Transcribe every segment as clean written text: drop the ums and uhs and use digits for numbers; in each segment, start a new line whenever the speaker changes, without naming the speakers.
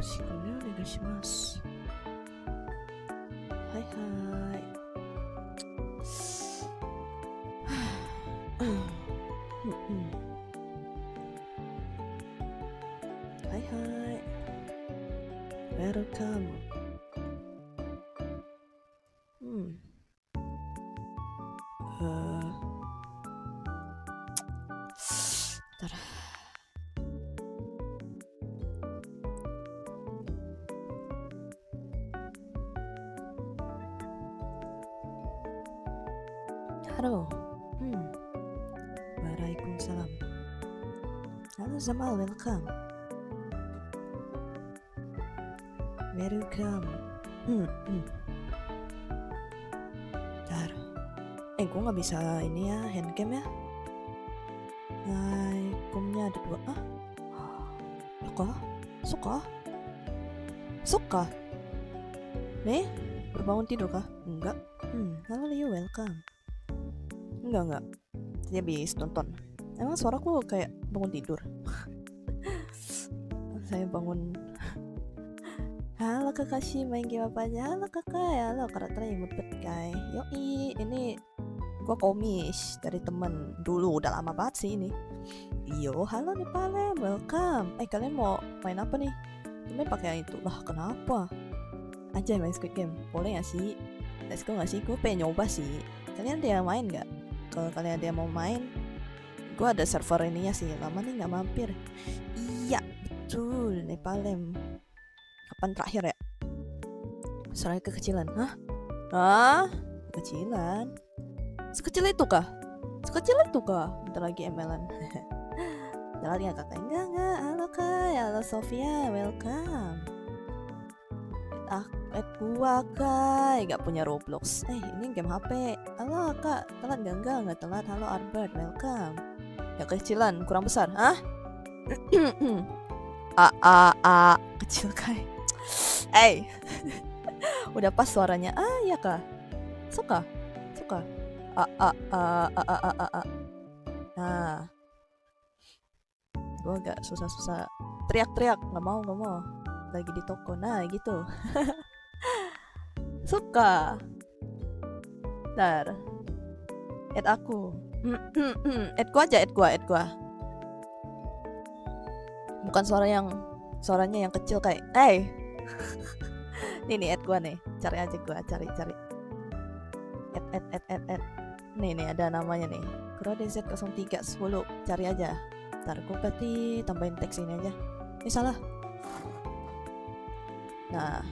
よろしくお願いします。はいはい。はいはい。Welcome. だら。Halo. Waalaikumsalam. Halo Zamal, welcome. Welcome. Bentar. Gue nggak bisa ini ya, handcam ya. Ikonnya ada 2. Suka? Nih, berbangun tidur kah? Enggak. Halo Leo, welcome. Enggak. Tadi habis nonton. Emang suaraku kayak bangun tidur? Saya bangun. Halo Kakashi, main game apa aja? Halo kakak, halo karakternya imut banget guys. Yoi, ini gua komis dari temen dulu, udah lama banget sih ini. Yo, halo nih Palem, welcome. Kalian mau main apa nih? Main pakai yang itu lah, kenapa? Aja main Squid Game, boleh gak sih? Let's go gak sih? Gue pengen nyoba sih. Kalian ada yang main gak? Kalau kalian ada yang mau main, gue ada server ininya sih. Lama nih gak mampir. Iya, betul nih Palem. Kapan terakhir ya? Suaranya kekecilan. Hah? Kekecilan? Sekecil itu kah? Bentar lagi ML-an. Bentar lagi ya kakak. Enggak. Halo kak, halo Sofia, welcome. Gua kak, gak punya Roblox. Ini game HP. Halo kak, telat gak telat. Halo Albert, welcome. Gak kecilan, kurang besar. Hah? Kecil kak. Udah pas suaranya. Iya kak. Suka. Nah, gue agak susah teriak, nggak mau lagi di toko. Nah gitu. Suka. Ntar add aku. Add gua. Bukan suaranya yang kecil kayak nih add gua nih. Cari aja gua, cari add. Nih ada namanya nih. CroDZ0310. Cari aja. Ntar gue berarti tambahin teks ini aja. Ini salah. Nah,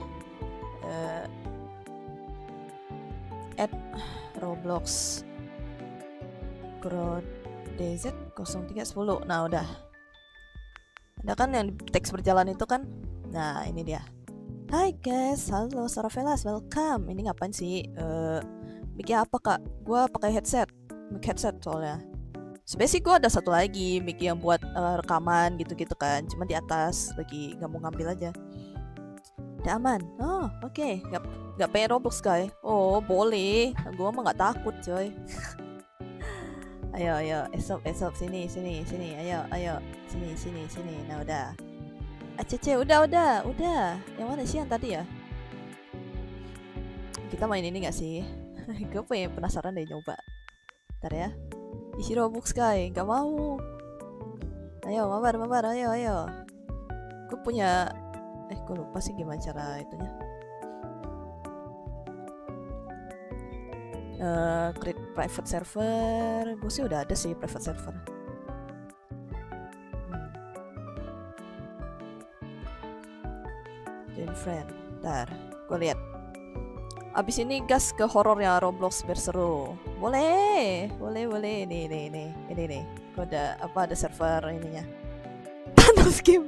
add Roblox CroDZ0310. Nah udah. Ada kan yang teks berjalan itu kan? Nah ini dia. Hai guys, halo Saravelas, welcome. Ini ngapain sih? Mic-nya apa kak? Gue pakai mic headset soalnya. Sebenarnya sih gue ada satu lagi mic yang buat rekaman gitu kan. Cuma di atas lagi nggak mau ngambil aja. Udah aman. Oh oke. Nggak pengen Roblox guys. Oh boleh. Gue mah nggak takut coy. Ayo. Esop sini. Ayo sini. Nah udah. Cece udah. Yang mana sih yang tadi ya? Kita main ini nggak sih? Gue pengen penasaran deh nyoba. Ntar ya. Isi Robux guys, gak mau. Ayo mabar, ayo. Gue punya gue lupa sih gimana cara itunya. Create private server. Gue sih udah ada sih private server. Join friend. Ntar, gue lihat. Abis ini gas ke horornya Roblox biar seru. Boleh. Ini nih. Gue ada server ininya. Thanos Game.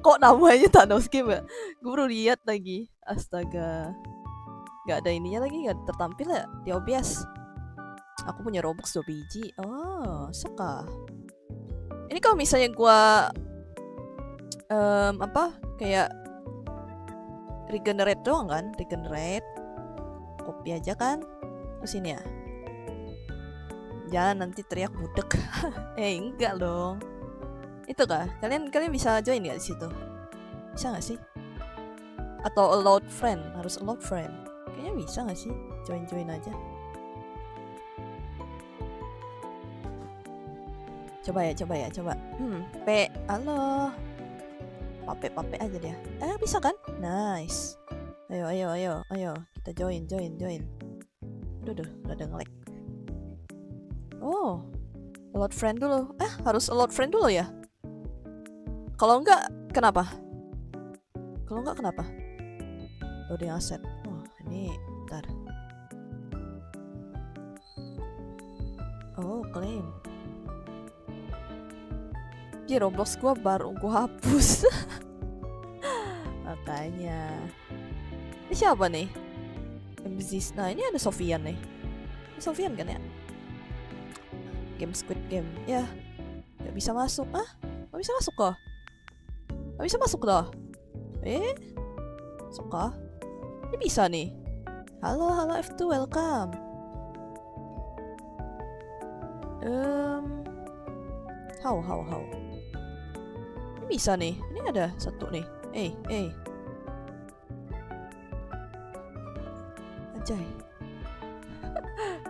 Kok namanya Thanos Game ya? Gue baru lihat lagi. Astaga. Gak ada ininya lagi, gak tertampil ya di OBS. Aku punya Robux 2 biji. Oh, suka. Ini kalau misalnya gue kayak regenerate doang kan, copy aja kan, terus ini ya, jangan nanti teriak budek. Enggak dong, itu kah kalian bisa join nggak di situ? Bisa gak sih? Atau allowed friend? Harus allowed friend. Kayaknya bisa gak sih? Join aja. Coba. Halo. Pape aja dia. Bisa kan? Nice. Ayo. Kita join. Aduh, udah nge-lag. Oh, allowed friend dulu. Harus allowed friend dulu ya? Kalau enggak, kenapa? Loading asset. Oh, ini bentar. Oh, claim. Di Roblox gua baru gua hapus. Makanya. Ini siapa nih? MZs. Nah, ini ada Sofian nih. Ini Sofian kan ya? Game Squid Game. Ya. Gak bisa masuk. Gak bisa masuk kah? Gak bisa masuk dah. Suka? Ini bisa nih. Halo F2, welcome. How? Ini bisa nih. Ini ada satu nih. Anjay.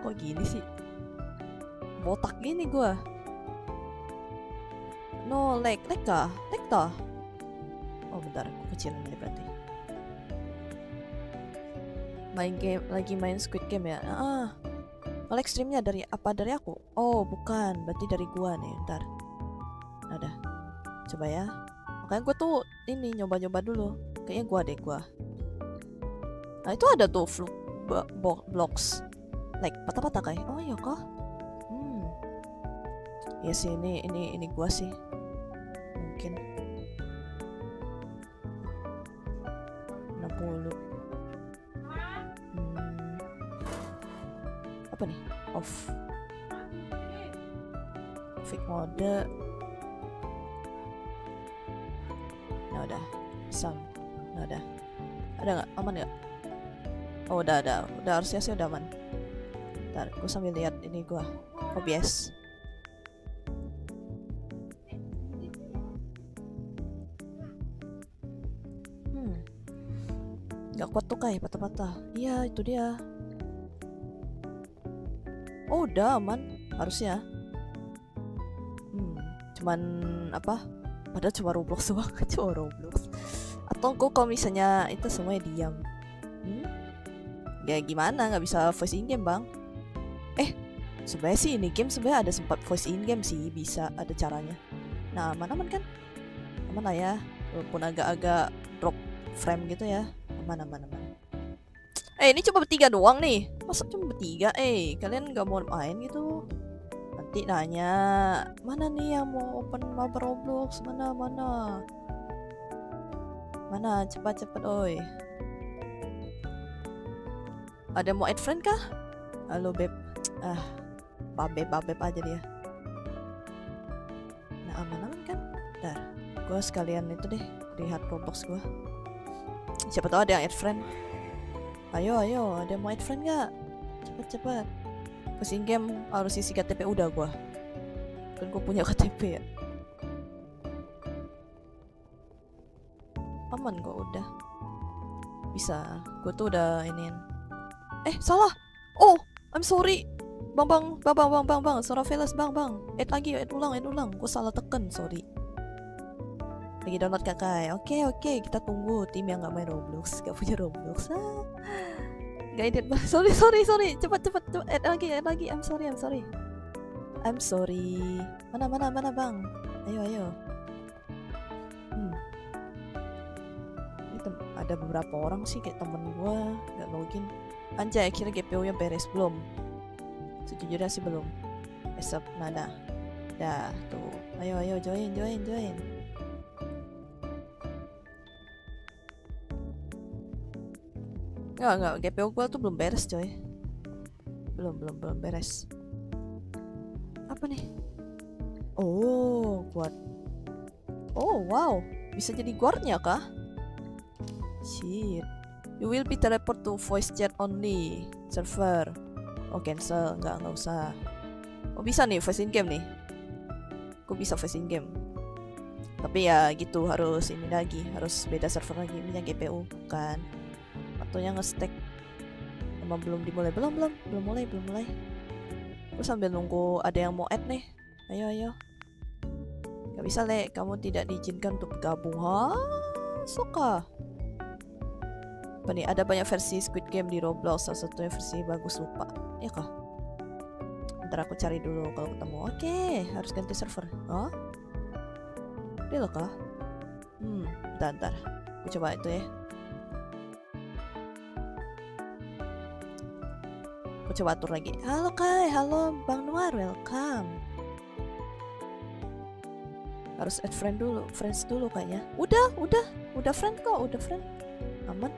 Kok gini sih? Botak gini gua. No, lag kah? Oh bentar, aku kecilin ini berarti. Lagi main Squid Game ya. Lag streamnya dari aku? Oh bukan, berarti dari gua nih. Bentar. Nah, udah. Coba ya. Makanya gua tuh ini nyoba dulu. Kayaknya gua. Nah itu ada tuh blocks. Like patah-patah kayak. Oh iya kah? Ya sih ini gua sih. Mungkin 60. Apa nih? Off. Fake mode. Nah udah. Sam. Nah udah. Ada nggak? Aman nggak? Oh udah. Harusnya sih udah aman. Ntar gue sambil lihat ini gue OBS. Gak kuat tuh kayak patah-patah. Iya itu dia. Oh udah aman harusnya. Cuman apa? Padahal cuma Roblox doang. Cuma Roblox. Atau gue kalau misalnya itu semuanya diam. Ya gimana? Nggak bisa voice in game bang? Sebenarnya sih ini game sebenarnya ada sempat voice in game sih, bisa ada caranya. Nah aman kan? Aman lah ya. Walaupun agak-agak drop frame gitu ya. Aman. Ini cuma bertiga doang nih. Masa cuma bertiga? Kalian gak mau main gitu? Nanti nanya, mana nih yang mau open mabar Roblox? Mana? Cepat oi. Ada mau add friend kah? Halo beb. Babeb aja dia. Nah aman kan? Ntar gue sekalian itu deh lihat Roblox gue. Siapa tahu ada yang add friend. Ayo, ada yang mau add friend gak? Cepet. Pas in game harus isi KTP udah gue. Kan gue punya KTP ya. Aman kok udah. Bisa. Gue tuh udah iniin. Salah. Oh, I'm sorry. Bang. Suara Velas bang. Add ulang. Gue salah tekan, sorry. Lagi download kakak. Oke, kita tunggu tim yang gak main Roblox, gak punya Roblox. Gak edit bang. Sorry. Cepat. Add lagi. I'm sorry. Mana bang? Ayo. Ini ada beberapa orang sih kayak temen gue gak login. Anjay, akhirnya GPO-nya beres belum? Sejujurnya sih belum. Besok nada. Dah tuh. Ayo join. Enggak, GPO gue tuh belum beres coy. Belum beres. Apa nih? Oh, guard. Oh, wow. Bisa jadi guardnya kah? Shit. You will be teleport to voice chat only server. Oh, cancel. Enggak usah. Oh, bisa nih voice in game nih. Gue bisa voice in game. Tapi ya gitu, harus ini lagi, harus beda server lagi. Ini yang GPU kan. Waktunya nge-stack. Emang belum dimulai, belum mulai. Terus sambil nunggu ada yang mau add nih. Ayo. Gak bisa, Le, kamu tidak diizinkan untuk bergabung. Hah? Suka. Apa nih, ada banyak versi Squid Game di Roblox, salah satunya versi bagus, lupa. Ya kah? Ntar aku cari dulu kalau ketemu. Oke, harus ganti server. Oh? Real kah? Bentar. Aku coba itu ya. Aku coba atur lagi. Halo Kai, halo Bang Noir, welcome. Harus add friends dulu kayaknya. Udah friend kok, aman.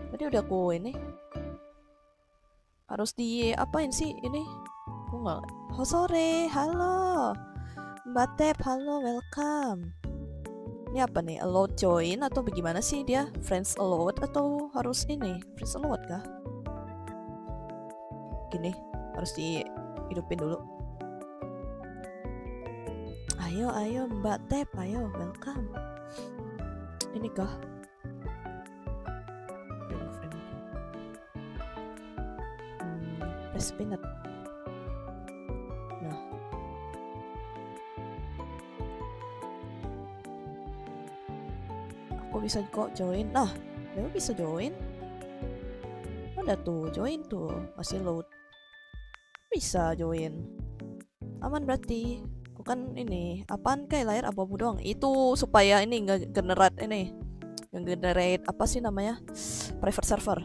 Tadi udah aku ini. Harus di apain sih ini? Aku nggak. Sore, halo Mbak Tep, halo, welcome. Ini apa nih? Allowed join atau bagaimana sih dia? Friends allowed atau harus ini? Friends allowed kah? Gini, harus dihidupin dulu. Ayo Mbak Tep, ayo, welcome. Ini kah? Press peanut. Nah. Aku bisa kok join. Nah, dia bisa join. Ada tuh, join tuh. Masih load. Bisa join. Aman berarti. Bukan ini. Apaan kayak layar abu-abu doang. Itu supaya ini nge-generate ini. Nge-generate apa sih namanya? Private server.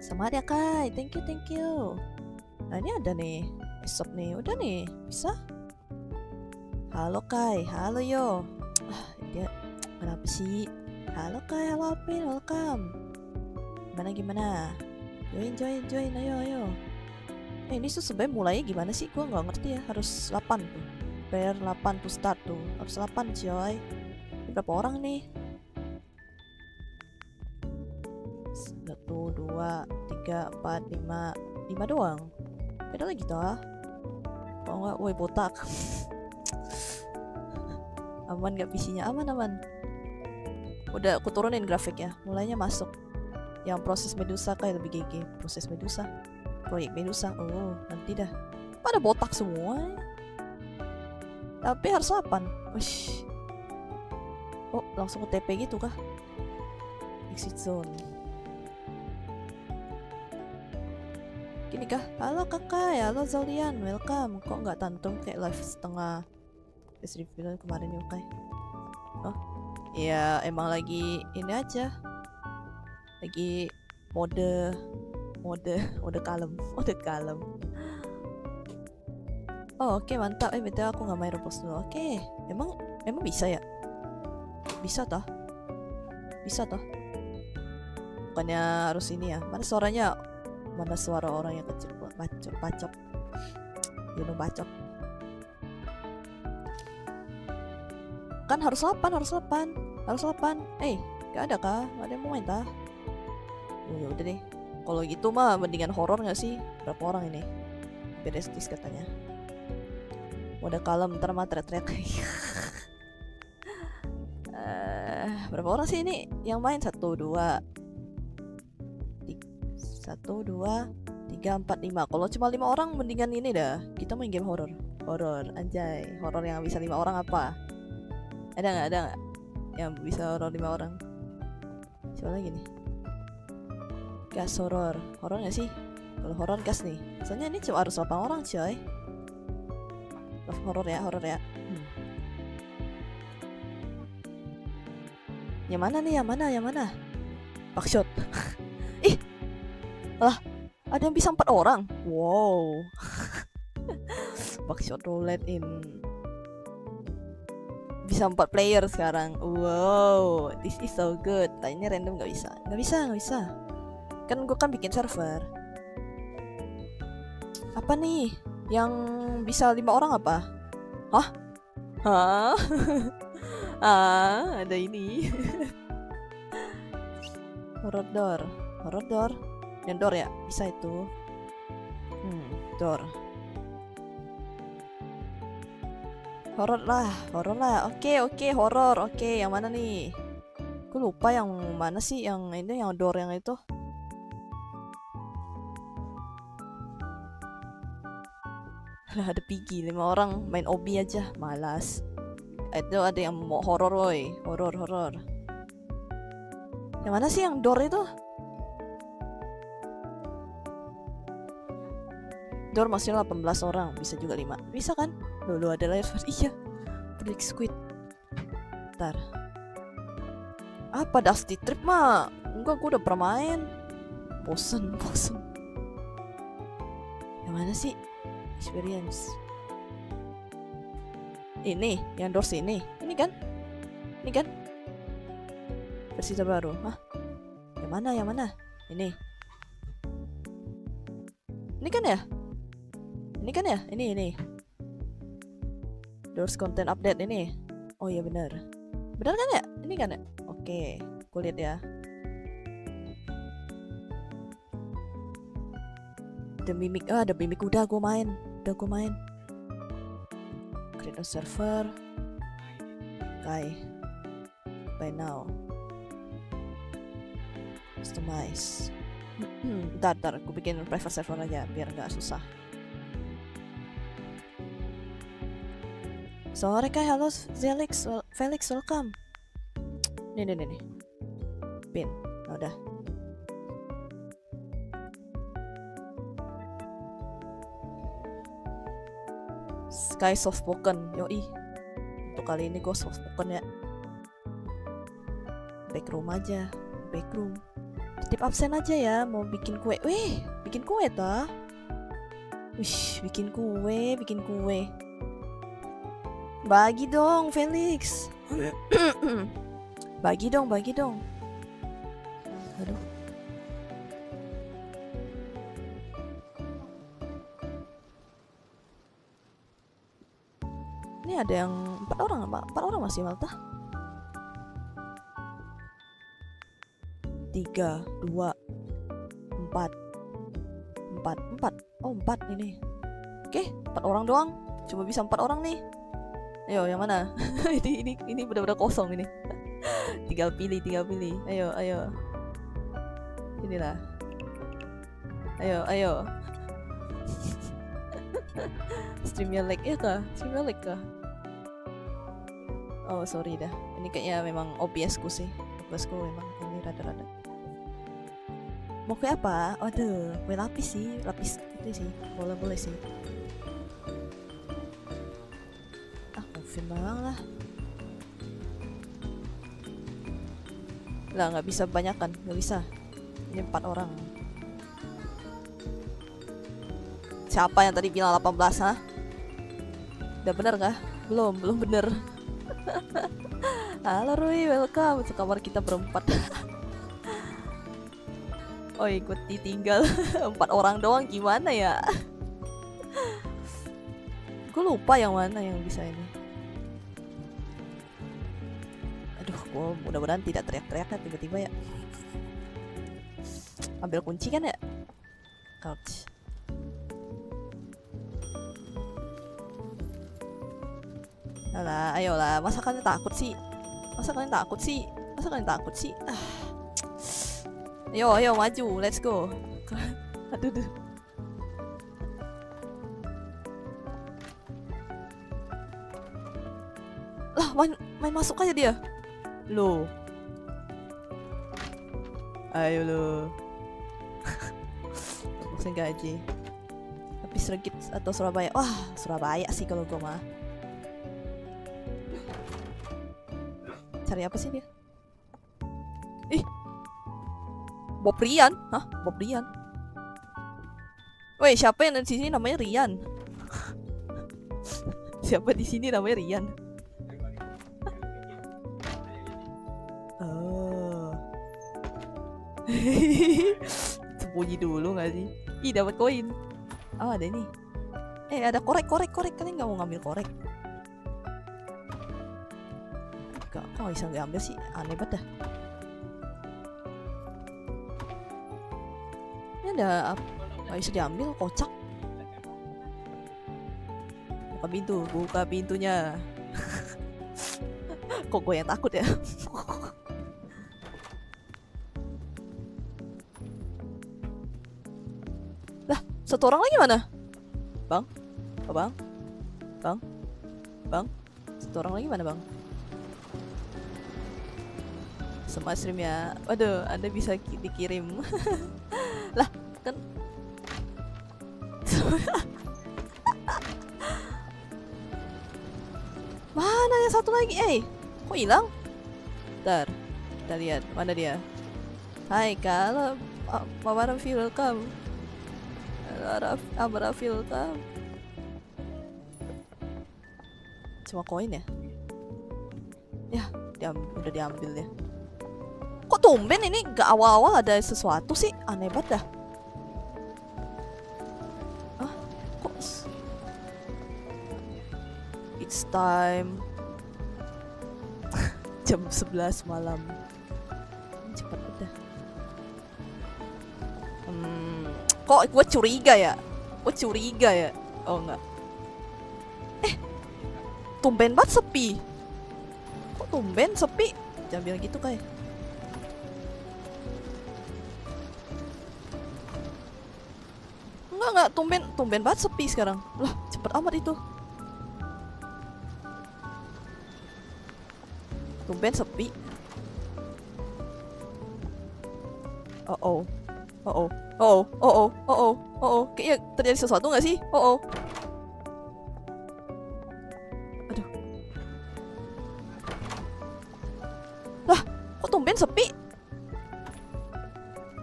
Semangat ya Kai, thank you. Nah ini ada nih, besok nih, udah nih, bisa. Halo Kai, halo yo. Dia kenapa sih? Halo Kai, halo Alvin, welcome. Gimana? Join, ayo. Ini tuh sebenarnya mulainya gimana sih? Gua nggak ngerti ya. Harus 8 tuh. Bayar 8 tuh start tuh. Harus 8 coy. Ini berapa orang nih? 1, 2, 3, 4, 5 doang. Beda lagi toh. Kok nggak? Woi botak. Aman nggak PC-nya? Aman. Udah aku turunin grafiknya. Mulainya masuk. Yang proses Medusa kayak lebih GG. Proses Medusa. Proyek Medusa. Oh, nanti dah. Pada botak semua. Tapi harus 8. Wish. Oh, langsung ke TP gitu kah? Exit zone. Gini kah? Halo kakak, halo Zolian, welcome. Kok nggak tantum kayak live setengah review kemarin ya Kai? Oh, ya emang lagi ini aja. Lagi mode kalem. Oh oke, mantap. Betul aku nggak main Roblox dulu. Oke, emang bisa ya? Bisa toh? Bukannya harus ini ya? Mana suara orang yang kecil? Bacok. Bacok. Kan harus 8. Gak ada kah? Gak ada yang mau main tah? Oh ya udah deh. Kalau gitu mah mendingan horor nggak sih? Berapa orang ini? Berestis katanya. Udah kalem, ntar mah teriak-teriak. Berapa orang sih ini yang main? 1, 2, 3, 4, 5. Kalau cuma 5 orang mendingan ini dah. Kita main game horor, anjay. Horor yang bisa 5 orang apa? Ada nggak yang bisa horor 5 orang? Coba lagi nih. Gas horor nggak sih? Kalau horor gas nih. Soalnya ini cuma harus 8 orang coy. Horor ya. Yang mana? Backshot. Ih, lah, ada yang bisa 4 orang. Wow. Backshot roulette in. Bisa 4 player sekarang. Wow, this is so good. Tanya random nggak bisa. Kan gue kan bikin server. Apa nih? Yang bisa 5 orang apa? Hah? Ada ini. Horror door. Yang door ya? Bisa itu. Door. Horor lah, horor lah. Oke, horor. Oke, yang mana nih? Gue lupa yang mana sih, yang ini, yang door yang itu. Lah, ada Piggy, 5 orang main obi aja, malas. Itu ada yang mau horor, woi. Horor. Yang mana sih yang door itu? Door maksimal 18 orang, bisa juga 5. Bisa kan? Loh, ada layar. Iya. Predict Squid. Ntar. Apa Dusty Trip mah? Enggak, gue udah pernah main. Bosen. Yang mana sih? Experience. Ini, yang doors ini. Ini kan? Versi terbaru. Hah? Yang mana? Ini. Ini kan ya? Ini. Doors content update ini. Oh iya benar. Benar kan ya? Ini kan ya? Oke, gue lihat ya. The Mimic udah gue main. Create a server. By now. Customize. Ntar, gue bikin private server aja biar nggak susah. Sore Kai, halo Felix, welcome. Nih. Pin, udah. Sky soft spoken, yoi. Untuk kali ini gue soft spoken ya. Backroom. Titip absen aja ya, mau bikin kue. Bikin kue tah. Bikin kue. Bagi dong, Felix. Bagi dong. Aduh. Ini ada yang 4 orang masih Malta. 3, 2, 4. Oh, 4 ini. Oke, 4 orang doang. Cuma bisa 4 orang nih. Ayo, yang mana? ini benar-benar kosong ini. tinggal pilih. Ayo. Inilah. Ayo. Streamnya lag ya kah? Oh, sorry dah. Ini kayaknya memang OBS-ku sih. OBS-ku memang ini rada-rada. Mau kue apa? Aduh, kue lapis itu sih. Boleh sih. Confirm bang lah. Lah, nggak bisa banyakan, nggak bisa. Ini 4 orang. Siapa yang tadi bilang 18, ha? Udah bener kah? Belum bener. Halo Rui, welcome. Sekamar kita berempat. Oh, ikut ditinggal. 4 orang doang, gimana ya? Gue lupa yang mana yang bisa ini. Aduh, gue mudah-mudahan tidak teriak-teriak kan tiba-tiba ya. Ambil kunci kan ya? Couch. Alah, ayolah, masa kalian takut sih? Ayo maju, let's go. Aduh. Lah, main masuk aja dia. Loh. Ayo lo. Boxing gaji. Tapi Sregit atau Surabaya? Wah, Surabaya sih kalau gue mah. Cari apa sih dia? Ih, Bob Rian? Hah? Bob Rian? Woi, siapa yang di sini namanya Rian? Siapa di sini namanya Rian? Oh. Sembunyi dulu nggak sih? Ih, dapat koin. Oh, ada ini. Ada korek. Kalian nggak mau ngambil korek? Kok bisa nggak ambil sih? Aneh banget dah. Ini ada apa? Nggak bisa diambil, kocak. Buka pintu, buka pintunya. Kok gue yang takut ya? Lah, satu orang lagi mana? Bang? Oh, bang? Bang? Bang? Satu orang lagi mana, bang? Semua stream ya. Waduh, Anda bisa dikirim. Lah, kan mana yang satu lagi? Kok hilang? Bentar, kita lihat mana dia. Hai, kalau welcome. Welcome. Cuma koin ya? Ya, udah diambil ya. Kok tumben ini gak awal-awal ada sesuatu sih? Aneh banget dah. Kok it's time. Jam 11 malam. Cepat udah. Kok gue curiga ya? Oh enggak. Tumben banget sepi. Kok tumben sepi? Jangan bilang gitu kayak. Enggak, tumben banget sepi sekarang. Lah, cepet amat itu. Tumben sepi. Oh. Kayaknya terjadi sesuatu nggak sih? Aduh. Lah, kok tumben sepi?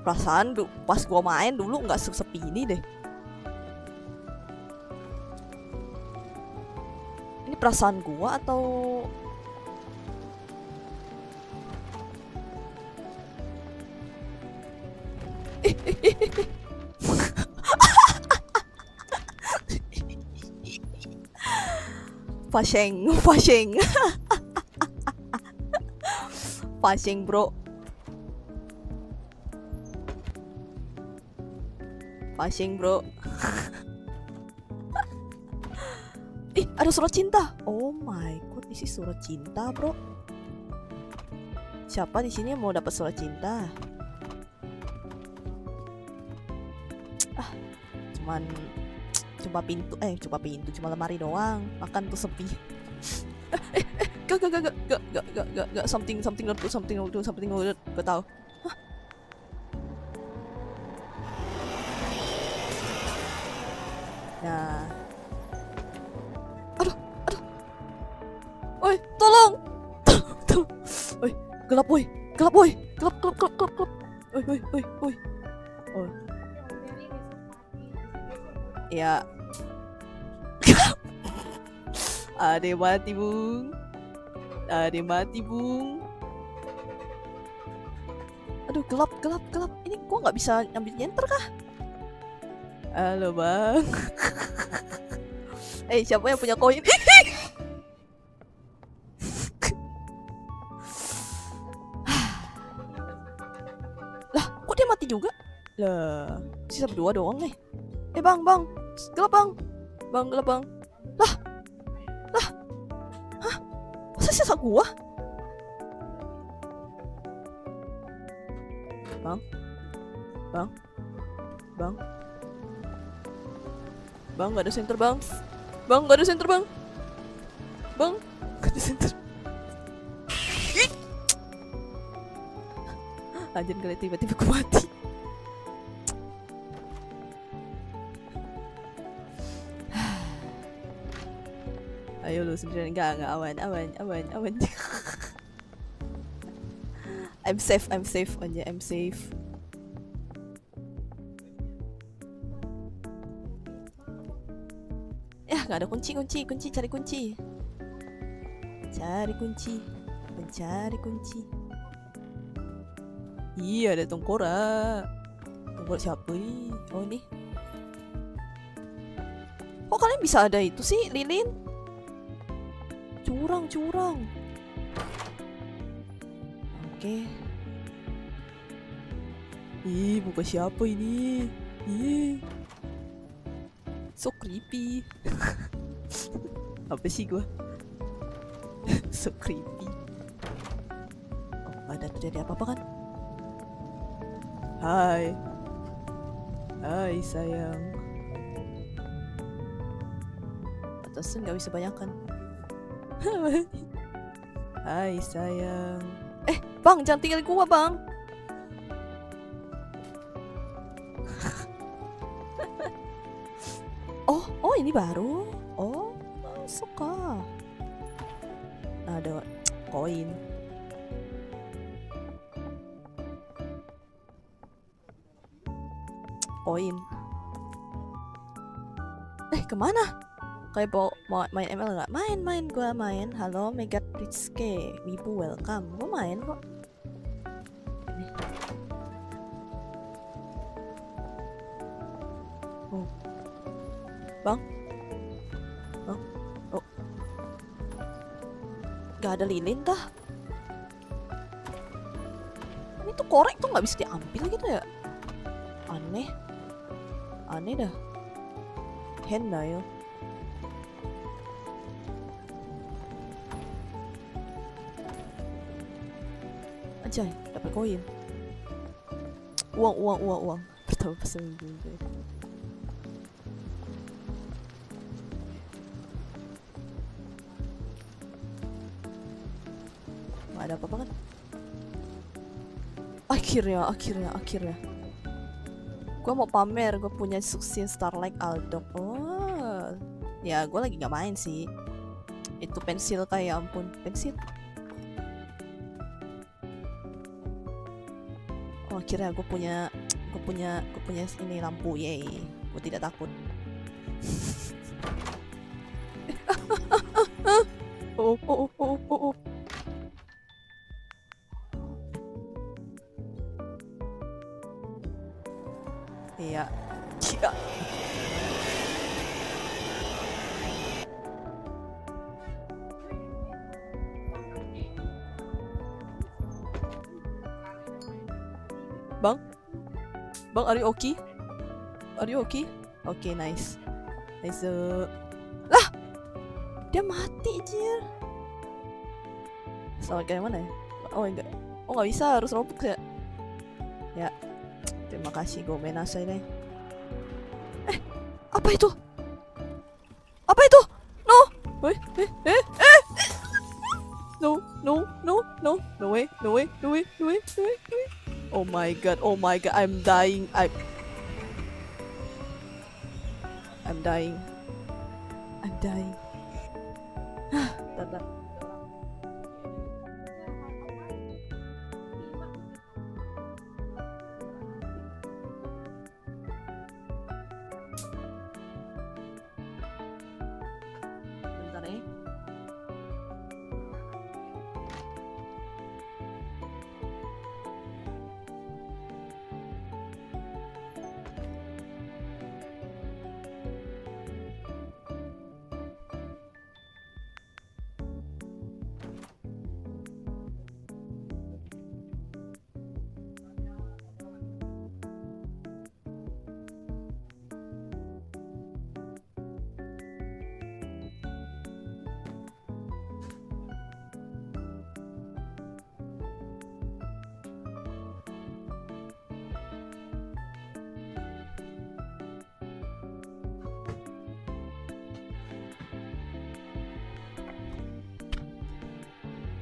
Perasaan pas gua main dulu nggak sepi ini deh. Ini perasaan gua atau Faseng bro. Ada surat cinta. Oh my god, isi surat cinta, bro. Siapa di sini yang mau dapat surat cinta? Cuma lemari doang. Makan tuh sepi. Gak. Something not good. Gak tau. Nah. Aduh. Oi, tolong. Oi, gelap boy. Gelap. Oi. Oh. Ya. Ade mati bung. Aduh, gelap. Ini gua nggak bisa ambil nyenter kah? Halo bang. Siapa yang punya koin? Lah, kok dia mati juga? Lah, sisa berdua doang nih. Bang, gelap bang. Gelap bang. Lah. Hah? Masa sisa gua? Bang, gak ada center bang. Gak ada center. Anjir, kali tiba-tiba aku mati. Ayo lu sendirian. Enggak awan. I'm safe aja, I'm safe. Ya, nggak ada kunci, cari kunci. Mencari kunci. Iya, ada tengkorak. Tengkorak siapa ini? Oh, ini. Kok kalian bisa ada itu sih, lilin? Curang. Oke. Ih, bukan siapa ini? Ih. So creepy. Apa sih gua? So creepy. Oh, gak ada terjadi apa-apa kan? Hai. Hai sayang. Atasan gak bisa banyakan. Hai sayang. Bang, jangan tinggalin gua bang. Oh ini baru. Oh suka. Ada koin. Kemana? Kayak mau main ML nggak? Main gua main. Halo Mega Rizke, Wibu welcome. Gua main kok. Oh. Bang. Oh. Gak ada lilin tah. Ini tuh korek tuh nggak bisa diambil gitu ya? Aneh dah. Hendail. Anjay, dapat koin. Uang. Pertama pesan juga. Gak ada apa-apa kan? Akhirnya. Gue mau pamer, gue punya sukses Starlight Aldok. Oh, ya gue lagi nggak main sih. Itu pensil kayak ampun, pensil. Oh, akhirnya gue punya ini lampu, yay. Gue tidak takut. Oh. Iya. Bang, are you okay? Okay, nice. Lah, dia mati jir. Selamat kayak mana ya? Oh enggak. Oh nggak bisa, harus robot ya. Ya. Terima kasih Gomenasai deh. Apa itu? No. No way. Oh my god. I'm dying. Bentar.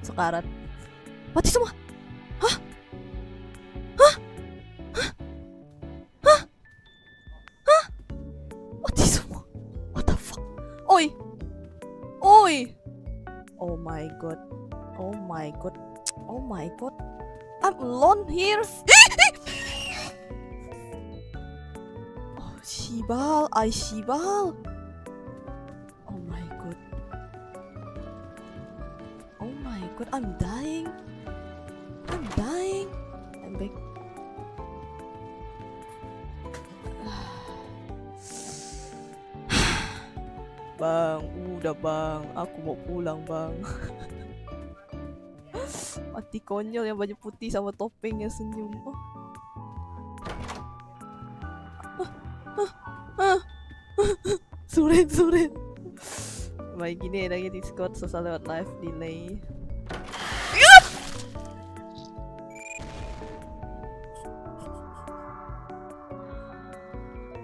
Sekarat. Mati semua. Hah? Mati semua. What the fuck? Oi. Oh my god. I'm alone here. Oh, Shibal. Oh my god. I'm dying. I'm back. Bang, udah bang, aku mau pulang bang. Mati konyol yang baju putih sama topeng yang senyum. Suren. Main gini lagi Discord susah lewat live delay.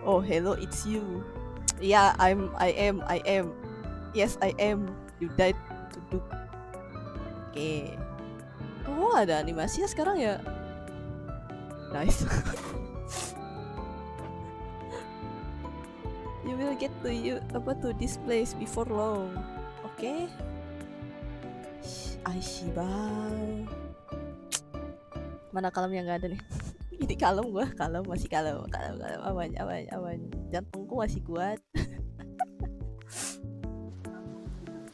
Oh hello, it's you. Yeah, I am. Yes, I am. You died to do. Oke. Oh, ada animasinya sekarang ya. Nice. You will get to this place before long. Oke. Aishiba. Mana kalem yang gak ada nih? Ini kalem gua, masih kalem, aman. Jantungku masih kuat.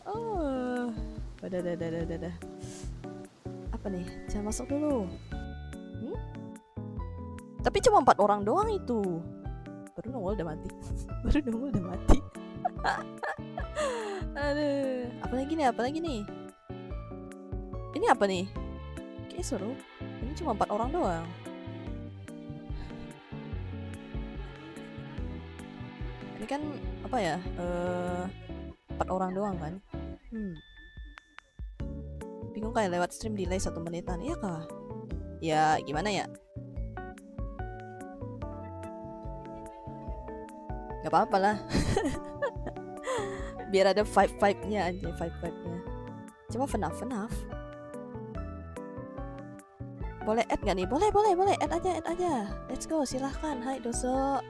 Oh, udah. Apa nih? Jangan masuk dulu. Tapi cuma 4 orang doang itu. Baru nongol udah mati. Aduh, apa lagi nih? Ini apa nih? Kayak seru. Ini cuma 4 orang doang. Ini kan apa ya? 4 orang doang kan? Bingung kayak lewat stream delay 1 menitan. Iya kah? Ya gimana ya? Gak apa-apa lah. Biar ada vibe-nya aja, vibe-nya. Cuma FNAF. Boleh add gak nih? Boleh. Add aja. Let's go, silahkan. Hai Doso.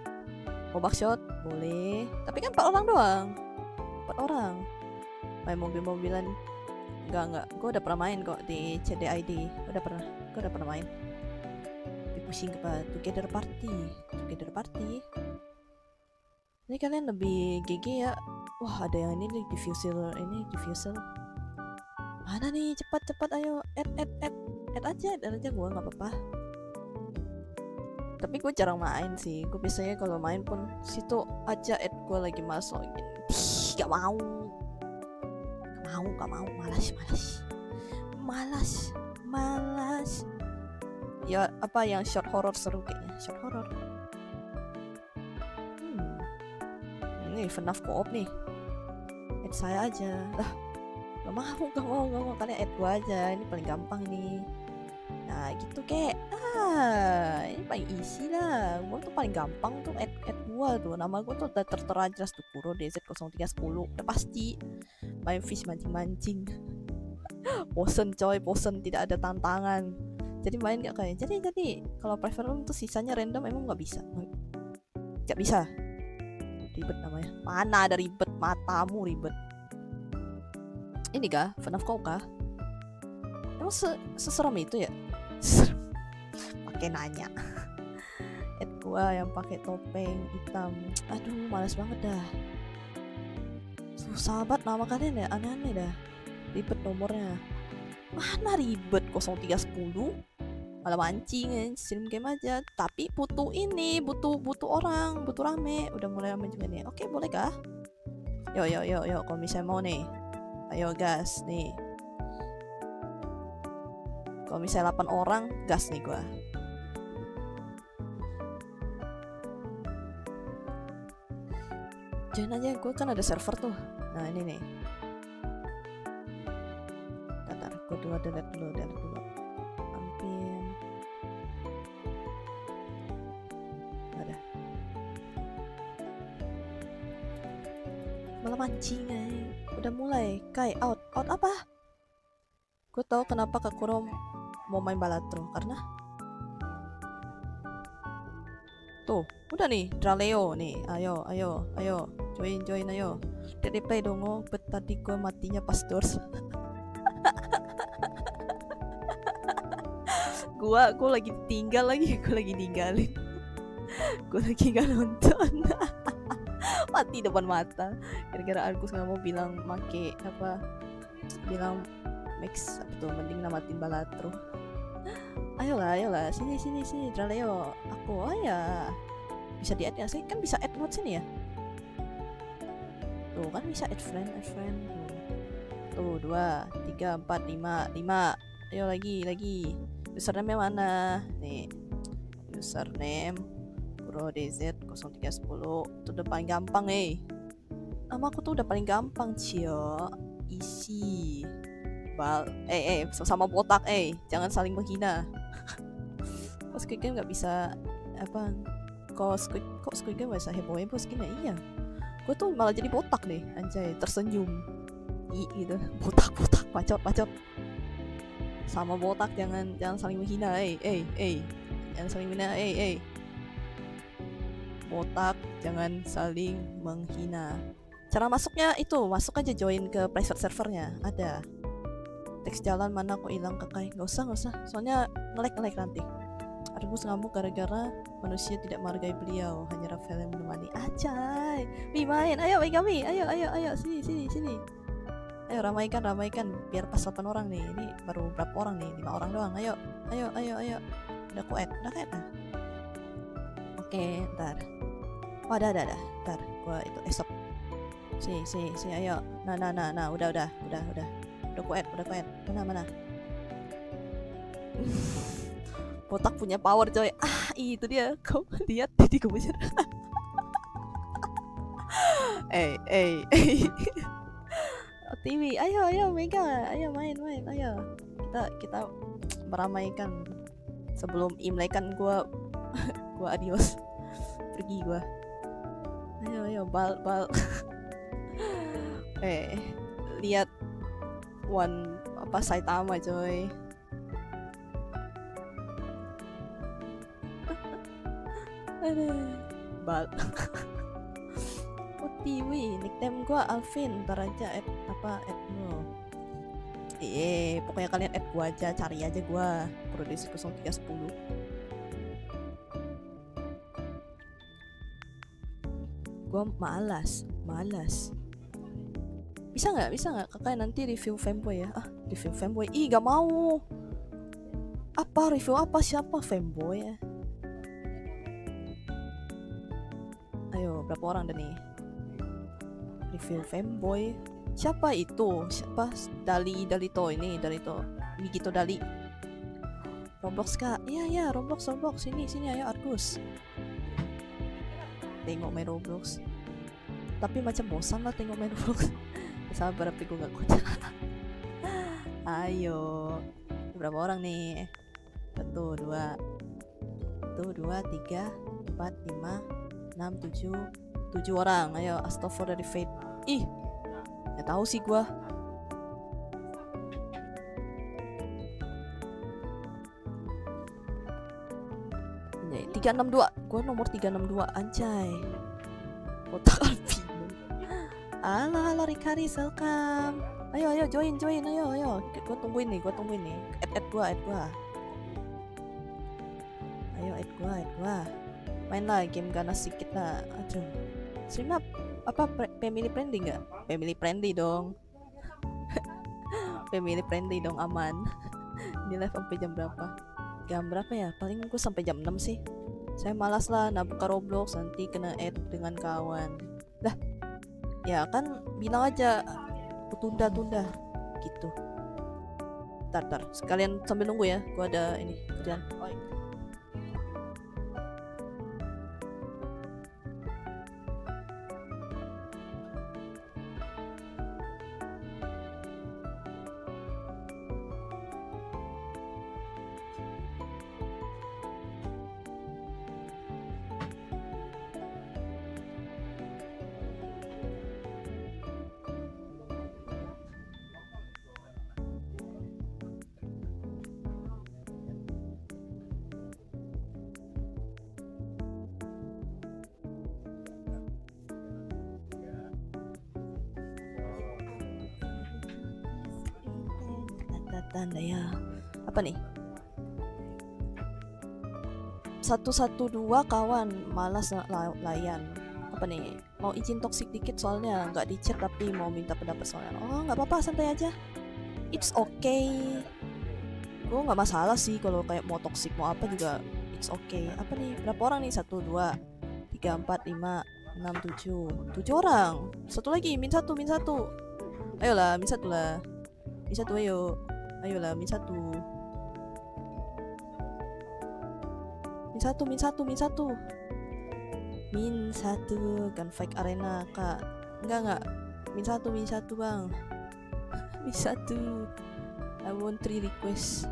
Mau backshot? Boleh. Tapi kan 4 orang doang. 4 orang. Main mobil-mobilan. Enggak. Gue udah pernah main kok di CDID. Gue udah pernah main. Tapi pusing ke Together Party. Ini kalian lebih GG ya. Wah, ada yang ini diffuser. Mana nih? Cepat ayo. Add aja gue nggak apa-apa. Tapi gue jarang main sih. Gue biasanya kalau main pun situ aja add gue lagi masuk. Gak mau. Malas. Ya apa yang short horror seru kayaknya. Short horror. Ini FNAF co-op nih. Add saya aja. Lah, gak mau. Kalian add gua aja. Ini paling gampang nih. Nah gitu kek. Ini paling easy lah. Gua tuh paling gampang tuh add gua tuh. Nama gua tuh udah tertera jelas tuh, Kuro DZ0310. Udah pasti. Main fish mancing. Bosen tidak ada tantangan. Jadi main gak kayak. Jadi kalau private room tuh sisanya random emang gak bisa. Gak bisa. Ribet namanya. Mana ada ribet, matamu ribet. Ini kah? FNAF kau kah? Emang seseram itu ya? Pakai nanya. Gua yang pakai topeng hitam. Aduh, malas banget dah. Susah banget nama kalian ya, aneh-aneh dah. Ribet nomornya. Mana ribet 0310? Malah mancing ya, stream game aja. Tapi butuh orang, butuh rame. Udah mulai rame juga nih. Oke, boleh kah? Yo, kalau misalnya mau nih. Ayo gas nih. Kalau misalnya 8 orang, gas nih gua. Join aja, gue kan ada server tuh. Nah ini nih. Bentar, gue delete dulu. Ampin. Ada. Malah mancing udah mulai. Kai out apa? Gue tahu kenapa Kak Kuro mau main Balatro, karena tuh udah nih Draleo nih. Ayo join ayo. Dari play dong. Bet tadi gue matinya pas doors. gue lagi tinggal lagi. Gue lagi ninggalin. Gue lagi gak nonton. Mati depan mata. Gara-gara Argus gak mau bilang make apa. Bilang Max apa tuh, mending namatin Balatro. Ayolah sini Draleo. Aku ya bisa di add ya. Saya kan bisa add mod sini ya. Tuh kan bisa add friend. Tuh 2, 3, 4, 5. Ayo lagi. Username mana? Nih. Username Kuro DZ0310. Itu udah paling gampang Nama aku tuh udah paling gampang, Cio. Isi. Sama botak, jangan saling menghina. Kok Squid Game nggak bisa apa? Kok Squid Game bisa heboh skin ya? Iya. Gue tuh malah jadi botak nih, anjay, tersenyum. Gitu. Botak, pacot. Sama botak jangan saling menghina, jangan saling menghina, botak jangan saling menghina. Cara masuknya itu, masuk aja join ke private servernya, ada teks jalan mana kok hilang kakai. Nggak usah, soalnya nge-lag nanti. Argus ngamuk gara-gara manusia tidak menghargai beliau, hanya Rafael yang menemani. Acay, main, ayo kami, ayo, sini. Ayo ramaikan, biar pas 8 orang nih. Ini baru berapa orang nih? 5 orang doang. Ayo. Udah kuat ah. Oke, ntar. Oh, ada. Ntar, gua itu esok. Sini, ayo. Nah, udah. Udah kuat. Mana? Botak punya power, coy. Itu dia. Kau lihat tadi kebujar. TV, ayo Mega, ayo main, ayo. Kita meramaikan sebelum Imlek kan gua adios. Pergi gua. Ayo bal. Lihat Saitama, coy. Aduh, bal. TV, nickname gua Alvin, ntar aja add lo. Pokoknya kalian add gua aja, cari aja gua Produksi 0310. Gua malas. Bisa nggak kakak nanti review Femboy ya? Review Femboy, gak mau. Apa review apa, siapa Femboy ya? Ayo, berapa orang dah nih? Review Femboy. Siapa itu? Dalito Migito Dali. Roblox kak? Iya Roblox. Sini ayo Argus. Tengok main Roblox. Tapi macam bosan lah tengok main Roblox. Sabar tapi gue gak kuat. Ayo. Berapa orang nih? 1, 2, 3, 4, 5, 6, 7 orang. Ayo, Astagfirullah dari Fate. Gak tahu sih gua. Ini 362. Gua nomor 362, anjay. Kotak albino. Halo Rikari, welcome. Ayo join. Ayo. Gua tungguin nih. Add gua. Ayo add gua. Main lah game ganas sedikit lah. Aduh. Stream family friendly nggak? Family friendly dong. Family friendly dong, aman. Ini live sampai jam berapa? Jam berapa ya? Paling gue sampai jam 6 sih. Saya malas lah buka Roblox, nanti kena add dengan kawan. Lah, ya kan bilang aja tunda gitu. Tar. Sekalian sambil nunggu ya. Gue ada ini kerjaan. Tanda ya. Apa nih? 112 kawan malas layan. Apa nih? Mau izin toxic dikit soalnya nggak di chat tapi mau minta pendapat soalnya. Oh nggak apa-apa, santai aja. It's okay. Gue nggak masalah sih kalau kayak mau toxic mau apa juga. It's okay. Apa nih? Berapa orang nih? 1, 2, 3, 4, 5, 6, 7 orang. Satu lagi, min satu. Ayolah, min satu lah. Min satu ayo. Ayolah, min satu. Min satu. Gunfight Arena, kak. Enggak. Min satu bang. Min satu. I want 3 request.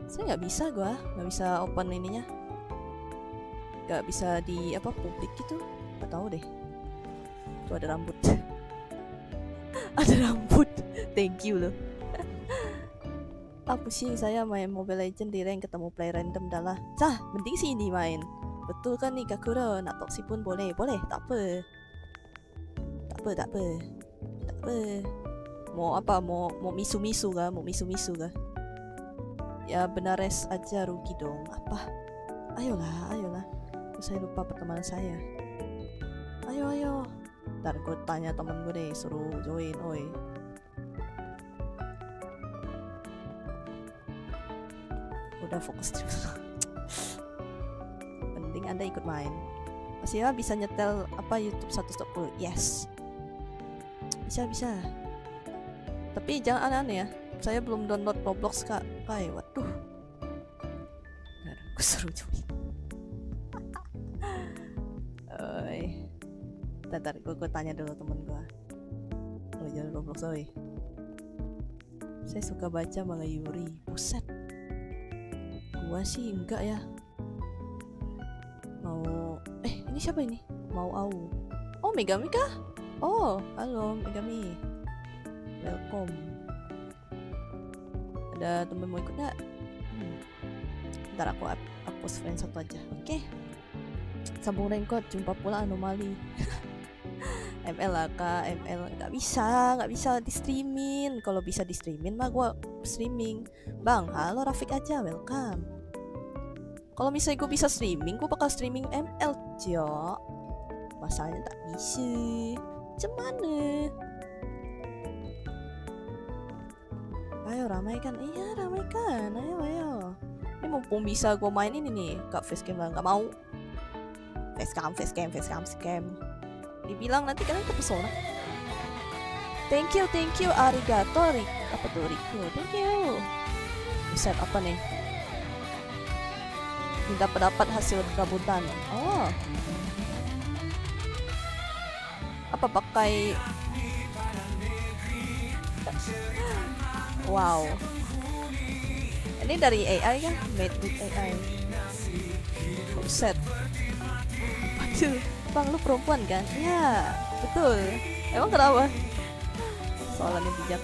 Saya nggak bisa open ininya. Nggak bisa di publik gitu. Nggak tahu deh. Tuh ada rambut. Ada rambut. Thank you loh. Pusing saya main Mobile Legend di rank ketemu play random dah lah. Mending sih ini main. Betul kan nih Kakura, nak toksi pun boleh, tak apa. Mau misu-misu kah? Ya benares aja rugi dong. Apa? Ayolah. Saya lupa pertemanan saya. Ayo. Ntar gue tanya temen gue deh, suruh join, oi. Udah fokus terus. Penting Anda ikut main. Masih ya bisa nyetel YouTube 140. Yes. Bisa. Tapi jangan aneh-aneh ya. Saya belum download Roblox kak. Waduh. Gue seru join. Oi. Bentar, gue tanya dulu temen gue. Jangan Roblox oi. Saya suka baca manga Yuri. Buset. Gua sih enggak ya. Ini siapa ini? Mau Au. Oh, Megami kah? Oh, halo Megami. Welcome. Ada temen mau ikut gak? Ntar aku hapus friend satu aja. Oke. Sambung rencode, jumpa pula anomali. ML lah kak, ML nggak bisa di streamin. Kalau bisa di streamin mah gue streaming. Bang, halo Rafiq aja, welcome. Kalau misalnya gue bisa streaming, gue bakal streaming ML, Cok. Masalahnya tak bisa. Cemana? Ayo ramaikan. Iya, ramaikan. Ayo. Ini mumpung bisa gue main ini nih. Kak facecam lah, nggak mau. Facecam scam. Dibilang nanti kalian kepesona. Thank you, arigato, apa tuh Rico? Thank you. Set apa nih? Minta pendapat hasil perabotan. Oh. Apa pakai? Wow. Ini dari AI kan? Made with AI. Set. Aduh. Bang, lu perempuan kan? Ya, betul. Emang kenapa? Soalannya bijak.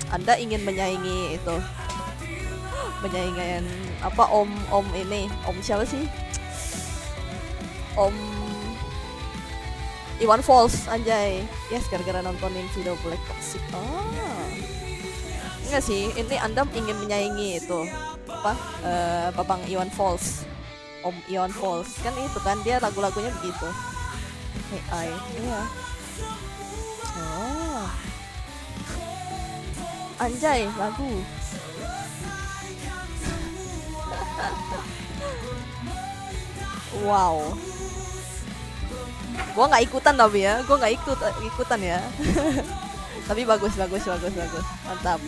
Anda ingin menyaingi itu? Menyaingin om ini? Om siapa sih? Om Iwan Fals, anjay. Yes, gara-gara nontonin video Black Toxic. Oh. Enggak sih, ini Anda ingin menyaingi itu. Babang Iwan Fals, Om Iwan Fals kan itu kan dia lagu-lagunya begitu. AI, iya. Oh, anjay lagu. Wow. Gua nggak ikutan tapi ya, ikutan ya. Tapi bagus, mantap.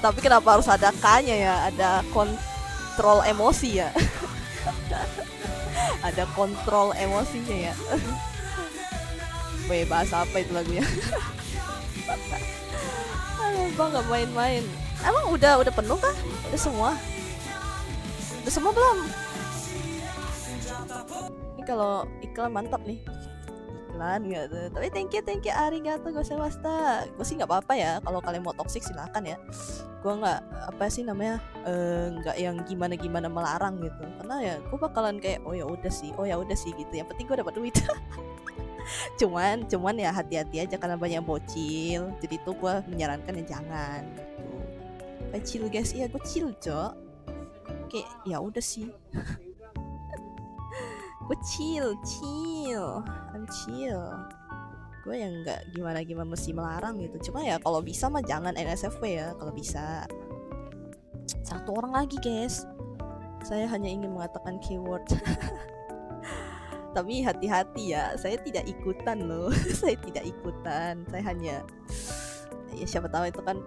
Tapi kenapa harus ada K-nya ya? Ada kontrol emosi ya. Ada kontrol emosinya ya. Bahasa apa itu lagunya? Bang nggak main-main. Emang udah penuh kah? Udah semua belum? Ini kalau iklan mantap nih. Iklan nggak tuh? Tapi thank you arigato gozaimashita. Gue sih nggak apa-apa ya. Kalau kalian mau toxic silakan ya. Gue nggak nggak yang gimana melarang gitu. Karena ya gue bakalan kayak oh ya udah sih gitu. Yang penting gue dapat duit. cuman ya hati-hati aja karena banyak bocil. Jadi tuh gue menyarankan ya jangan gitu. Kayak chill guys, iya gue chill cok. Kayak ya udah sih. Gue chill. I'm chill. Gue yang nggak gimana mesti melarang gitu. Cuma ya kalau bisa mah jangan NSFW ya kalau bisa. Satu orang lagi guys. Saya hanya ingin mengatakan keyword. Tapi hati-hati ya, saya tidak ikutan loh. Saya tidak ikutan. Saya hanya Ya siapa tahu itu kan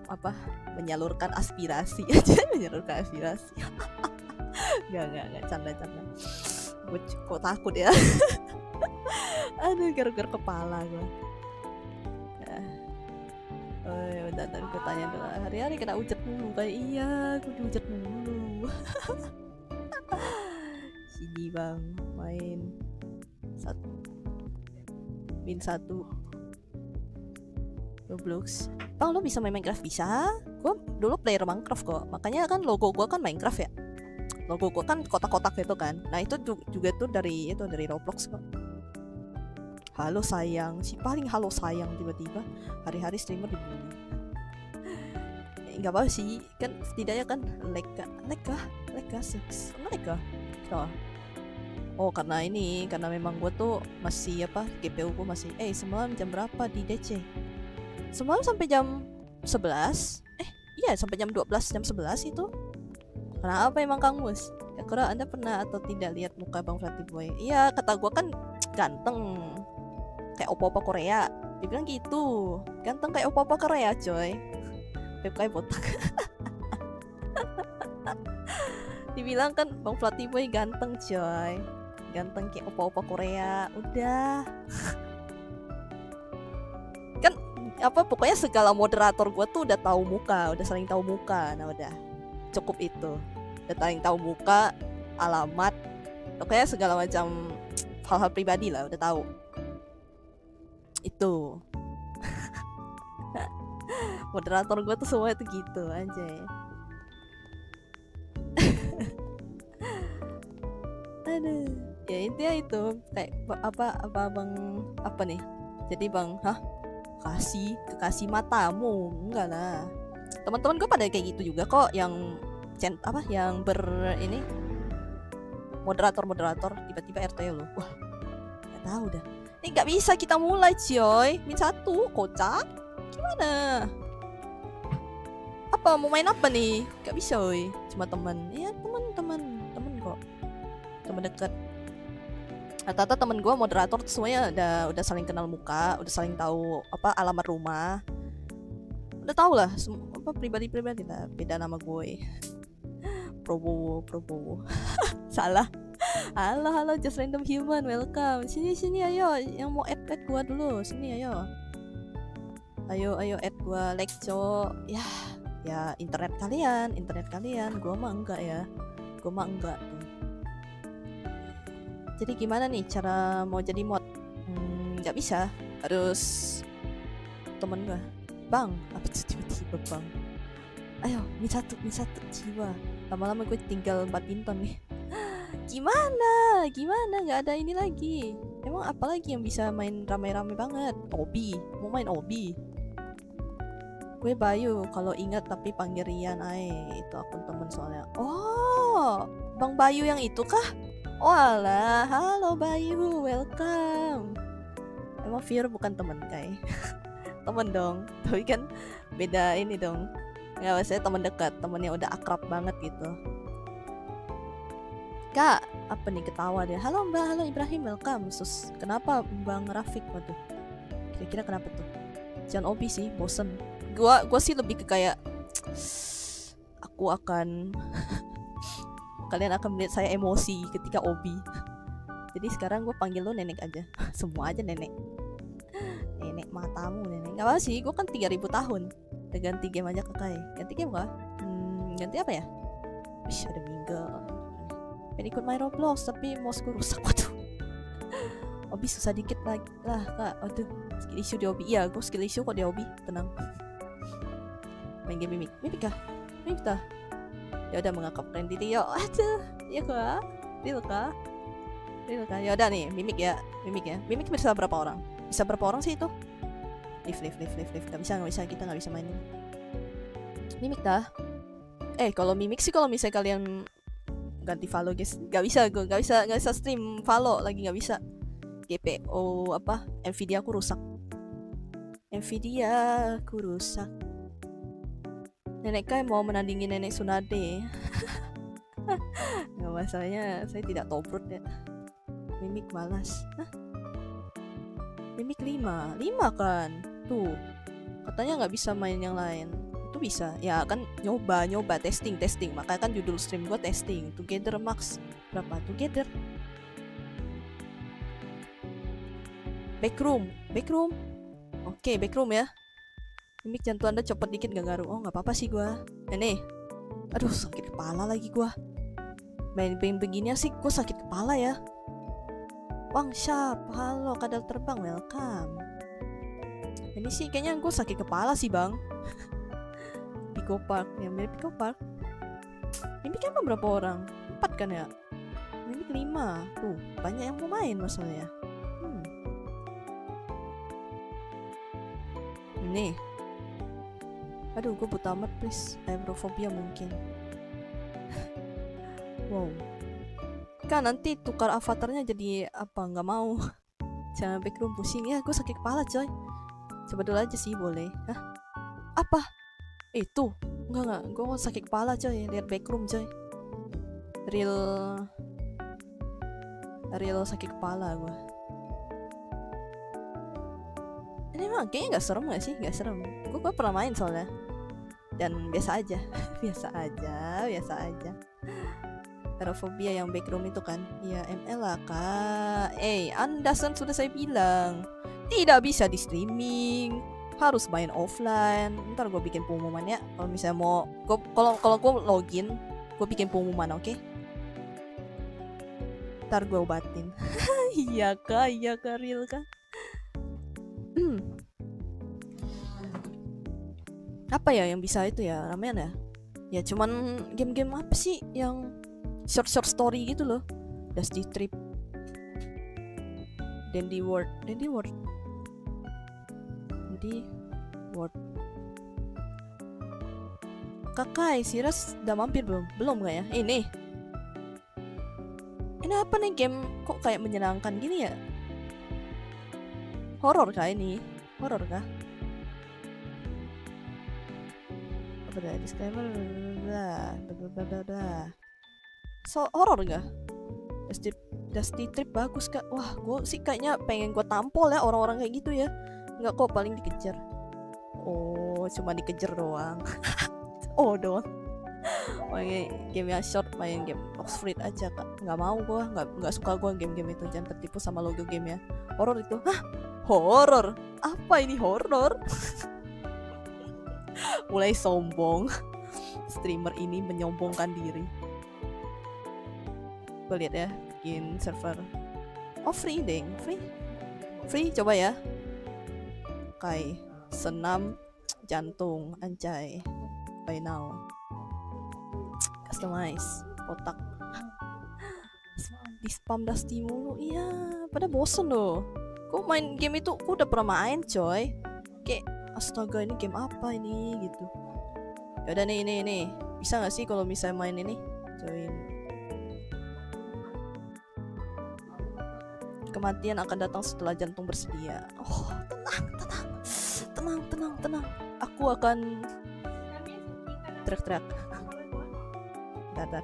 apa, menyalurkan aspirasi aja. Menyalurkan aspirasi. Nggak, canda. Gue kok takut ya. Aduh, gara-gara kepala gue. Oh ya udah, tadi gue tanya dulu, hari-hari kena ujat mulu. Kayak iya, gue diujat mulu. Sini bang, main min 1 Roblox. Bang, lo bisa main Minecraft? Bisa. Gue dulu player Minecraft kok. Makanya kan logo gue kan Minecraft ya. Logo gue kan kotak-kotak gitu kan. Nah itu juga tuh dari Roblox kok. Halo sayang, si paling halo sayang tiba-tiba hari-hari streamer dibully. Nggak apa sih, kan setidaknya kan lag kah oh karena memang gue tuh masih GPU gue masih semalam jam berapa di DC? Semalam sampai jam 11. Iya sampai jam 12, jam 11 itu. Kenapa emang Kang Mus? Kira Anda pernah atau tidak lihat muka Bang Flatty Boy? Iya, kata gue kan ganteng kayak opa-opa Korea. Dia bilang gitu, ganteng kayak opa-opa Korea coy. Beb kayak botak. Dibilang kan Bang Flatty Boy ganteng coy, ganteng kayak opa-opa Korea. Udah. Kan pokoknya segala moderator gue tuh udah tahu muka, udah saling tahu muka. Nah udah cukup itu, udah saling tahu muka, alamat, pokoknya segala macam hal-hal pribadi lah udah tahu itu. Moderator gue tuh semua itu gitu anjay. Aduh, ya intinya itu kayak apa nih, jadi bang kekasih matamu enggak lah. Teman-teman gue pada kayak gitu juga kok, yang yang ini moderator tiba-tiba RT lo. Wah nggak tahu dah, ini nggak bisa kita mulai coy, min 1 kocak gimana, apa mau main apa nih, nggak bisa woy. Cuma teman kok, teman dekat. Rata-rata temen gue moderator tuh semuanya udah saling kenal muka, udah saling tahu alamat rumah, udah tau lah pribadi lah. Beda nama gue Probowo. Salah. Halo just random human, welcome. Sini ayo, yang mau add gue dulu, sini ayo add gue, lekco. Ya internet kalian, gue mah enggak tuh. Jadi gimana nih cara mau jadi mod? Nggak bisa, harus temen gue. Bang, apa tuh tiba-tiba bang? Ayo, min satu jiwa. Lama-lama gue tinggal 4 bintang nih. Gimana? Nggak ada ini lagi. Emang apa lagi yang bisa main rame-rame banget? Obi, mau main Obi? Gue Bayu, kalau ingat tapi panggil Rian itu akun temen soalnya. Oh, Bang Bayu yang itu kah? Walah, halo Bayu, welcome. Emang Fear bukan temen kai? Temen dong, tapi kan beda ini dong. Nggak, maksudnya teman dekat, temen yang udah akrab banget gitu. Kak, apa nih ketawa dia? Halo Mbak, halo Ibrahim, welcome. Sus, kenapa Bang Rafiq? Waduh, kira-kira kenapa tuh? Jangan Obi sih, bosen. Gua sih lebih ke kayak aku akan kalian akan melihat saya emosi ketika Obi. Jadi sekarang gue panggil lo nenek aja. Semua aja nenek matamu nenek. Gak apa sih, gue kan 3000 tahun udah ganti game aja kakak. Ganti game gak? Ganti apa ya? Wih, ada Mingle. Pengen ikut main Roblox tapi mouse gue rusak. Waduh, Obi susah dikit lagi lah kak. Waduh, skill issue di Obi. Iya, gue skill issue kok di Obi. Tenang. Main game Mimik dah. Ya udah, mengakapkan diri yuk. Aduh, ya kak. Real kak. Ya udah nih, Mimik ya. Mimik bisa berapa orang? Bisa berapa orang sih itu? Live. Gak bisa, kita gak bisa mainin Mimik dah. Kalau Mimik sih, kalau misalnya kalian ganti follow guys, gak bisa stream follow lagi, gak bisa. GPO Nvidia aku rusak. Nenek Kai mau menandingi nenek Tsunade. Nggak, masalahnya saya tidak tobrut ya. Mimik malas. Hah? Mimik 5 kan? Tuh. Katanya nggak bisa main yang lain. Itu bisa ya kan, nyoba testing, makanya kan judul stream gue testing. Together max berapa? Together backroom. Oke, backroom ya. Ini jantung anda copot dikit gak ngaruh. Oh nggak apa-apa sih gue. Nih, aduh sakit kepala lagi gue. Main beginian sih gue sakit kepala ya. Bang Syap, halo kadal terbang, welcome. Ini sih kayaknya gue sakit kepala sih bang. Pico Park, yang mirip Pico Park. Ini kan berapa orang? 4 kan ya? Ini 5. Tuh, banyak yang mau main masalahnya. Nih. Aduh, gue buta amat please. Aerophobia mungkin. Wow. Kan nanti tukar avatarnya jadi apa? Nggak mau. Jangan backroom pusing ya. Gue sakit kepala coy. Coba dulu aja sih boleh. Hah? Apa? Itu? Enggak. Gue sakit kepala coy. Lihat backroom coy. Real sakit kepala gue. Ini emang kayaknya nggak serem nggak sih? Nggak serem. Gue pernah main soalnya. Dan biasa aja. biasa aja. Aerophobia yang backroom itu kan. Ya ML lah kak. Anda sudah saya bilang tidak bisa di streaming, harus main offline. Ntar gue bikin pengumuman ya. Kalau misalnya mau kalau gue login, gue bikin pengumuman, oke? Ntar gue obatin. Iya kak real kak. Apa ya yang bisa itu ya ramean ya? Ya cuman game-game apa sih yang short story gitu loh. Dusty Trip, Dandy World. Kakak Siras udah mampir belum? Belum gak ya? Ini apa nih game kok kayak menyenangkan gini ya? Horor kah ini? Horor kah? Apa dah? Disclaimer so horor gak? Dusty Trip bagus kak. Wah gue sih kayaknya pengen gue tampol ya orang-orang kayak gitu ya. Nggak kok, paling dikejar. Oh cuma dikejar doang. Oh doang. Main game yang short, main game Oxford aja kak. Nggak mau gue, nggak suka gue game-game itu. Jangan tertipu sama logo game ya. Horor itu. Hah? Horor? Apa ini horor? Mulai sombong. Streamer ini menyombongkan diri. Gue lihat ya, bikin server. Oh free deng, free coba ya. Kai senam jantung anjay. By now. Customize kotak. Di spam Dusty mulu. Iya, pada bosen loh. Gue main game itu, gue udah pernah main coy. Kayak astaga ini game apa ini gitu. Yaudah nih ini. Bisa gak sih kalau misalnya main ini? Join. Kematian akan datang setelah jantung bersedia. Oh, tenang. Aku akan teriak-teriak. Bentar.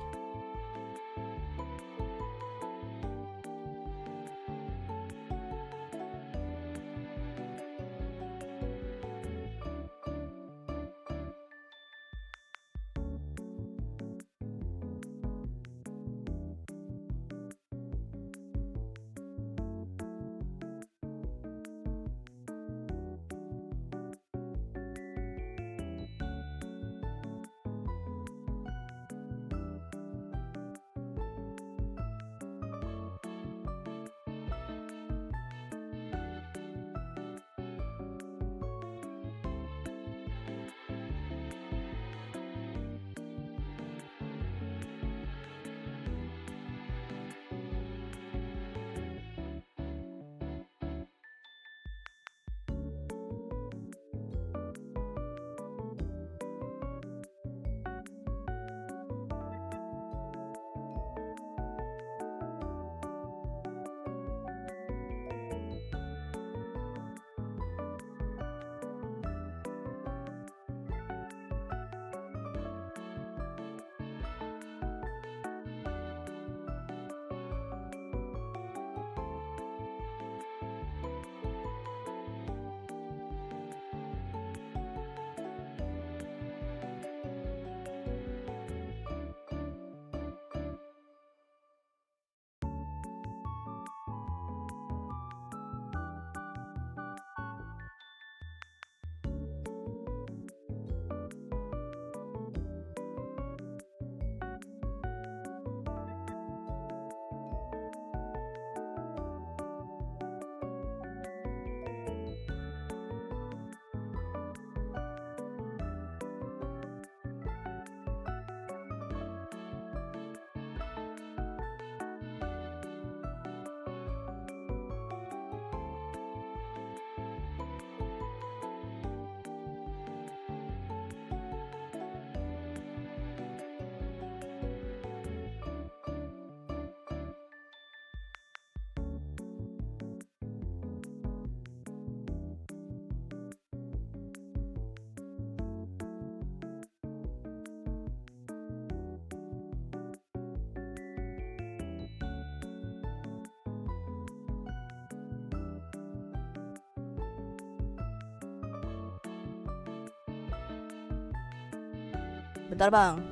Bentar bang.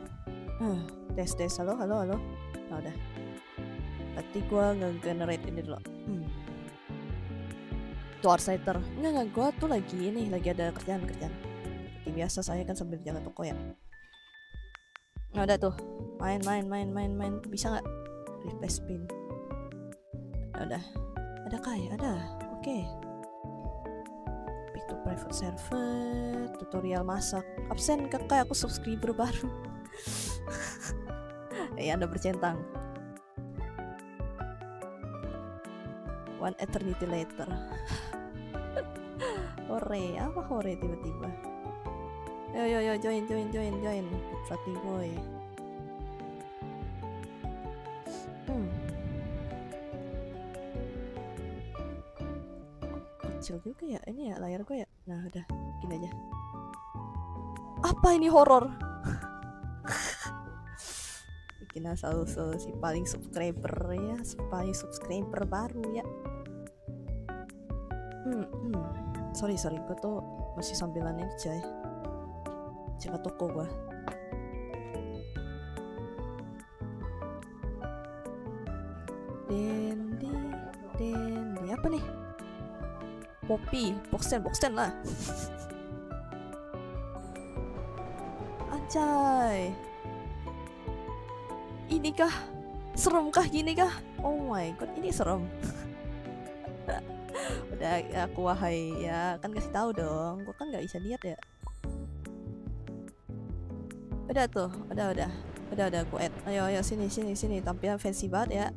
Tes. Halo. Nah, udah. Berarti gue nge-generate ini dulu. Tuh Arsighter. Enggak, gue tuh lagi ada kerjaan. Seperti biasa saya kan sambil jaga toko ya. Nah udah tuh. Main. Bisa nggak? Replace pin. Nah, udah. Ada kah ya? Ada. Oke. Pick to private server. Tutorial masak. Absen kakak, aku subscriber baru. Anda bercentang. One eternity later. Apa hore tiba-tiba? Yo, join. Fatty boy. Kecil juga ya, ini ya layar gue ya. Nah udah, gini aja. Apa ini horor? Bikin asal si paling subscriber ya, si paling subscriber baru ya. Sorry, gue tuh masih sambilan ini coy. Jaga toko gue. Dendi apa nih? Poppy, boxten lah. Anjay. Inikah? Serem kah gini kah? Oh my god, ini serem. Udah aku wahai ya, kan kasih tahu dong. Gua kan nggak bisa lihat ya. Udah tuh, udah aku add. Ayo sini. Tampilan fancy banget ya.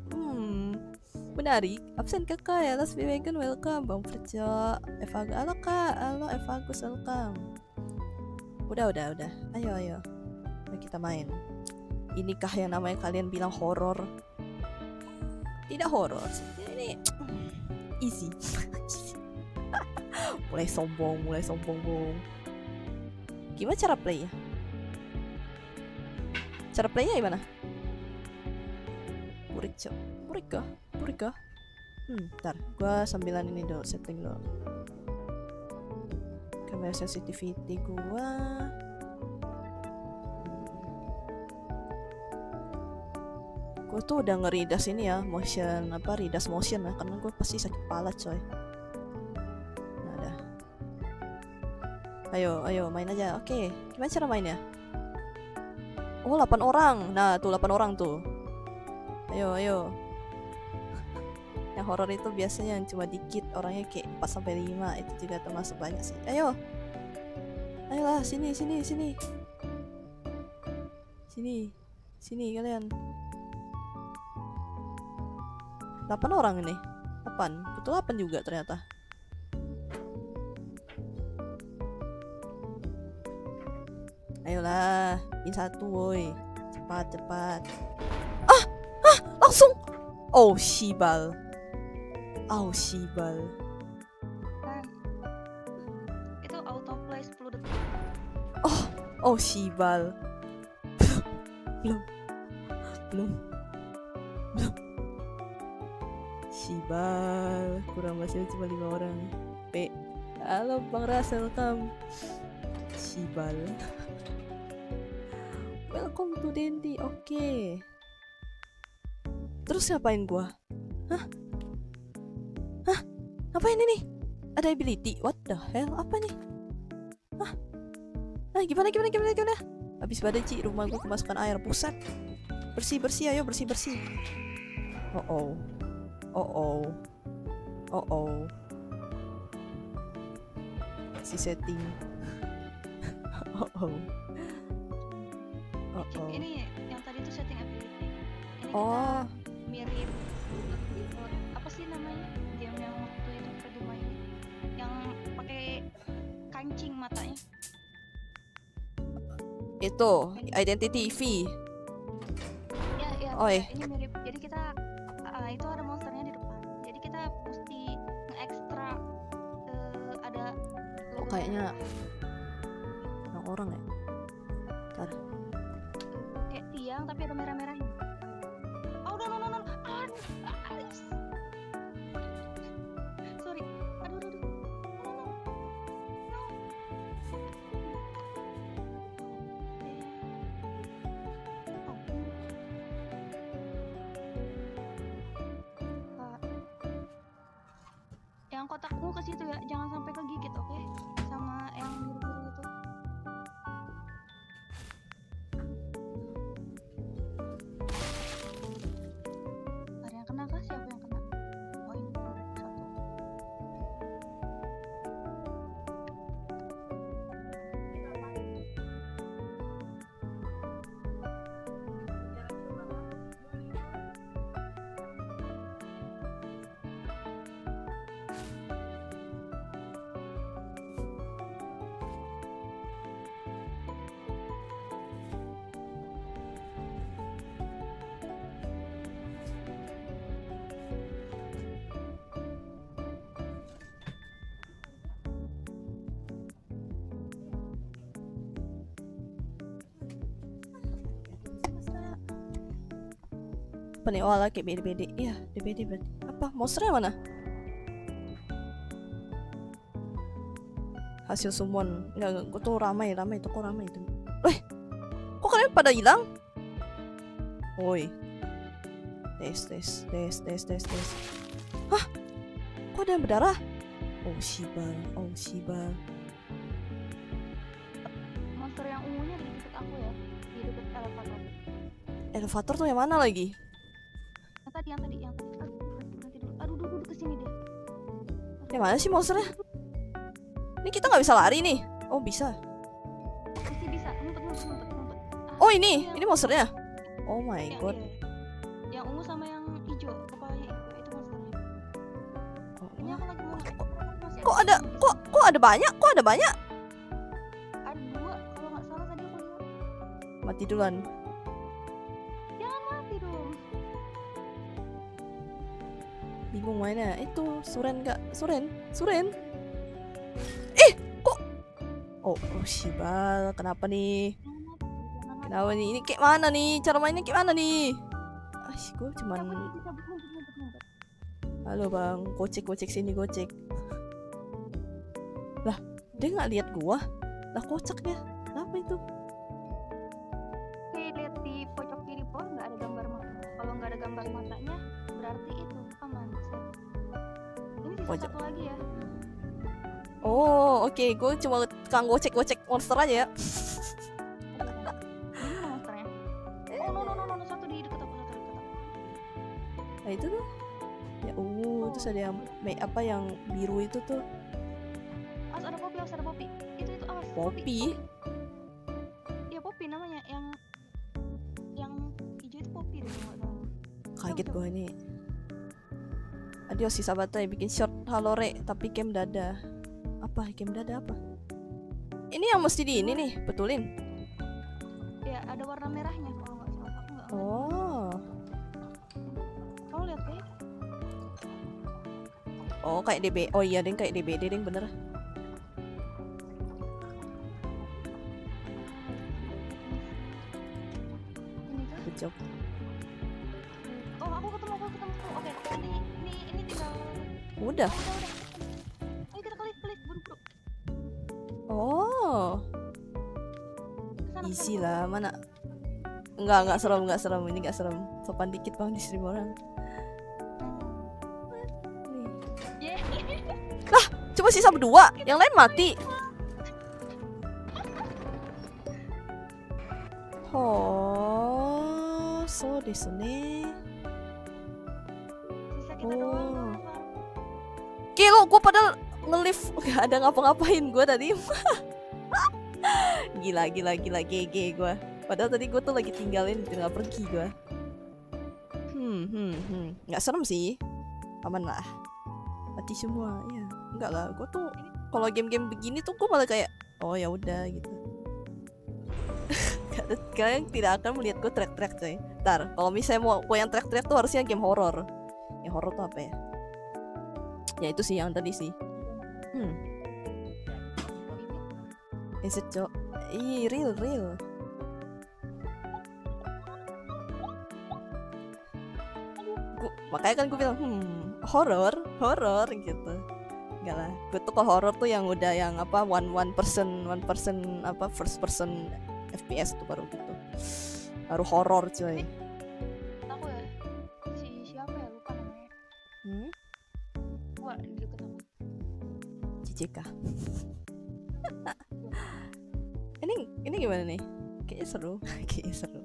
Menarik. Absen kakak ya, Last Vegan welcome. Bang Frejo, Evagus, halo kak, halo Evagus welcome. Udah. Ayo. Mari kita main. Inikah yang namanya kalian bilang horor? Tidak horor. Ini easy. mulai sombong, Bung. Gimana cara play ya? Cara playnya gimana? Murid kah? Ntar, gua sambilan ini dulu, setting dulu. Kamera sensitivity gua. Gue tuh udah ngeridas ini ya, redas motion ya, karena gue pasti sakit kepala coy. Nah udah. Ayo main aja. Oke, gimana cara mainnya? Oh 8 orang. Nah tuh 8 orang tuh. Ayo. Yang horor itu biasanya yang cuma dikit, orangnya kayak 4-5, itu juga termasuk banyak sih. Ayolah sini. Sini kalian. 8 orang ini. 8. Betul 8 juga ternyata. Ayolah, ini satu woi. Cepat. Langsung. Oh, Shibal.
Kan, itu autoplay 10 detik.
Oh, Shibal. Belum. Shibal, kurang masih cuma 5 orang. Halo Bang Ras, welcome. Shibal. Welcome to Dendi. Oke. Terus ngapain gua? Hah? Ngapain ini? Ada ability? What the hell? Apa nih? Hah? Nah, gimana? Habis badai Ci, rumah gua kemasukan air. Pusat. Bersih, ayo bersih. Oh. Si setting. Oh.
Ini yang tadi itu setting ability. Ini
Oh.
kita mirip apa sih namanya? Game yang waktu itu kita dimainin yang pakai kancing matanya.
Itu identity V.
Ya,
Oi.
ini mirip. Jadi kita itu ada monsternya di depan. Jadi kita mesti nge-extra ada logo
Kayaknya orang ya. Ntar.
Kayak tiang tapi ada merah-merahnya. Oh, no. Sorry. Aduh. No. Yang kotakmu ke situ ya, jangan sampai kegigit, oke? Sama yang biru-biru itu. Ada yang kena kah? Siapa yang kena? Oh ini mereka satu.
Apa nih? Oh ala kayak BD-BD. Iya DBD berarti. Apa? Monsternya mana? Hasil summon. Enggak, gue tuh ramai itu kok ramai itu. Kok kalian pada hilang? Woi. Tes. Hah? Kok ada yang berdarah? Oh Shiba.
Monster yang ungunya di dekat aku ya, di dekat elevator.
Elevator tuh yang mana lagi?
Yang tadi. Nanti dulu. Aduh, duduk kesini dia.
Yang mana sih monsternya? Ini kita nggak bisa lari nih. Oh bisa.
Masih bisa. Ngumpet.
Oh ini monsternya. Oh my god.
Iya. Yang ungu sama yang hijau, kepalanya itu monsternya.
Oh,
Ini aku lagi mau masih
kok ada banyak?
ada dua kalau nggak salah tadi aku lihat.
Mati duluan.
Jangan mati dong.
Bingung mainnya. Itu Suren nggak? Suren. Kok? Oh Shiba. Kenapa nih?
Jangan mati.
Kenapa nih? Ini kayak mana nih? Cara mainnya kayak mana nih? Gue cuman.
Bisa ngumpet.
Halo bang, gocek sini gocek. Lah, dia nggak lihat gua. Lah kocak dia. Kenapa itu?
Oke, lihat di pojok kiri pohon nggak ada gambar mata. Kalau nggak ada gambar matanya, berarti itu aman. Ini sisa
Pojok.
satu lagi ya.
Oh, oke. Gue cuma tukang gocek monster aja ya.
Ini monsternya. Oh, no, satu di dekat aku.
Nah itu tuh. Ya, terus ada yang apa yang biru itu tuh.
Ada Poppy. Itu awas.
Poppy.
Iya Poppy namanya, yang hijau itu Poppy deh kalau nggak salah.
Kaget gue ini. Adios si sahabatnya bikin short halore tapi game dada. Apa game dada apa? Ini yang mesti di ini nih, betulin.
Ya ada warna merahnya kalau nggak salah. Aku nggak.
Oh.
Kamu lihat kayak?
Oh kayak DB. Oh iya, deng kayak DBD deng bener.
Ini kah?
Good job.
Oh aku ketemu. Oke, ini tinggal.
Udah.
Ayo kita klik buru-buru.
Oh.
Kesana.
Easy lah, mana? Enggak serem. Ini enggak serem. Sopan dikit bang di stream orang.
Yeah.
Cuma sisa berdua, yang lain mati. Oh, so desu ne.
Sisa kita doang.
Oh. Kilo, gue padahal nge-lift gak ada ngapa-ngapain gue tadi. Gila, GG gue. Padahal tadi gue tuh lagi tinggalin, tinggal pergi gue. Nggak serem sih, aman lah. Mati semua, ya. Enggak lah, gue tuh kalau game-game begini tuh gue malah kayak, oh ya udah gitu. Kalian tidak akan melihat gue teriak-teriak coy. Ntar, kalau misalnya mau gue yang teriak-teriak tuh harusnya game horror. Yang horror tuh apa ya? Ya itu sih yang tadi sih. Is it cok? Ih, real. Makanya kan gue bilang, horror gitu. Enggak lah, gue tuh kalau horror tuh yang udah yang apa one person apa first person FPS tuh baru gitu. Baru horror coy.
Aku ya. Siapa ya lupa namanya. Gua di deket aku.
RPCK. Ini gimana nih? Kayaknya seru. Kayaknya seru.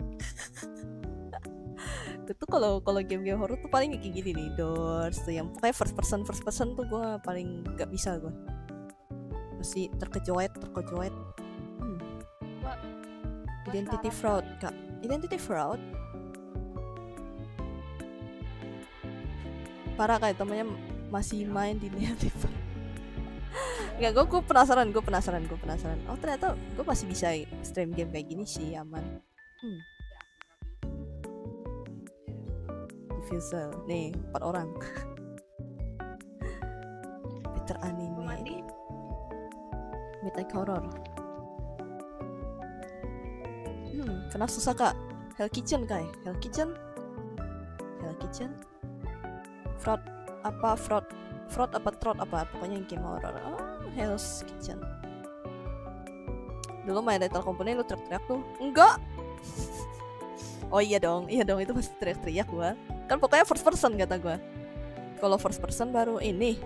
Itu kalau game-game horror tuh paling kayak gini nih, Doors tuh yang pokoknya first person tuh gue paling gak bisa gue. Masih terkejoet.
Gua
Identity
sekarang
fraud, Kak. Identity fraud. Parah kayak temennya masih main di Identity fraud. Enggak, gue penasaran. Oh ternyata gue masih bisa stream game kayak gini sih, aman. Diffusal, nih 4 orang. Peter anime,
mandi.
Midnight Horror. Kenapa susah kak? Hell Kitchen kai, Hell Kitchen. Fraud apa Trot apa pokoknya yang game horror. Oh, Hell's Kitchen. Dulu main Lethal Company lu teriak-teriak tuh? Enggak. Oh iya dong itu pasti teriak-teriak gua. Kan pokoknya first person kata gua. Kalau first person baru ini.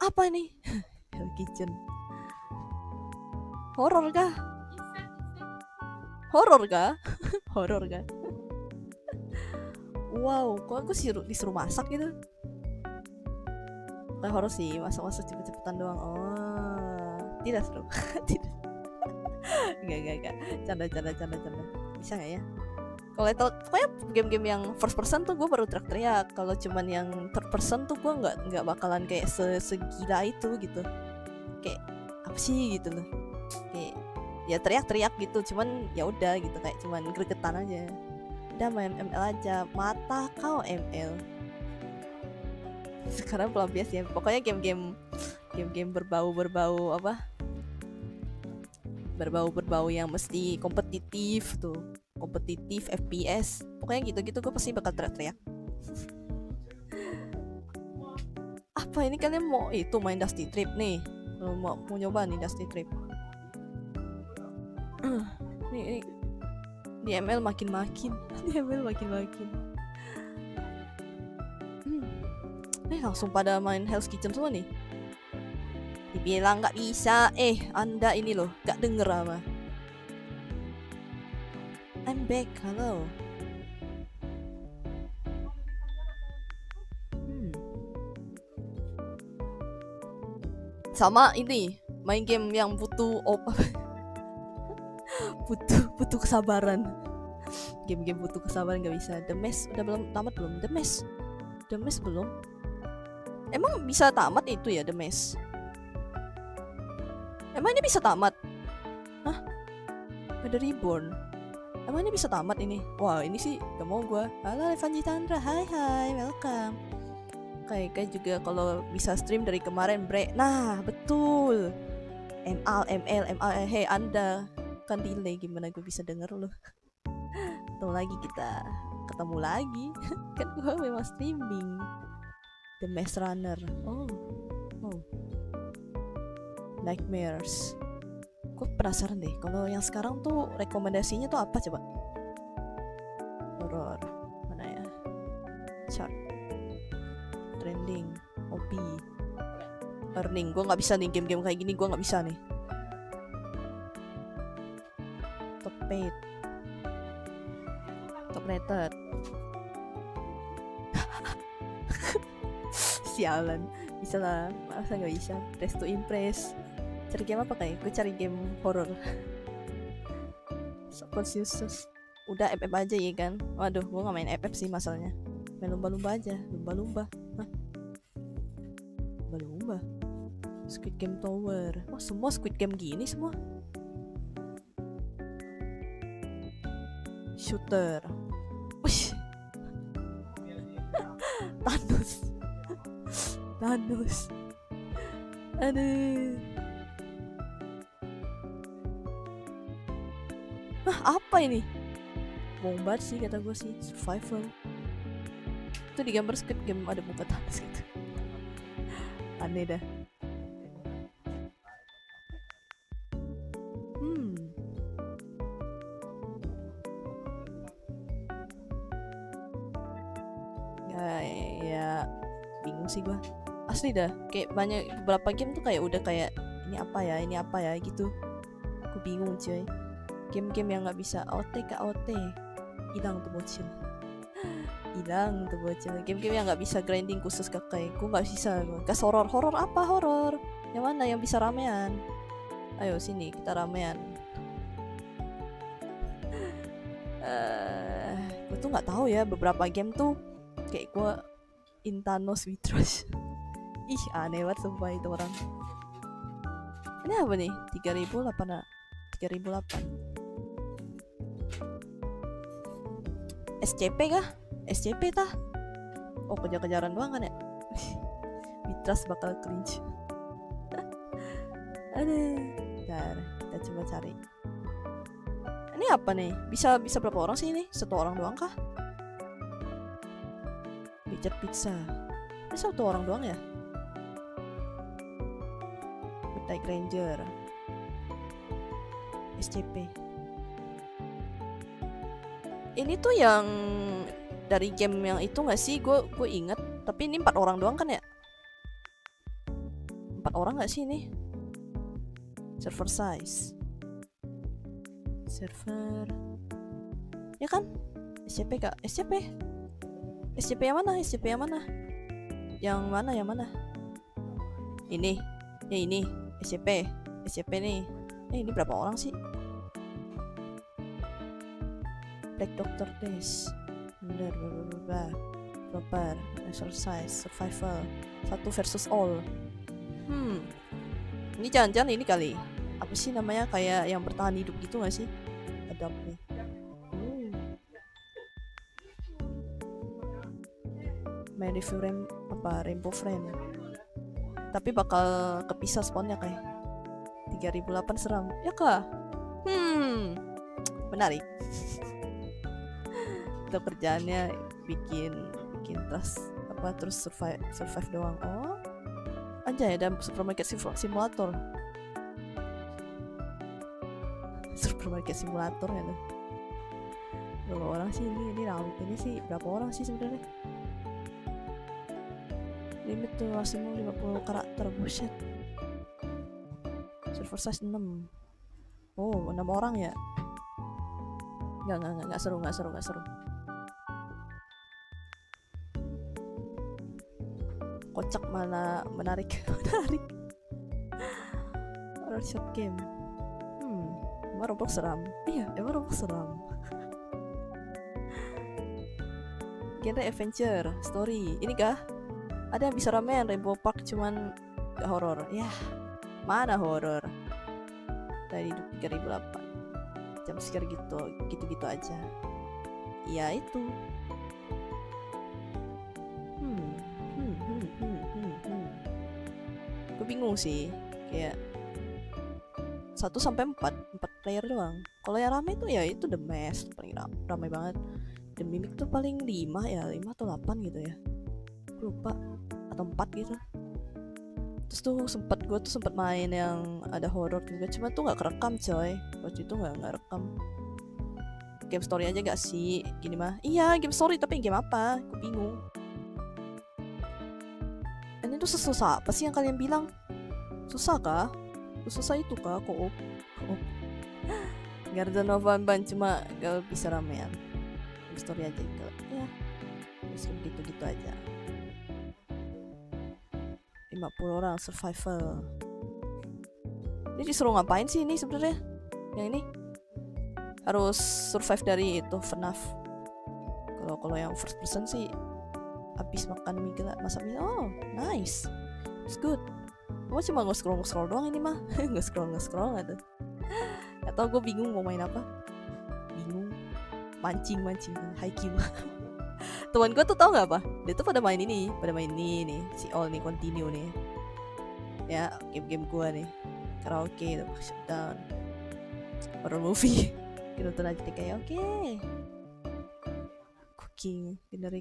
Apa ini? Hell Kitchen. Horor kah? Wow, kok aku disuruh masak gitu? Kayak horor sih, masak-masak cepet-cepetan doang. Oh, tidak seru. Tidak. Enggak. Canda. Bisa nggak ya? Kalau itu pokoknya game-game yang first person tuh gue baru teriak-teriak. Kalau cuman yang third person tuh gue nggak bakalan kayak segila itu gitu. Kayak apa sih gitu loh. Kayak ya teriak-teriak gitu. Cuman ya udah gitu, kayak cuman gregetan aja. Udah main ML aja. Mata kau ML. Sekarang pelampias ya. Pokoknya game-game berbau apa? Berbau yang mesti kompetitif tuh. Kompetitif FPS, pokoknya gitu-gitu gue pasti bakal teriak-teriak. Apa ini kalian mau itu main Dusty Trip nih? Mau nyoba nih Dusty Trip. Nih di ML makin. Langsung pada main Hell's Kitchen semua nih. Dibilang nggak bisa, Anda ini loh nggak denger apa? I'm back, hello. Sama ini, main game yang butuh butuh kesabaran. Game-game butuh kesabaran gak bisa. The Mess udah belum tamat belum? The Mess belum. Emang bisa tamat itu ya The Mess? Emang ini bisa tamat? Hah? Ada Reborn. Emang ini bisa tamat ini? Wah ini sih gak mau gue. Halo Evanji Chandra, hai welcome. Kayak juga kalau bisa stream dari kemarin bre. Nah betul. ML, hey Anda kan delay, gimana gue bisa denger lo? Ketemu lagi. Kan gue memang streaming. The Maze Runner. Oh. Nightmares. Gue penasaran deh, kalau yang sekarang tuh rekomendasinya tuh apa coba? Horror mana ya? Chart, trending, hobi, earning. Gue nggak bisa nih game-game kayak gini, gue nggak bisa nih. Top paid, top rated. Sialan, bisa lah, masa nggak bisa? Dress to Impress. Cari game apa kayak? Gue cari game horror. Subconscious. Udah FF aja ya kan? Waduh, gue gak main FF sih masalahnya. Main lumba-lumba aja. Lumba-lumba. Squid Game Tower. Oh semua Squid Game gini semua. Shooter. Wih. Thanos. Aduh. Apa ini? Bombat sih kata gue sih. Survival. Itu di gambar Squid Game ada muka Thanos gitu. Aneh dah. Ya bingung sih gue. Asli dah, kayak banyak beberapa game tuh kayak udah kayak ini apa ya gitu. Aku bingung cuy. Game-game yang nggak bisa AOT ke AOT, hilang tuh bocil. Hilang tuh bocil. Game-game yang nggak bisa grinding khusus kakak, gue nggak bisa. Gas horor apa horor? Yang mana yang bisa ramean? Ayo sini kita ramean. Gue tuh nggak tahu ya, beberapa game tuh kayak gue Intanos Witros. Ih aneh banget sumpah itu orang. Ini apa nih? 3008 SCP kah? SCP tah? Oh kejar-kejaran doang kan ya? Witros bakal cringe. Aduh. Bentar, kita coba cari. Ini apa nih? Bisa berapa orang sih ini? Satu orang doang kah? Pizza. Ini satu orang doang ya? Midnight Ranger, SCP. Ini tuh yang dari game yang itu nggak sih? Gue inget. Tapi ini 4 orang doang kan ya? 4 orang nggak sih ini? Server size. Server. Ya kan? SCP kak? SCP yang mana? Yang mana? Ini. Ya ini. SCP nih. Ini berapa orang sih? Black Doctor Days, bener, proper, exercise, survival, 1 versus all. Ini jangan-jangan ini kali. Apa sih namanya, kayak yang bertahan hidup gitu gak sih? Adopt nih. Main review Rainbow Friend. Tapi bakal kepisah spawnnya kayak 3008 seram. Ya kah? Menarik. Itu kerjaannya bikin terus survive doang. Oh. Anjay, ada supermarket simulator. Supermarket simulator ya tuh. Berapa orang sih ini round ini sih? Berapa orang sih sebenarnya? Limit tuh maksimum 50 karakter, buset. Server size 6. Oh, 6 orang ya? Enggak seru. Kocak mana menarik. Horror shot game. Emang Roblox seram? Iya, emang Roblox seram. Genre adventure, story. Ini kah? Ada yang bisa ramean Rainbow Park cuman gak horor. Yah, mana horor? Dari 3008. Jam scare gitu aja. Iya itu. Gue bingung sih, kayak 1 sampai 4 player doang. Kalau yang rame tuh ya itu The Mask paling rame banget. The Mimic tuh paling 5 atau 8 gitu ya. Lupa, atau 4 gitu. Terus tuh gue sempet main yang ada horror juga, cuma tuh nggak kerekam coy. Waktu itu nggak rekam. Game story aja gak sih? Gini mah. Iya game story, tapi game apa? Gue bingung. Ini tuh susah apa sih yang kalian bilang? Susah kah? Susah itu kah? Koop. Garden of Banban cuma gak bisa ramean. Game story aja gitu. Ya. Terus gitu aja. 50 orang survival. Ini disuruh ngapain sih ini sebenarnya? Yang ini harus survive dari itu FNAF. Kalau yang first person sih habis makan mie gila, masak mie. Oh, nice. It's good. Gue cuma nge-scroll doang ini mah. nge-scroll gitu. Gak tau gue bingung mau main apa. Bingung. Mancing Haikyuu. Teman gue tuh tau gak apa? Dia tuh pada main ini nih. Si All nih, continue nih. Ya, game-game gue nih. Karaoke, shutdown, horror movie. Kita nonton aja kayak oke. Cooking, dinner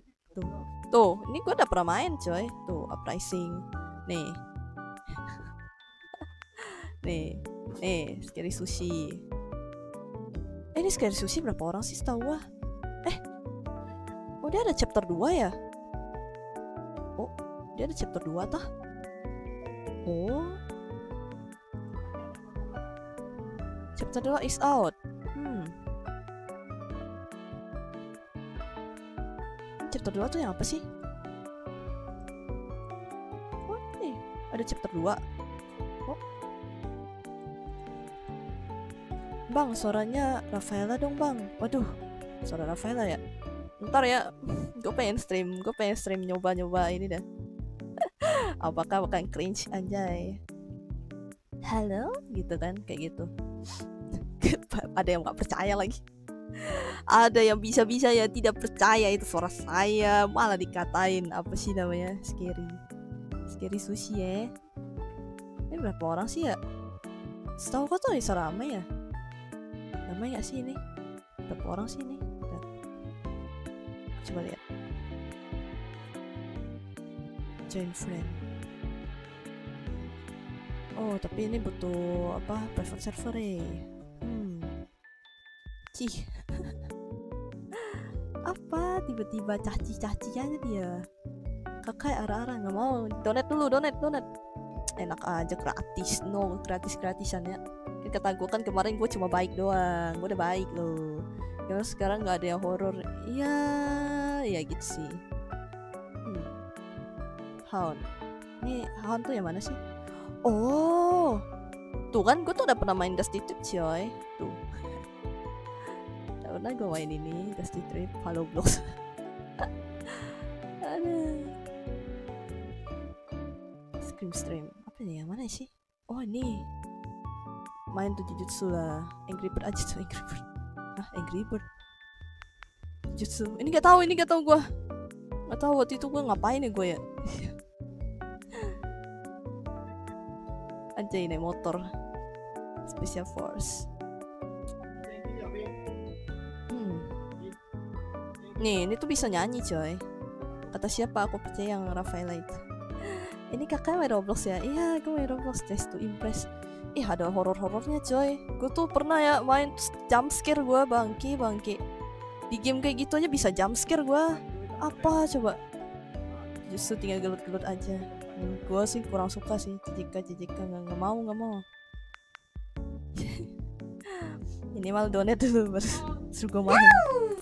tuh, ini gue udah pernah main coy. Tuh, Uprising. Nih, Scary Sushi. Ini Scary Sushi berapa orang sih setahu gua? Oh dia ada chapter 2 ya? Oh, Dia ada chapter 2 tah? Oh. Chapter 2 is out. Chapter 2 tuh yang apa sih? Oh nih, ada chapter 2. Oh. Bang, suaranya Rafaela dong bang. Waduh, suara Rafaela ya. Ntar ya, gue pengen stream nyoba-nyoba ini dah. Apakah bakal cringe anjay? Halo, gitu kan, kayak gitu. Ada yang nggak percaya lagi. Ada yang bisa-bisa ya tidak percaya itu suara saya, malah dikatain apa sih namanya, scary sushi ya. Ini berapa orang sih ya? Setahu kau tuh bisa ramai ya? Ramai nggak sih ini? Berapa orang sih ini? Bentar. Coba lihat. Join friend. Oh tapi ini butuh apa? Private server ya. Cih. Apa tiba-tiba caci-caci aja dia. Kakak arah-arah nggak mau. Donate dulu, donate. Enak aja gratis, no gratisan ya. Kata gue kan kemarin gue cuma baik doang, gue udah baik loh. Ya sekarang nggak ada yang horor. Ya gitu sih. Hound. Ini Hound tuh yang mana sih? Oh, tuh kan gue tuh udah pernah main Dusty Trip coy. Tuh. Udah pernah gue main ini Dusty Trip, Halo Blocks. Aduh. Stream. Apa nih yang mana sih? Oh ini. Main tuh Jujutsu lah. Angry Bird aja tuh Angry Bird. Angry Bird. Jujutsu. Ini gak tahu gue. Gak tahu waktu itu gue ngapain ya gue ya. Aja ini motor Special Force. Nih, ini tuh bisa nyanyi coy. Kata siapa, aku percaya yang Rafaela itu. Ini kakak main Roblox ya? Iya, gue main Roblox just to impress. Ada horor-horornya coy. Gue tuh pernah ya main jump scare gue, bangke. Di game kayak gitu aja bisa jump scare gue. Apa coba? Justru tinggal gelut-gelut aja. Gue sih kurang suka sih jika nggak mau. Ini malah donate dulu baru suruh gue main.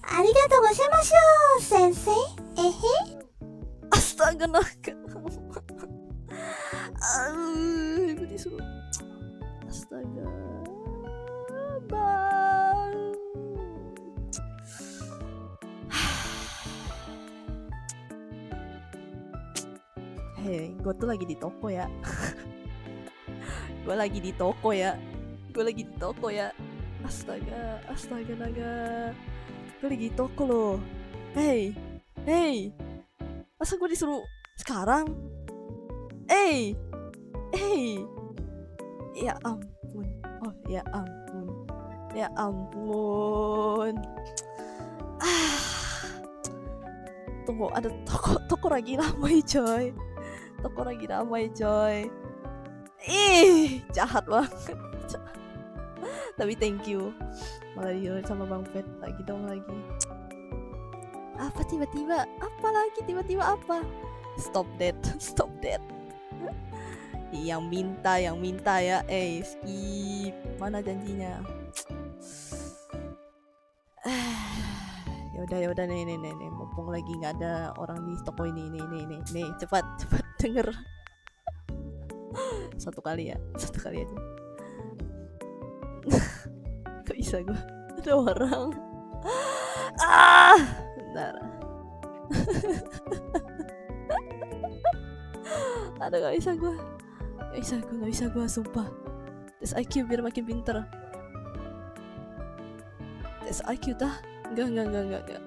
Arigatou gozaimasu, sensei.
Astaga naga. Ibu disuruh. Astaga. Bang. Hei, gue tuh lagi di toko ya. Gue lagi di toko ya. Astaga naga. Gue lagi di toko loh. Hey. Masa gue disuruh sekarang? Hey. Ya ampun. Oh, ya ampun. Tunggu, ada toko lagi ramai coy. Jahat banget. Tapi thank you. Malah diomelin sama Bang Pet lagi. Apa tiba-tiba? Apa lagi tiba-tiba apa? Stop that. Yang minta ya. Skip. Mana janjinya? Yaudah nih. Mumpung lagi nggak ada orang di toko ini. Nih, cepat denger. Satu kali aja. Gak bisa gue. Ada orang. Bentar. Ada gak bisa gue. Sumpah. Tes IQ biar makin pinter. Tes IQ tah? Enggak.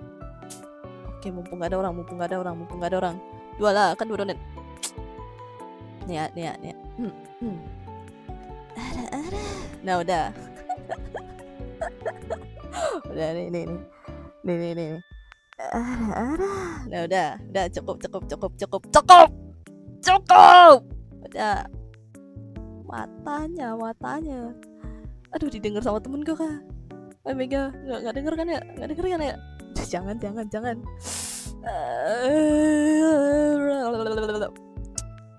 Oke, mumpung gak ada orang. Dua lah, kan 2 donat. Nih ya. Nah udah. Udah nih. Nah udah cukup. Udah. Matanya. Aduh, didengar sama temen gue kah? Mega, nggak denger kan ya? Jangan.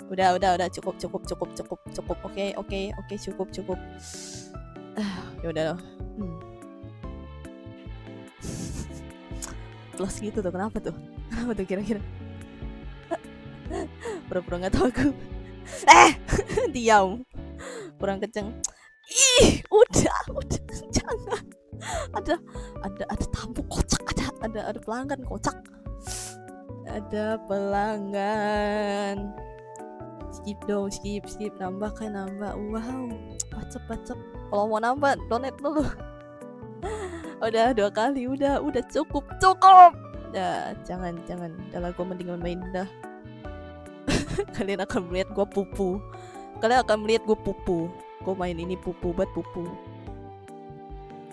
Udah, cukup. Oke, cukup. Ya udah. Plus gitu tuh, kenapa tuh kira-kira? Pura-pura nggak tahu aku. Diam. Kurang kenceng. Ih, udah, jangan. Ada tamu kocak, ada pelanggan kocak. Ada pelanggan. Skip dong, skip. Nambah. Wow, pacep. Kalau mau nambah, donate dulu. Udah 2 kali, udah cukup. Udah, jangan. Udah lah, gue mending main dah. Kalian akan melihat gue pupu. Gue main ini pupu.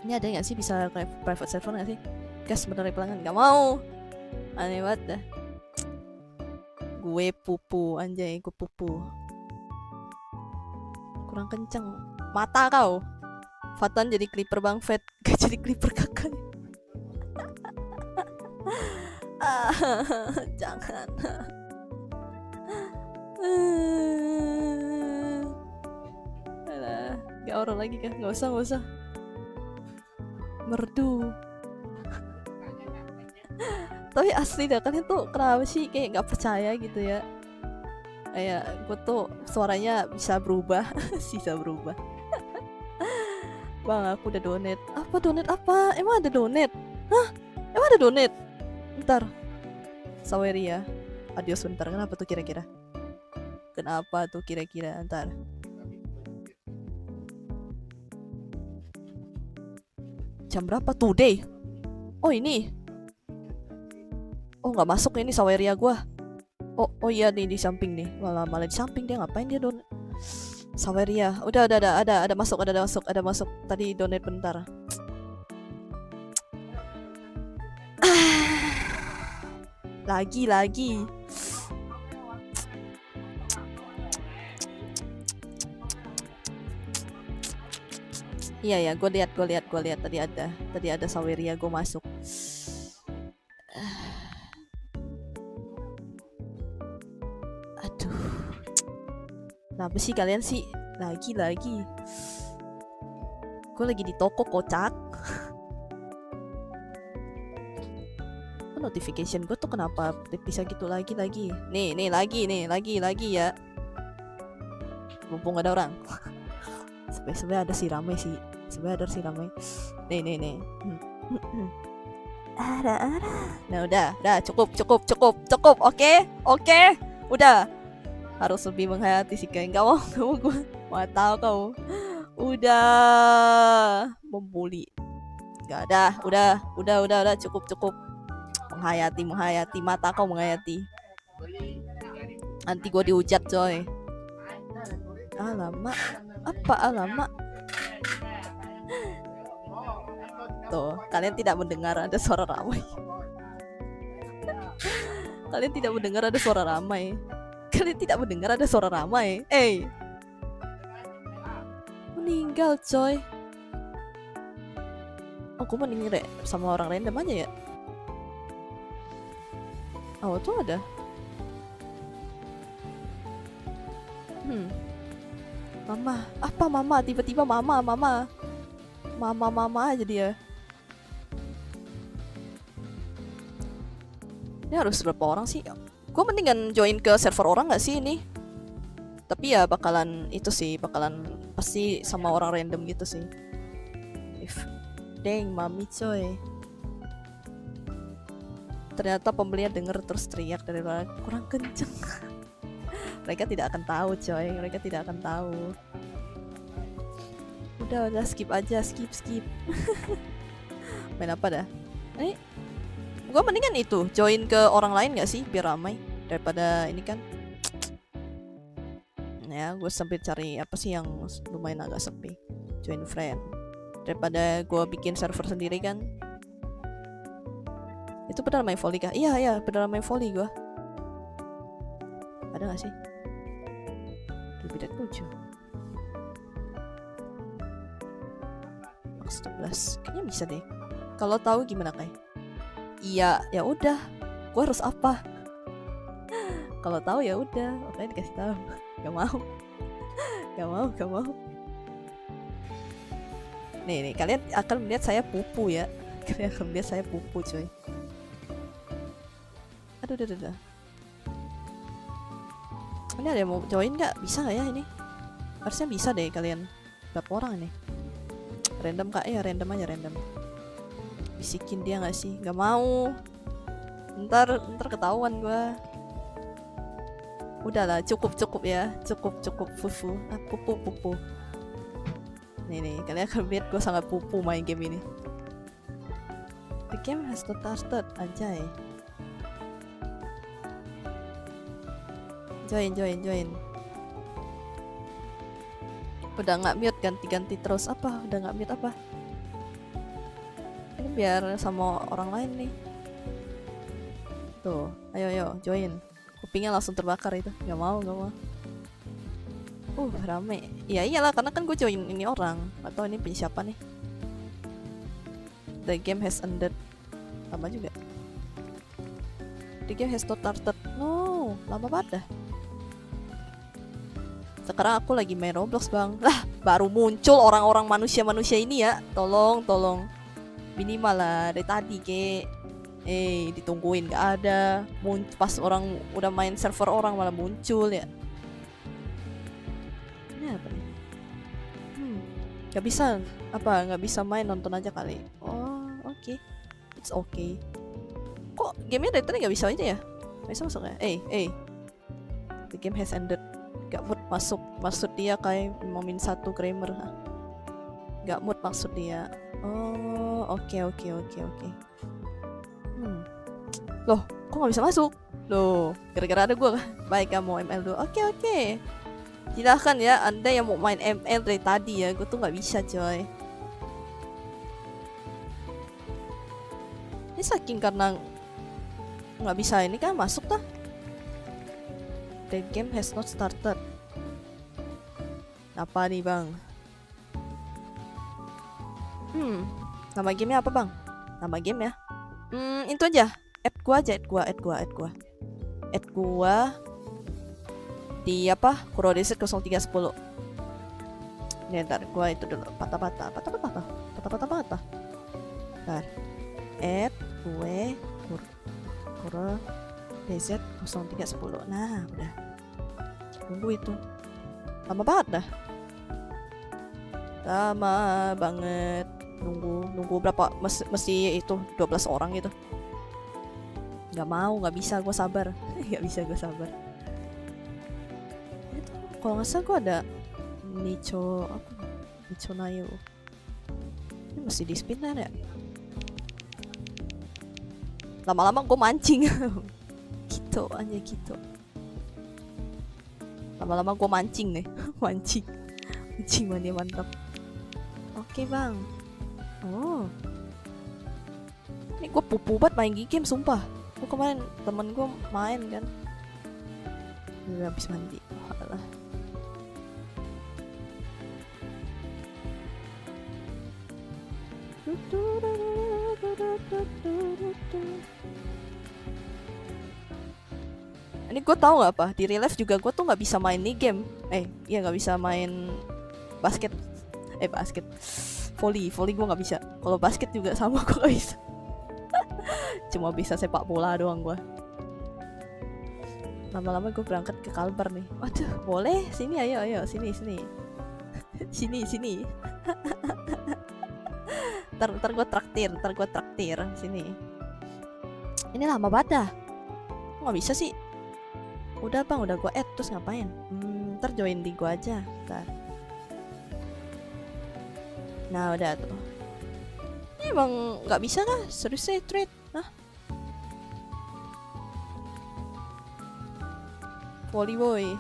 Ini ada nggak sih bisa kayak private server nggak sih? Gas bener pelanggan, nggak mau. Aneh banget dah. Gue pupu, anjay, gue pupu. Kurang kenceng. Mata kau. Fatan jadi clipper Bang Fat, gak jadi clipper kakak. Jangan. Alah, gak orang lagi kan? Gak usah. Merdu. Tapi asli dah, kalian tuh kenapa sih kayak gak percaya gitu ya? Kayak gue tuh suaranya bisa berubah. Bisa berubah. Bang, aku udah donate. Apa donate apa? Emang ada donate? Hah? Emang ada donate? Bentar. Saweria. Adios bentar. Kenapa tuh kira-kira? Ntar. Jam berapa? Today? Oh ini. Oh nggak masuk ini Saweria gua. Oh iya nih di samping nih. Malah di samping dia, ngapain dia donate? Saweria, udah ada masuk. Tadi donate bentar. Lagi. Iya, gue lihat tadi ada Saweria, gue masuk. Aduh. Kenapa sih kalian sih lagi? Gue lagi di toko kocak. Notification gue tuh kenapa bisa gitu lagi? Nih lagi ya. Mumpung ada orang. Sebenarnya ada si ramai sih. Nih.
Ada.
Nah udah cukup. Oke. Udah. Harus lebih menghayati sih kayak nggak mau gue mau tahu kau udah membuli. Nggak ada, udah cukup. Menghayati mata kau menghayati. Nanti gue dihujat coy. Alamak, apa alamak? Tuh, kalian tidak mendengar ada suara ramai. Kalian tidak mendengar ada suara ramai. Meninggal coy. Gue mending sama orang random aja ya. Oh tuh ada. Mama, apa mama? Tiba-tiba mama aja dia. Ini harus berapa orang sih? Gue mendingan join ke server orang gak sih ini? Tapi ya bakalan pasti sama orang random gitu sih. Dang, mami coy. Ternyata pembelinya denger terus teriak dari luar, kurang kenceng. Mereka tidak akan tahu coy, Udah skip aja, skip. Main apa dah? Gue mendingan itu join ke orang lain gak sih biar ramai daripada ini kan. Ya gue sambil cari apa sih yang lumayan agak sepi. Join friend daripada gue bikin server sendiri kan. Itu benar main volley kah? Iya benar main volley gue. Ada gak sih? Lebih dari 7 Max 12 kayaknya bisa deh. Kalau tahu gimana kayak? Iya, ya udah. Gue harus apa? Kalau tahu ya udah, makanya dikasih tahu. Gak mau. Gak mau. Nih, kalian akan melihat saya pupu ya. Kalian akan melihat saya pupu, coy. Aduh. Ini ada yang mau join nggak? Bisa nggak ya ini? Harusnya bisa deh kalian. Berapa orang ini? Random kak ya, random aja random. Bisikin dia nggak sih? Nggak mau. Ntar ketahuan gua. Udahlah, cukup ya. Cukup fufu. Pupu. Nih, kalian akan lihat gue sangat pupu main game ini. The game has started, anjay. Join. Udah nggak mute, ganti terus. Apa? Udah nggak mute apa? Ini biar sama orang lain nih. Tuh, ayo join. Kupingnya langsung terbakar itu. Gak mau. Rame. Ya iyalah, karena kan gue join ini orang. Atau ini punya siapa nih? The game has ended. Lama juga. The game has not started. No, lama banget dah. Sekarang aku lagi main Roblox bang. Lah, baru muncul orang-orang manusia ini ya. Tolong. Minimal lah, dari tadi kek. Ditungguin gak ada. Pas orang udah main server orang malah muncul ya. Ini apa nih? Gak bisa main, nonton aja kali. Oh, oke. It's okay. Kok gamenya dari tadi gak bisa aja ya? Bisa masuk ya? The game has ended. Gak mood masuk. Maksud dia kayak momin satu Kramer. Gak mood maksud dia. Oh, oke. Loh, kok gak bisa masuk? Loh, gara-gara ada gue kah? Baik, kamu ML dulu. Oke. Silahkan ya, Anda yang mau main ML dari tadi ya. Gue tuh gak bisa coy. Ini saking karena gak bisa ini kan masuk tah. The game has not started. Apa nih bang? Nama gamenya apa bang? Nama game ya? Itu aja. Add gua di apa? Kurodeset 0310. Ini ntar gua itu dulu patah. Ntar add gue Kurodeset 0310. Nah, udah. Tunggu itu. Lama banget. Nunggu berapa? Mesti itu 12 orang gitu. Gak bisa gue sabar. Itu kalau nggak salah gue ada Nicho Nayo. Ini mesti di spin ya. Lama-lama gue mancing. gitu. Lama-lama gue mancing nih. mancing mania mantap. Oke bang. Oh, ini gue pupu banget main game sumpah. Gue kemarin temen gue main kan, udah habis mandi. Alah. Ini gue tahu nggak apa, di real life juga gue tuh nggak bisa main nih game. Nggak bisa main basket. Volley gue nggak bisa. Kalau basket juga sama gue nggak bisa. Cuma bisa sepak bola doang gue. Lama-lama gue berangkat ke Kalbar nih. Waduh, boleh? Sini ayo sini. sini. Ntar gue traktir sini. Ini lama banget dah. Nggak bisa sih. Udah bang, udah gue add terus ngapain? Ntar join di gue aja. Ntar. Nah udah tuh. Ini emang nggak bisa kah? Serius sih trade? Hah? Volley boy.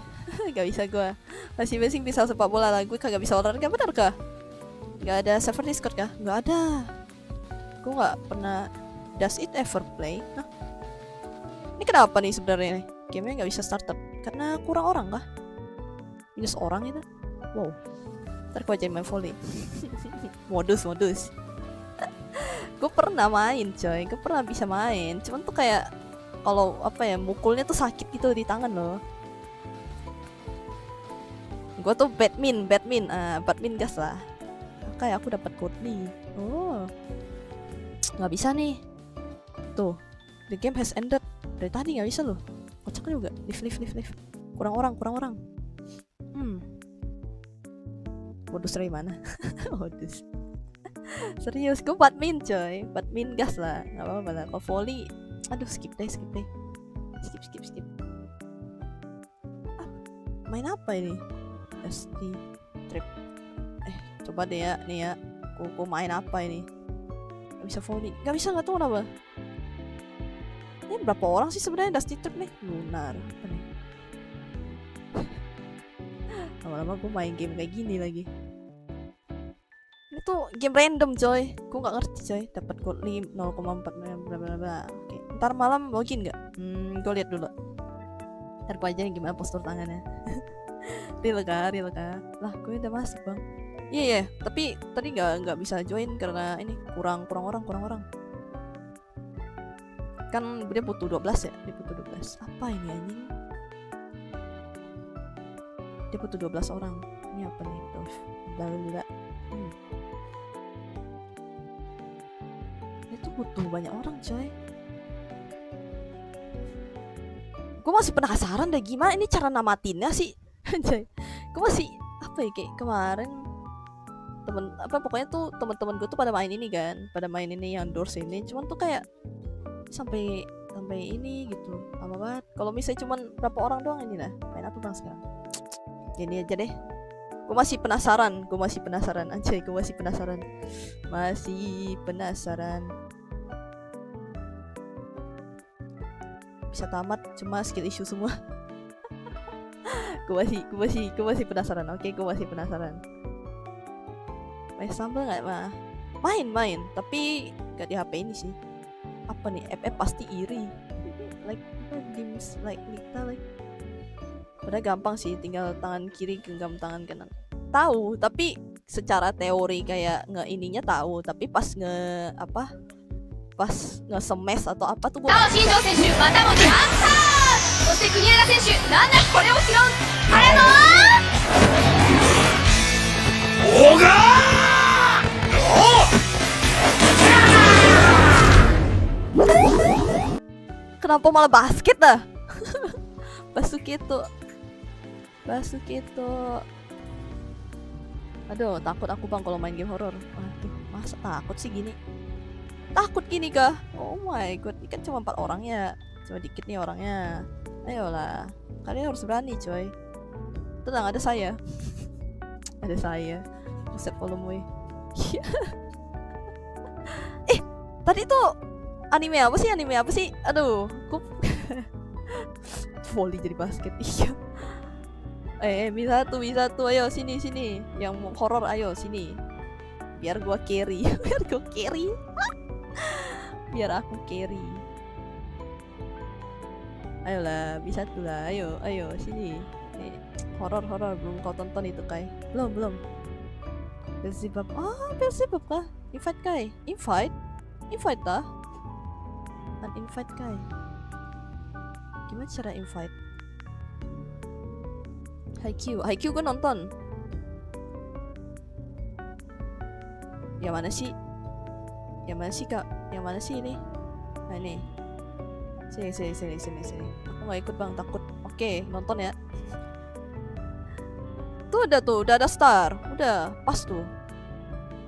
Gak bisa gue. Masing-masing bisa sepak bola lah. Gue kagak bisa olahraga, benar kah? Gak ada server Discord kah? Gak ada. Gue gak pernah. Does it ever play? Hah? Ini kenapa nih sebenarnya? Gamenya gak bisa startup karena kurang orang kah? Minus orang itu. Wow. Ntar gue aja main volley. modus. Gue pernah main coy. Gue pernah bisa main. Cuman tuh kayak kalau apa ya, mukulnya tuh sakit gitu di tangan loh. Gue tuh badmin gas lah. Kayak aku dapat Courtney. Oh, nggak bisa nih. Tuh, the game has ended. Dari tadi nggak bisa loh. Kocak juga. Lift. Kurang orang. Modus dari mana? Modus. Serius, gue badmin coy. Badmin gas lah. Nggak apa-apa lah. Kalau volley, aduh skip deh. Skip. Main apa ini? ST trip. Coba deh ya, nih ya. Aku main apa ini? Gak bisa volley. Gak bisa, nggak tahu kenapa. Ini berapa orang sih sebenarnya Dusty Trip nih? Lunar. Apa nih? Lama-lama gue main game kayak gini lagi. Ini tuh game random coy. Gue nggak ngerti coy. Dapat gold 0,4 bla bla bla. Oke. Ntar malam login nggak? Gue lihat dulu. Ntar gue aja nih gimana postur tangannya. Real kah? Lah, gue udah masuk bang. Iya. Tapi tadi nggak bisa join karena ini kurang orang. Kan dia butuh 12 ya. Dia butuh 12. Apa ini anjing? Dia butuh 12 orang. Ini apa nih? Bla. Itu butuh banyak orang coy. Gue masih penasaran deh gimana ini cara namatinnya sih. Coy. Gue masih apa ya, kayak kemarin pokoknya tuh teman-teman gue tuh pada main ini yang Doors ini, cuman tuh kayak sampai ini gitu lama banget. Kalau misalnya cuman berapa orang doang ini lah, main apa bang sekarang? Ini aja deh. Gue masih penasaran anjay, gue masih penasaran. Bisa tamat cuma skill issue semua. gue masih penasaran. Oke, gue masih penasaran. Main sambal nggak mah? Main, tapi nggak di HP ini sih. Apa nih? FF pasti iri. Like games like Nita like. Padahal gampang sih, tinggal tangan kiri genggam tangan kanan. Tahu, tapi secara teori kayak ininya tahu, tapi pas nge-smash atau apa tuh gue. Kenapa malah basket dah? Basuketo. Aduh, takut aku bang kalau main game horor. Aduh, masa takut sih gini? Takut gini kah? Oh my god, ini kan cuma 4 orang ya. Cuma dikit nih orangnya. Ayolah, kalian harus berani coy. Tenang, ada saya. Ada saya. Reset volume. Tadi tuh anime apa sih? Aduh, kok volley jadi basket. Iya. Bisa tuh, ayo sini. Yang horor ayo sini. Biar gua carry. Biar aku carry. Ayolah, bisa tuh lah. Ayo sini. Nih, horor belum kau tonton itu Kai? Belum. Beelzebub. Beelzebub kah? Invite Kai. Invite dah. Uninvite Kai. Gimana cara invite? Haikyuu gue nonton. Yang mana sih kak? Yang mana sih ini? Nah ini. Sini. Aku nggak ikut bang, takut. Oke, nonton ya. Tuh udah ada star. Udah pas tuh.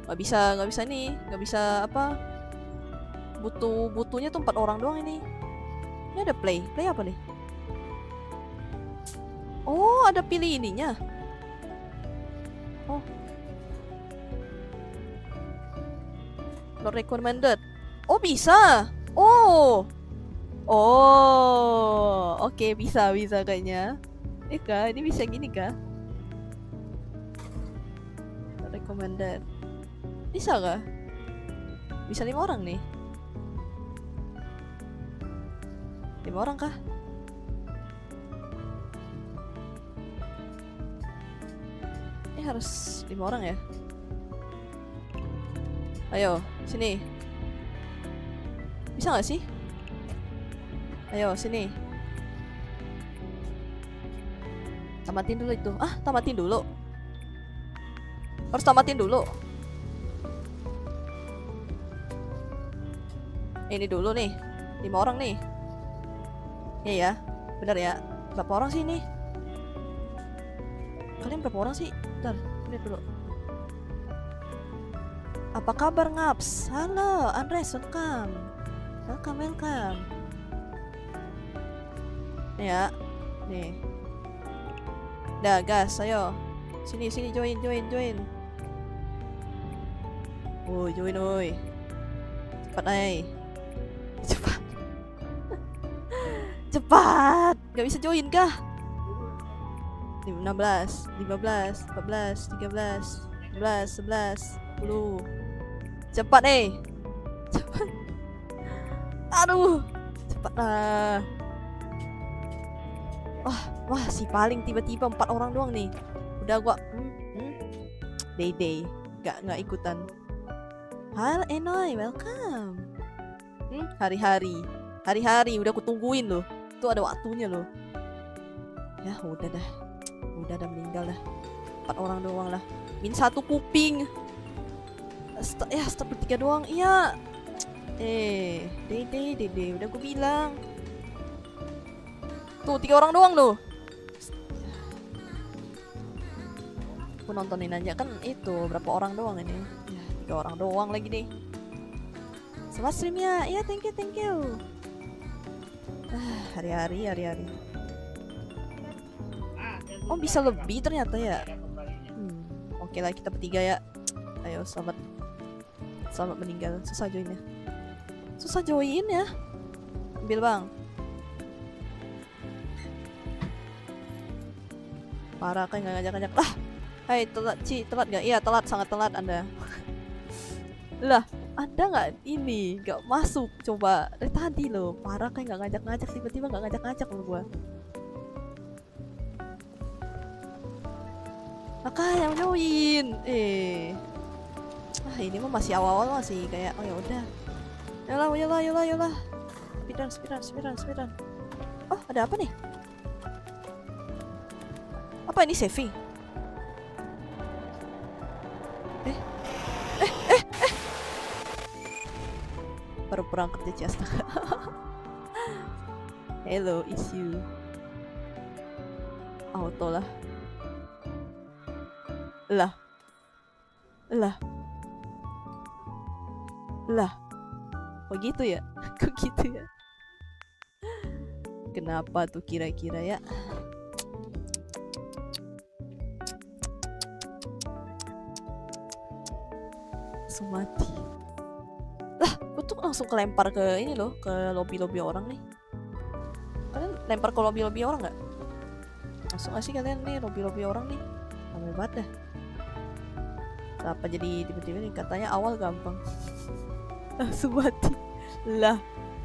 Nggak bisa nih. Nggak bisa apa? Butuhnya tuh 4 orang doang ini. Ini ada play apa nih? Oh, ada pilih ininya. Oh, not recommended. Oh, bisa. Oh, oke, bisa kayaknya. Kak, ini bisa gini kah? Not recommended. Bisa kah? Bisa 5 orang nih. 5 orang kah? Ini harus 5 orang ya? Ayo, sini. Bisa gak sih? Ayo, sini. Tamatin dulu itu. Ah, tamatin dulu. Harus tamatin dulu. Ini dulu nih. 5 orang nih. Iya ya. Bener ya. Berapa orang sih ini? Kalian berapa orang sih? Bentar, lihat dulu. Apa kabar Ngaps? Halo, Andres, welcome. Welcome. Nih ya. Nih. Dah, gas, ayo. Sini, join. Woi, join, woi. Cepat, ay. Cepat. Gak bisa join kah? 16, 15, 14, 13, 11, 11, 10. Cepat, cepat. Aduh, cepatlah. Wah, si paling tiba-tiba 4 orang doang nih. Udah gua Day. Nggak ikutan. Halo Enoy, welcome. Hari-hari udah kutungguin loh. Itu ada waktunya loh. Ya udah dah meninggal dah. 4 orang doang lah. Min 1 kuping. Stop bertiga doang. Iya. Dede, udah gue bilang. Tuh 3 orang doang loh. Aku nontonin aja kan itu berapa orang doang ini. Ya, 3 orang doang lagi nih. Selamat stream ya. Iya, thank you. Hari-hari. Oh, bisa lebih ternyata ya. Oke lah, kita bertiga ya. Ayo, selamat meninggal. Susah join ya. Ambil bang. Parah kan nggak ngajak-ngajak. Lah, hai telat nggak? Iya telat, sangat telat Anda. Lah, Anda nggak masuk. Coba dari tadi loh. Parah kan nggak ngajak-ngajak, tiba-tiba nggak ngajak-ngajak loh gua. Maka yang join. Ini mah masih awal-awal masih kayak oh ya udah. Yolah. Speedrun. Oh, ada apa nih? Apa ini saving? Baru perang kerja astaga. Hello, it's you. Auto lah. Lah. Kok gitu ya? Kenapa tuh kira-kira ya? Langsung mati. Lah, gue tuh langsung kelempar ke ini loh, ke lobby orang nih. Kalian lempar ke lobby orang nggak? Langsung gak sih kalian nih lobby orang nih? Lama banget dah. Kenapa jadi tiba-tiba nih katanya awal gampang. Langsung mati. Lah,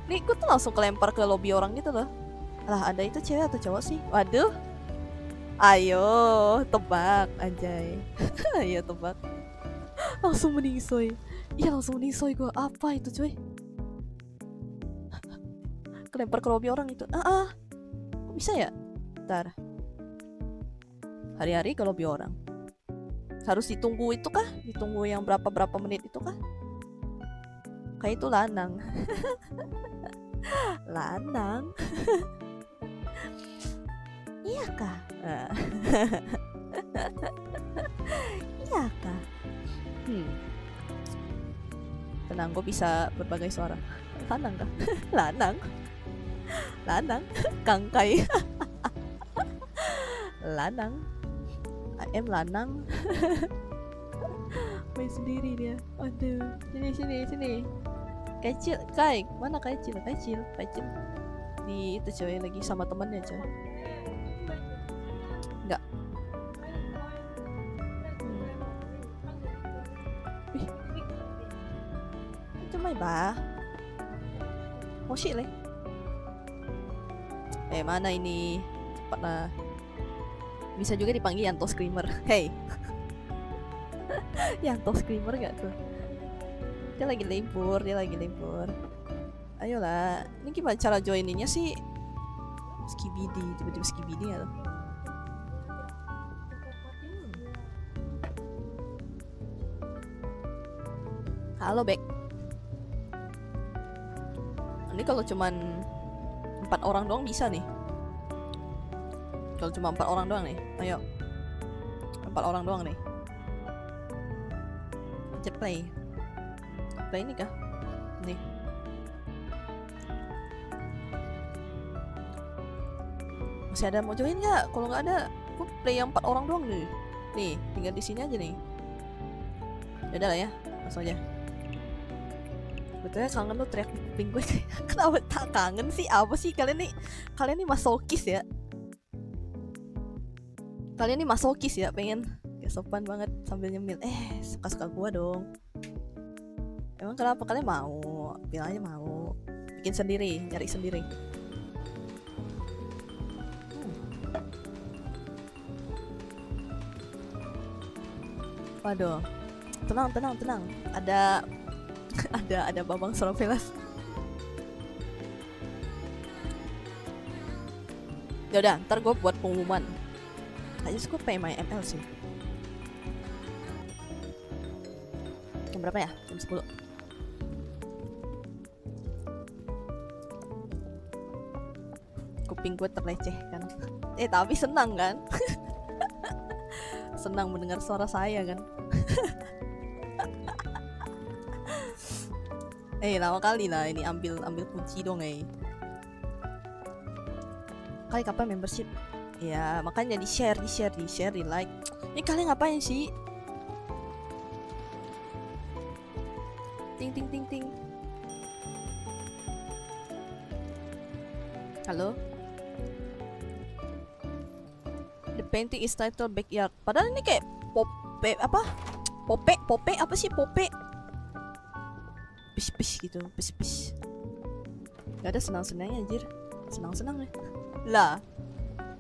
nih gue tuh langsung kelempar ke lobby orang gitu loh. Lah, ada itu cewek atau cowok sih? Waduh. Ayo, tebak anjay. Ayo tebak. Langsung meningsoy. Iya, langsung meningsoy gue. Apa itu cuy? Kelempar ke lobby orang itu. Kok bisa ya? Bentar. Hari-hari ke lobby orang. Harus ditunggu itu kah? Ditunggu yang berapa menit itu kah? Kayak itu lanang. Lanang. Iya kah? Iya kah? Tenang, gue bisa berbagai suara. Lanang kah? Lanang. Kangkai. Lanang. I am lanang. Main sendiri dia. Aduh. Sini. Kecil, mana kecil? Di itu coy, lagi sama temannya coy. Enggak. Itu main bah. Moshi leh. Mana ini? Cepat lah. Bisa juga dipanggil Yanto Screamer. Hey. Yanto Screamer gak tuh? Dia lagi libur. Ayolah. Ini gimana cara joininnya sih? Skibidi, tiba-tiba skibidi ya. Halo, Bek. Ini kalau cuman 4 orang doang bisa nih. Kalau cuma 4 orang doang nih. Ayo. 4 orang doang nih. Pencet play. Play ini kah? Nih. Masih ada mau join nggak? Kalau nggak ada, aku play yang 4 orang doang nih. Nih, tinggal di sini aja nih. Udah lah ya, langsung aja. Betulnya kangen tuh teriak di kuping gue. Kenapa tak kangen sih? Apa sih kalian nih masokis ya? Kalian nih masokis ya, pengen gak sopan banget sambil nyemil. Suka-suka gue dong. Emang kenapa kalian mau? Bilang aja mau. Bikin sendiri, nyari sendiri. Waduh. Tenang. Ada Bambang Soropelas. Yaudah, ntar gue buat pengumuman. Kayaknya gue pengen main ML sih. Jam berapa ya? Jam 10. Kuping gue terlecehkan. Tapi senang kan? Senang mendengar suara saya kan? Lama kali lah ini ambil kunci dong Kali kapan membership? Ya makanya di share, di like. Ini kalian ngapain sih? Ting. Halo? The painting is titled Backyard. Padahal ini kayak Pope apa sih Pope? Pis gitu, pis. Gak ada senang-senangnya anjir. Senang-senang nih. Lah.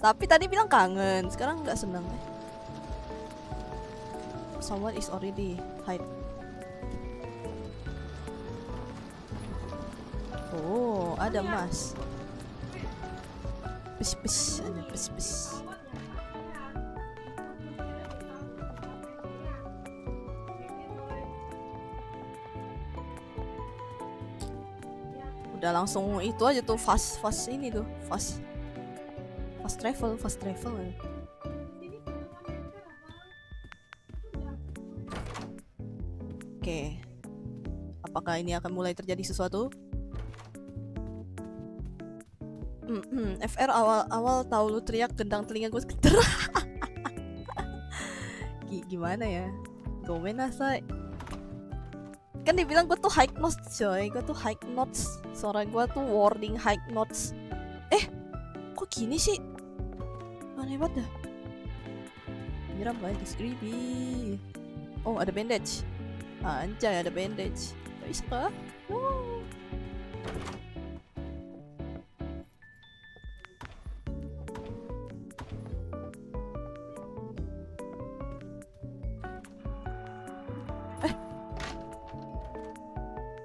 Tapi tadi bilang kangen, sekarang nggak senang. Someone is already hide. Oh, ada mas. Pis, ada pis. Udah langsung itu aja tuh fast ini tuh fast travel. Oke. Apakah ini akan mulai terjadi sesuatu? FR awal tahu lu teriak gendang telinga gue sekitar. Gimana ya? Gomenasai. Kan dibilang gue tuh high notes coy. Gue tuh high notes. Suara gue tuh warning high notes. Kok gini sih? Aneh banget dah. Nyiram banget creepy. Oh ada bandage. Anjay ada bandage. Gak bisa kah? No.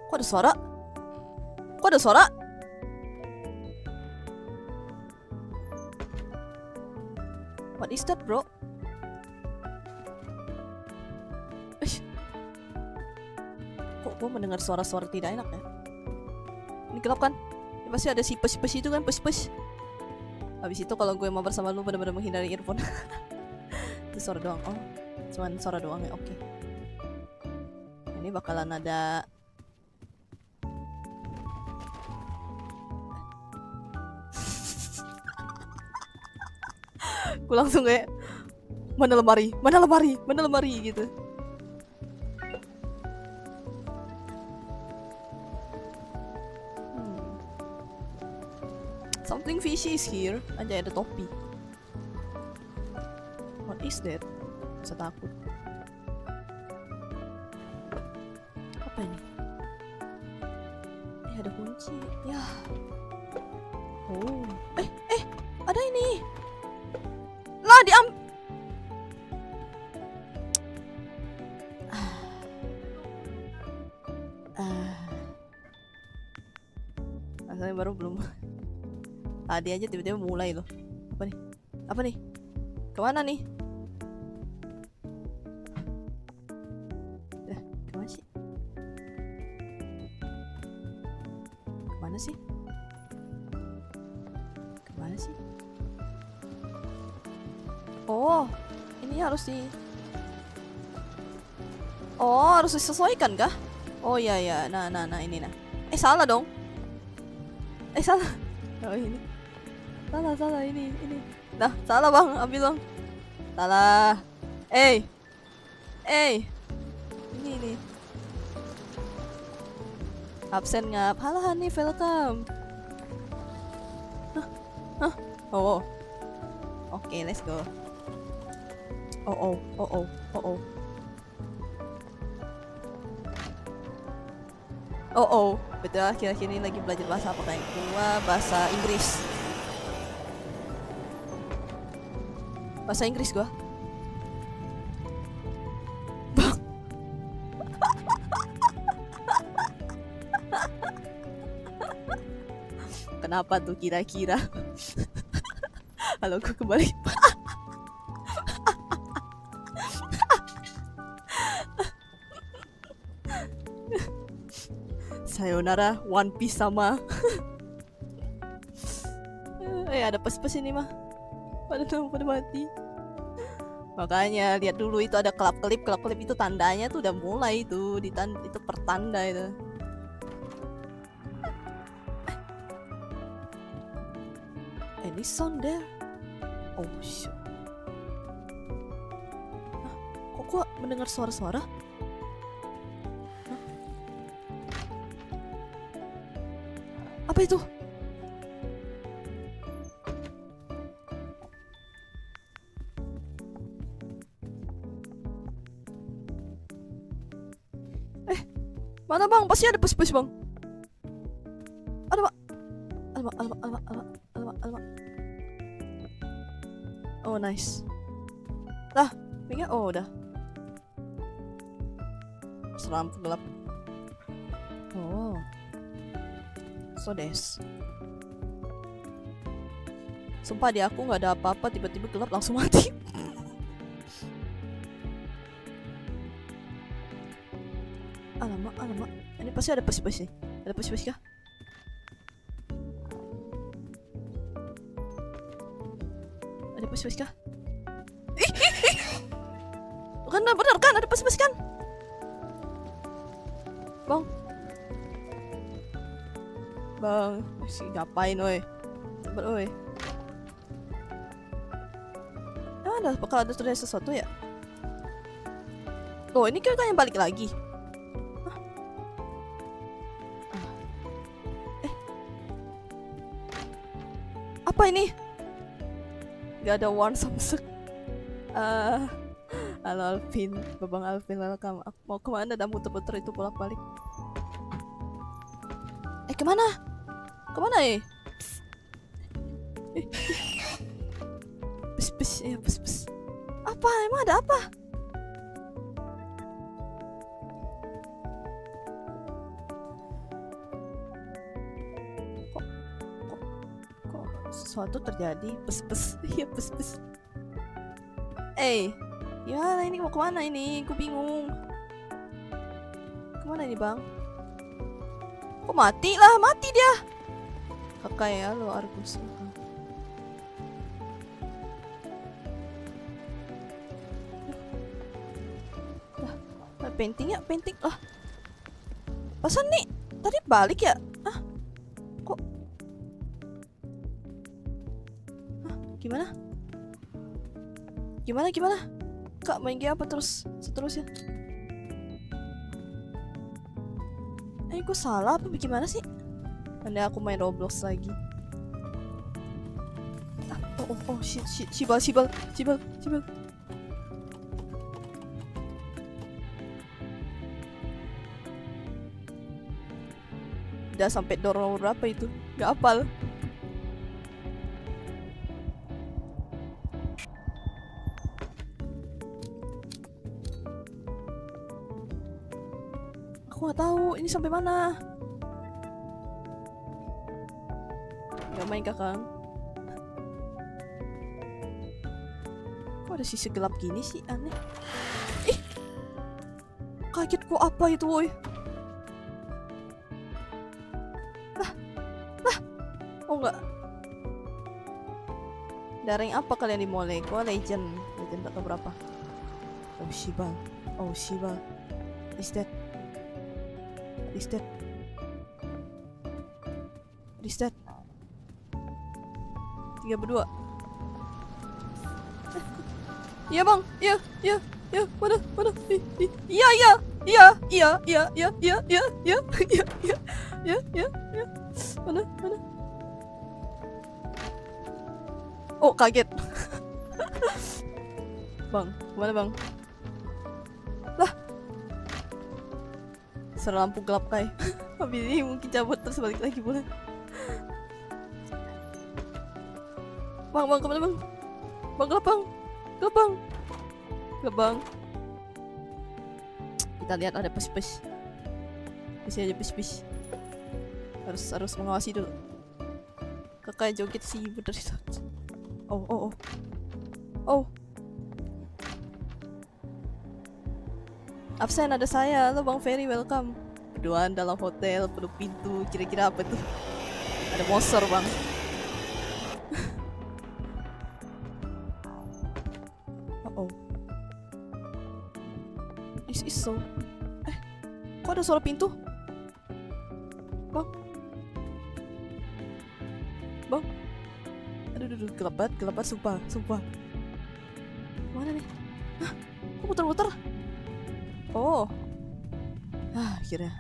Kok ada suara? What is that, bro? Kok gue mendengar suara-suara tidak enak ya? Ini gelap kan? Ini pasti ada si pes itu kan, pes. Habis itu kalau gue mau bersama lu benar-benar menghindari earphone. Itu suara doang. Oh, cuman suara doang ya, oke. Ini bakalan ada gue langsung kayak mana lemari gitu. Something fishy is here. Anjay ada topi. What is that? Bisa takut. Apa ini? Ada kunci. Ya. Oh. Ada ini. Lah baru belum. Tadi aja tiba-tiba mulai loh. Apa nih? Apa nih? Kemana nih? Kemana sih? Kemana sih? Kemana sih? Oh, ini harus Oh, harus disesuaikan kah? Oh iya ya, nah ini nah. Salah dong. Salah. Oh ini. Salah ini. Nah, salah bang, ambil bang. Salah. Ini. Absen ngap. Halo Hanif, welcome. Hah? Oh. Oke, let's go. Oh. Betul, akhir-akhir ini lagi belajar bahasa apa kayak gua? Bahasa Inggris. Bahasa Inggris gua. Kenapa tuh kira-kira? Halo, gua kembali. Sayonara, One Piece sama. Ada pes-pes ini mah. Pada mati. Makanya lihat dulu itu ada kelap-kelip itu tandanya tuh udah mulai itu itu pertanda itu. Any sound there? Oh shit. Kok gua mendengar suara-suara? Apa itu? Mana bang? Pasti ada pes-pes bang. Ada pak. Alamak. Oh nice. Lah, mikir udah. Seram gelap. Oh. So des. Sumpah di aku nggak ada apa-apa, tiba-tiba gelap langsung mati. Alamak. Ini pasti ada pes-pes nih. Ada pes-pes kah? Ada pes-pes kah? Kan benar kan ada pes-pes kan? Bang, ngapain oi? Sabar oi. Bakal ada terjadi sesuatu ya? Loh, ini kayaknya balik lagi. Apa ini? Gak ada warn Samsung. Halo Alvin, Babang Alvin, welcome. Aku mau kemana dan muter-muter itu bolak-balik. Kemana? Kemana Pes. Apa? Emang ada apa? Kok sesuatu terjadi? Pes. Iya pes. Ya ini mau kemana ini? Gue bingung. Kemana ini bang? Kok mati dia? Kakak ya lo Argus. Painting lah. Pasan nih tadi balik ya? Kok? Gimana? Kak main game apa seterusnya? Gue salah apa gimana sih? Nanti aku main Roblox lagi. Oh shit, Cibal. Udah sampai door nomor berapa itu? Gak hafal. Aku gak tahu ini sampai mana. main kakak. Kok ada sisi gelap gini sih, aneh. Ih, kaget kok, apa itu woi. Oh enggak. Daring apa kalian di mole? Gua legend tak tahu berapa. Oh Shiba. Oh Shiba. Is that? Is that? Is that? 3 berdua. Iya bang, iya, mana, iya, mana. Oh kaget. Bang, mana bang? Lah, selampu gelap kai. Habis ini mungkin cabut terus balik lagi boleh. Bang, kemana bang? Bang, gelap bang. Kita lihat ada pes-pes. Masih aja pes-pes. Harus mengawasi dulu. Kakak joget sih bener itu. Oh. Absen ada saya. Halo Bang Ferry, welcome. Berduaan dalam hotel penuh pintu. Kira-kira apa tuh? Ada monster bang. This is so. Kok ada suara pintu? Bang. Aduh, gelap banget, sumpah. Mana nih? Hah? Kok muter-muter? Oh. Akhirnya.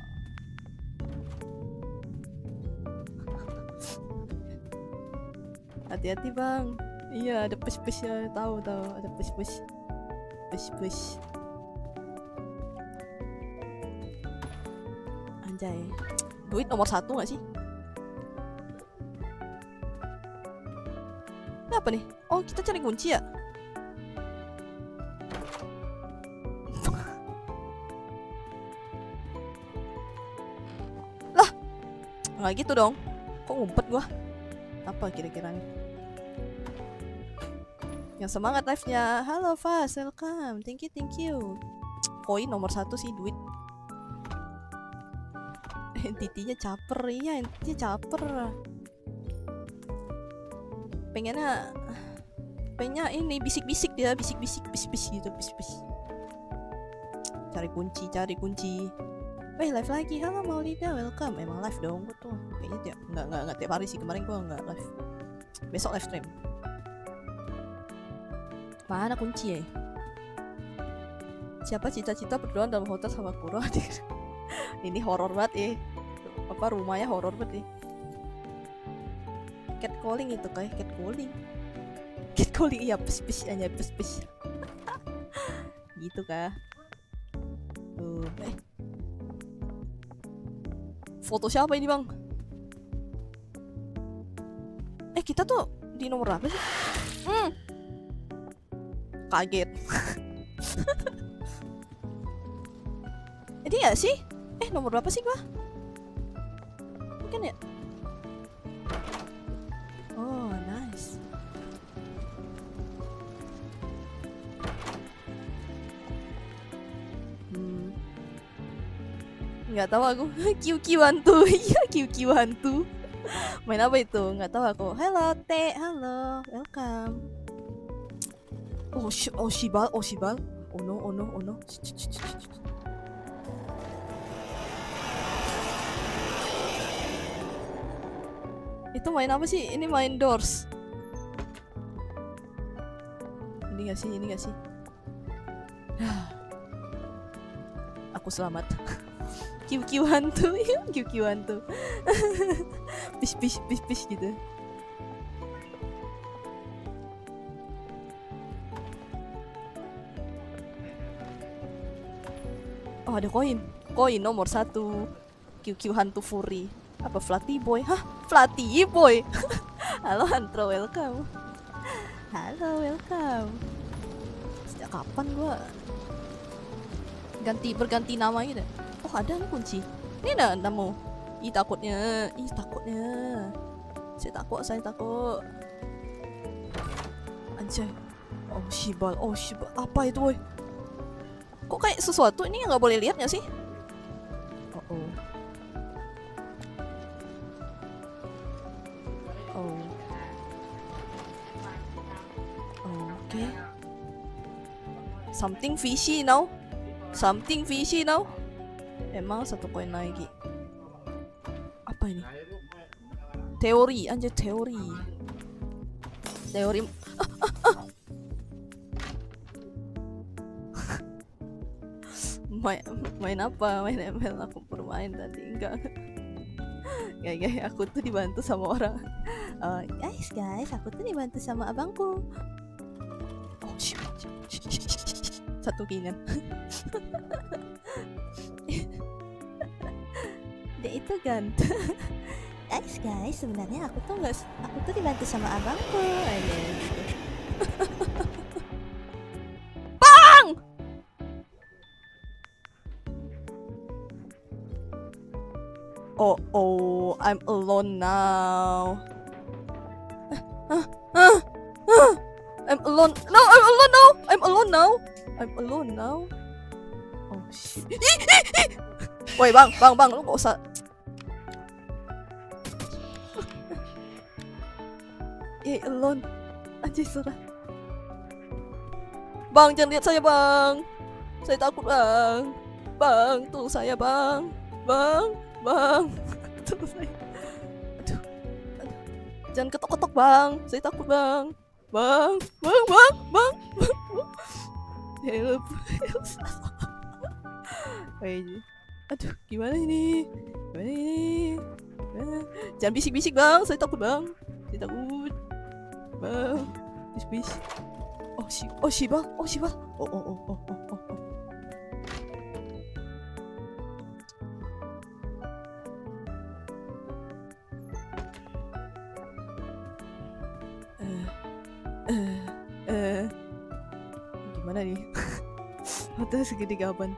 Hati-hati bang. Iya, ada push ya. Tahu, ada push. Anjay. Duit nomor 1 gak sih? Ini apa nih? Oh, kita cari kunci ya? Lah, nggak gitu dong. Kok ngumpet gua? Apa kira-kira nih? Yang semangat live-nya. Halo Fas, welcome. Thank you. Koin nomor 1 sih, duit. Entitinya caper, iya entitinya caper. Pengennya ini bisik-bisik dia, bisik-bisik gitu, bisik. Cari kunci. Live lagi. Halo Maulida, welcome. Emang live dong gua tuh. Kayaknya enggak tiap hari sih, kemarin gua enggak live. Besok live stream. Mana kunci ya? Siapa cita-cita berduaan dalam hotel sama Kuro? Ini horor banget ya. Apa rumahnya horor banget ya. Catcalling itu kayak catcalling iya pes gitu kah. Foto siapa ini bang? Kita tuh di nomor berapa sih? Kaget. Ini gak sih? Nomor berapa sih gua? Mungkin ya? Oh, nice. Nggak tahu aku. QQ hantu. Iya, QQ hantu. Main apa itu? Nggak tahu aku. Halo, Teh. Halo, welcome. Oh Shibal. Oh no. Itu main apa sih? Ini main Doors. Ini gak sih? Aku selamat. QQ hantu. QQ hantu. Pish gitu. Oh, ada koin nomor 1. QQ hantu Fury. Apa Flatty Boy? Hah? Flatty Boy. Halo Antro, welcome. Sejak kapan gua berganti nama gitu? Oh, ada nih kunci. Ini ada namamu. Ih takutnya. Saya takut. Anjay. Oh shibal. Apa itu, woy? Kok kayak sesuatu ini yang nggak boleh lihat nggak sih? Oh. Oke. Something fishy now. Emang 1 koin lagi. Apa ini? Teori, anjir teori. Main apa? Main ML aku bermain tadi enggak. Guys, aku tuh dibantu sama orang. Guys, aku tuh dibantu sama abangku. Oh shit. Satu kinan. Dia itu ganteng. Guys, sebenarnya aku tuh dibantu sama abangku. Bang! Oh, I'm alone now. I'm alone now. Oh shit. Woi bang, lu gak usah. Alone. Anjir surah. Bang, jangan lihat saya bang. Saya takut bang. Bang, tuh saya bang. Bang. Tuh saya. Aduh. Jangan ketok-ketok bang. Saya takut bang. Bang. Help. Aduh, gimana ini? Jangan bisik-bisik bang. Saya takut bang. Bang. Bis. Oh si bang. Oh. Gimana nih? Mata segede gaban.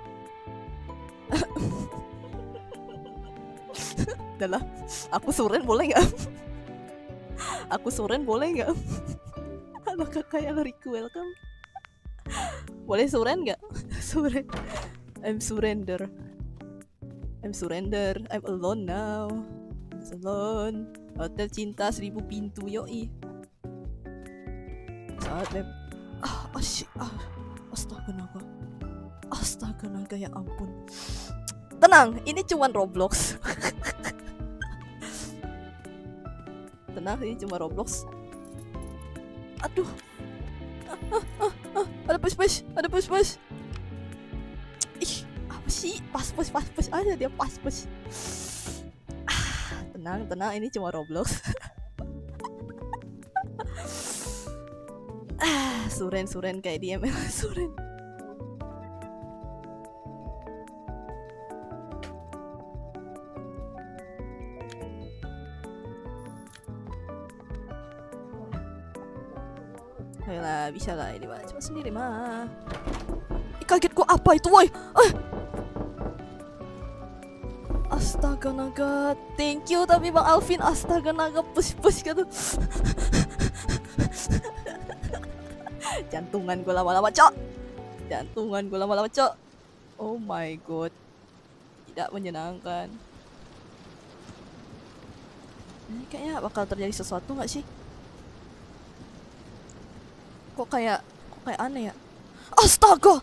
Udah lah, aku suren boleh nggak? Halo kakak, halo Riku, welcome. Boleh suren nggak? Suren. I'm surrender. I'm alone now. Hotel cinta 1000 pintu, yoi. Saat web. Astaga naga, ya ampun. Tenang, ini cuman Roblox. Aduh. Ada push. Ih, apa sih? Pas aja dia pas. Tenang, ini cuma Roblox. Suren kayak di ML suren. Ayolah, bisa lah ini mah, cuma sendiri mah. Kaget gua, apa itu woi? Astaga naga, thank you tapi Bang Alvin. Astaga naga, push gitu. Jantungan gue lama-lama cok. Oh my god, tidak menyenangkan. Ini kayaknya bakal terjadi sesuatu nggak sih? Kok kayak aneh ya? Astaga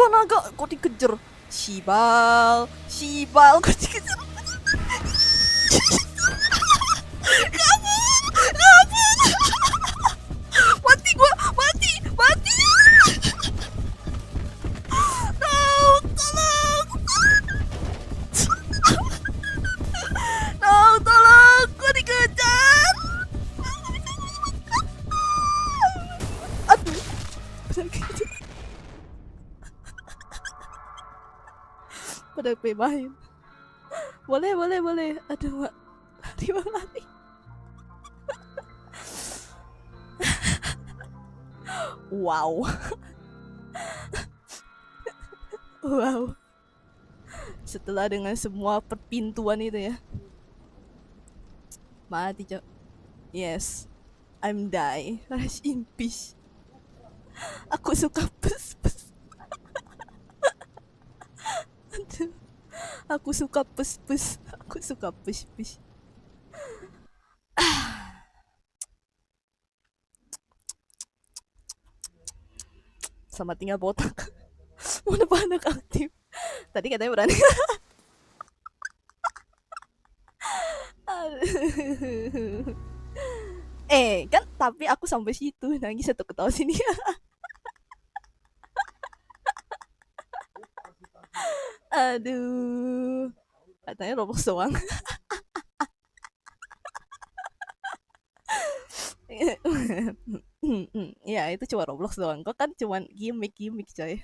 naga, kok dikejar? Shibal, kok dikejar? Mati. Tolong, kok dikejar? Aduh, pada main. Boleh. Aduh, lari. Wow. Setelah dengan semua perpintuan itu ya, mati cok. Yes, I'm die. Rest in peace. Aku suka pus-pus. Aduh, aku suka pus-pus. Aku suka pus-pus. Sama tinggal botak. Mana banyak aktif. Tadi katanya berani. Kan tapi aku sampai situ nangis satu ketawa sini. Aduh. Katanya Roblox doang. Ya itu cuma Roblox doang. Kok kan cuma gimmick coy.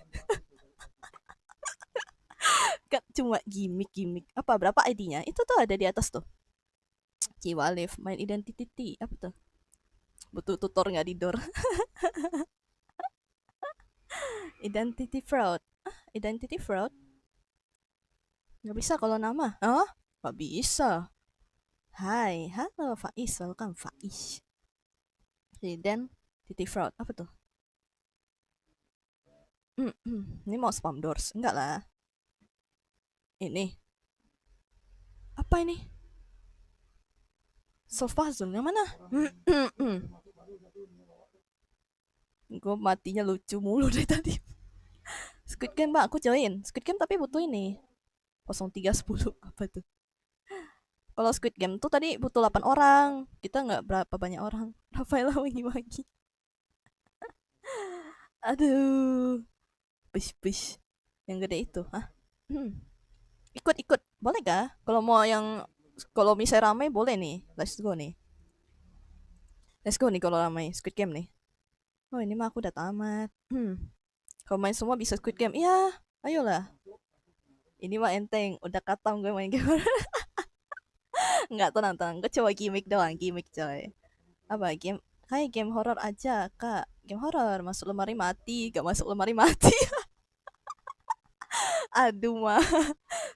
Kan cuma gimmick. Apa berapa ID-nya? Itu tuh ada di atas tuh. Ciwalif, main identity. Apa tuh? Butuh tutor nggak di door? Identity fraud. Identity fraud? Nggak bisa kalau nama. Hah? Nggak bisa. Hai, halo Faiz, welcome Faiz. Identity fraud. Apa tuh? Ini mau spam doors? Enggak lah. Ini. Apa ini? Solve puzzle yang mana? Gue matinya lucu mulu dari tadi. Squid Game bang, aku join. Squid Game tapi butuh ini. 0310 apa tuh? Kalau Squid Game tuh tadi butuh 8 orang. Kita nggak berapa banyak orang. Rafaela wangi-wangi. Aduh. Push. Yang gede itu, hah? Ikut. Boleh gak? Kalau misalnya ramai boleh nih. Let's go nih kalau ramai Squid Game nih. Oh ini mah aku udah tamat. Kalau main semua bisa Squid Game. Iya, ayolah. Ini mah enteng, udah katam gue main game. Enggak, tenang. Gue coba gimmick doang, gimmick coy. Apa game? Kayak game horror aja, Kak. Game horror, masuk lemari mati, gak masuk lemari mati. Aduh mah.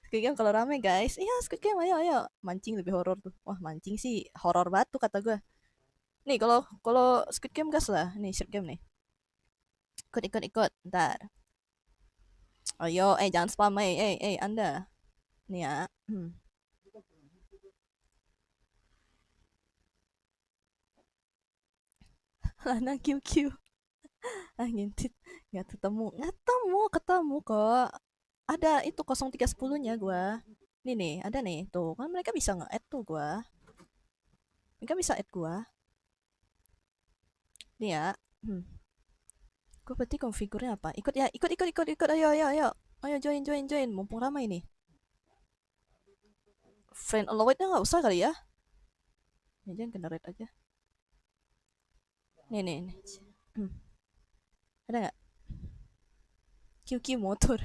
Squid Game kalau rame guys. Iya, Squid Game ayo. Mancing lebih horor tuh. Wah, mancing sih horor batu kata gue. Nih kalau Squid Game gas lah. Nih Squid Game nih. Ikut. Ntar. Ayo, jangan spam, Anda. Nih ya. Lana QQ. Ngintip. Nggak ketemu kok. Ada itu 0310-nya gua. Nih, ada nih. Tuh, kan mereka bisa nge-add tuh gua. Mereka bisa add gua. Nih ya. Gua berarti konfigurnya apa? Ikut ya. Ikut. Ayo. Ayo join. Mumpung ramai nih. Friend allowed-nya nggak usah kali ya. Ini jangan generate aja. Nih. Ada nggak? QQ motor.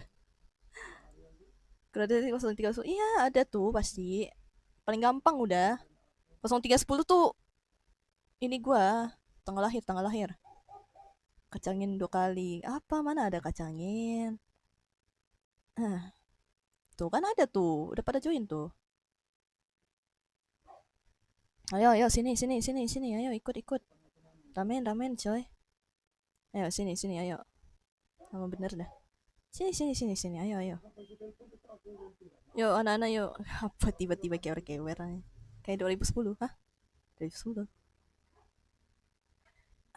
Gradasi 0310. Iya, ada tuh pasti. Paling gampang udah. 0310 tuh ini gua tanggal lahir. Kacangin 2 kali. Apa mana ada kacangin? Tuh kan ada tuh. Udah pada join tuh. Ayo sini. Ayo ikut. Ramen coy. Ayo sini ayo. Sama bener dah. Sini. Ayo. Yo anak-anak yuk. Apa tiba-tiba kewer-kewer aja. Kayak 2010, hah? 2010.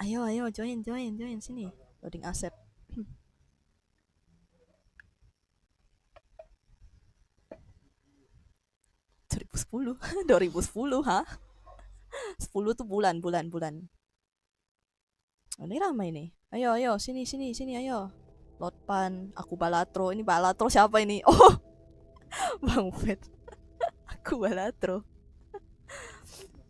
Ayo join sini. Loading aset. 2010. 2010, hah? 10 tuh bulan. Ini ramai nih. Ayo sini ayo. Lotpan, aku Balatro. Ini Balatro siapa ini? Oh, Bang Fed. Aku Balatro.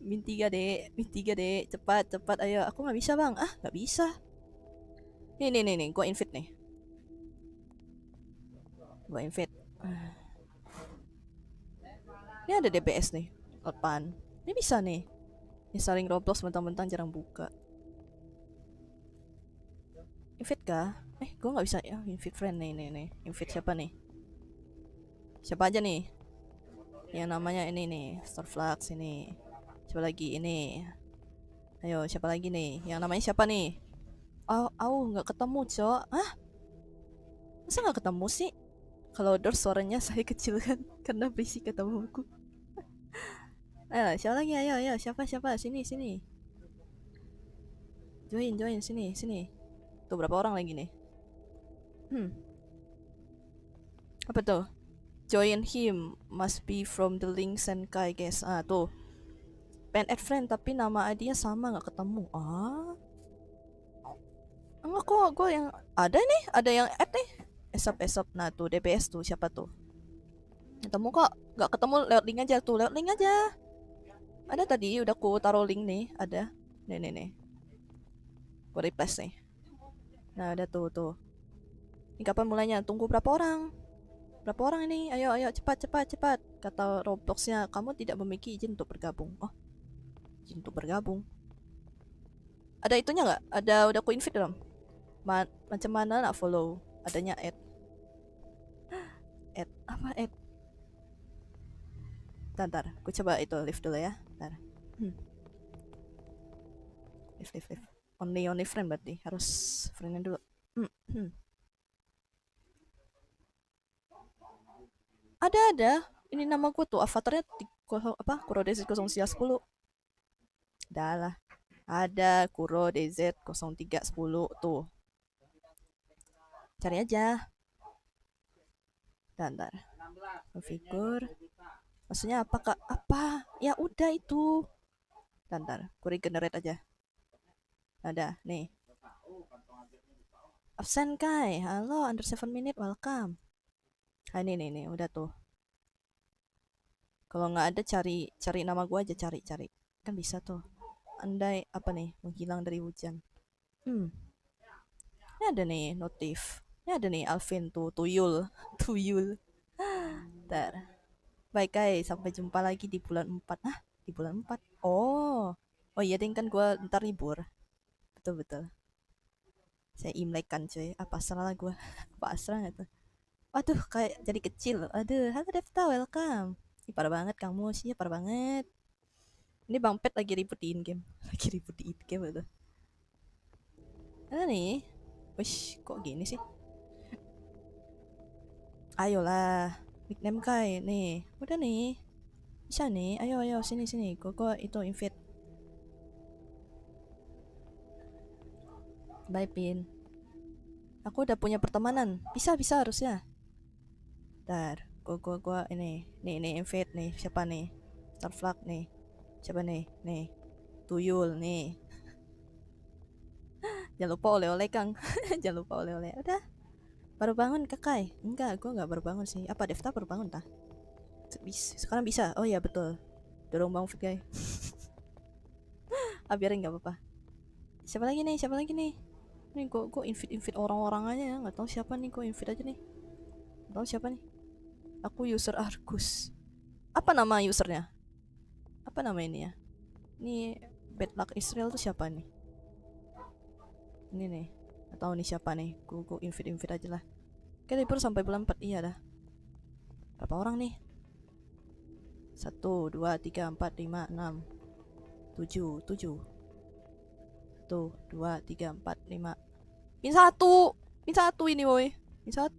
Min 3 dek. Cepat ayo. Aku nggak bisa bang. Nggak bisa. Nih. Gua invite nih. Ini ada DPS nih. Lotpan. Ini bisa nih. Ini saling Roblox mentang-mentang jarang buka. Invite kah? Gue nggak bisa ya. Invite friend nih. Invite siapa nih? Siapa aja nih? Yang namanya ini nih, Starflux ini. Coba lagi ini. Ayo, siapa lagi nih? Yang namanya siapa nih? Nggak ketemu, Cok. Hah? Masa nggak ketemu sih? Kalau Dor suaranya saya kecil kan karena berisik ketemuku. Ayo, siapa lagi? Ayo, siapa? Sini, sini. Join, sini. Tuh berapa orang lagi nih? Apa tuh? Join him must be from the link sent Kai guys. Tuh. Pen add friend tapi nama ID-nya sama nggak ketemu. Enggak kok, gue yang ada yang add nih. Esop. Nah tuh DBS tuh siapa tuh? Ketemu kok, nggak ketemu lewat link aja tuh, lewat link aja. Ada tadi udah ku taruh link nih, ada. Nih. Gue replace nih. Nah ada tuh. Ini kapan mulainya? Tunggu berapa orang? Berapa orang ini? Ayo, cepat. Kata Robloxnya, kamu tidak memiliki izin untuk bergabung. Oh, izin untuk bergabung. Ada itunya nggak? Udah ku invite belum? Macam mana nak follow? Adanya add. Apa add? Ntar, ku coba itu live dulu ya. Ntar. Live. Only friend berarti harus friendnya dulu. Ada. Ini nama gue tuh avatarnya Kuro DZ 0310. Dah lah. Ada Kuro DZ 0310 tuh. Cari aja. Ntar. Konfigur. Maksudnya apa kak? Apa? Ya udah itu. Ntar. Ku regenerate aja. Ada nih. Absen Kai. Halo, under 7 minute, welcome. Ini udah tuh. Kalau nggak ada cari nama gue aja, cari. Kan bisa tuh. Andai apa nih, menghilang dari hujan. Ini ada nih notif. Ini ada nih Alvin tuh, Tuyul. Ntar. Baik guys, sampai jumpa lagi di bulan 4. Di bulan 4. Oh iya ding, kan gue ntar libur. Betul. Saya imlekan cuy. Pasrah lah gue. Pasrah gak tuh. Waduh, kayak jadi kecil. Aduh, halo Devta, welcome. Ih, parah banget kamu sih, parah banget. Ini Bang Pet lagi ribut di in-game. Betul. Ada nih. Wish, kok gini sih? Ayolah. Nickname Kai, nih. Udah nih. Bisa nih. Ayo, sini. Gue itu invite. Bye, Pin. Aku udah punya pertemanan. Bisa harusnya. Ntar, gua ini. Nih, invite nih. Siapa nih? Starflag nih. Siapa nih? Nih. Tuyul nih. Jangan lupa oleh-oleh, Kang. Jangan lupa oleh-oleh. Udah. Baru bangun, Kakai? Enggak, gua nggak baru bangun sih. Apa Devta baru bangun tah? Sekarang bisa. Oh iya, betul. Dorong Bang Fit, guys. Biarin nggak apa-apa. Siapa lagi nih? Nih gue invite orang-orang aja ya, nggak tahu siapa nih, gue invite aja nih. Nggak tahu siapa nih. Aku user Argus. Apa nama usernya? Apa nama ini ya? Ini Bad Luck Israel tuh siapa nih? Ini nih. Nggak tahu nih siapa nih. Gue invite aja lah. Oke, libur sampai bulan 4. Iya dah. Berapa orang nih? 1, 2, 3, 4, 5, 6, 7. 1, 2, 3, 4, 5. Min 1 ini woi. Min 1.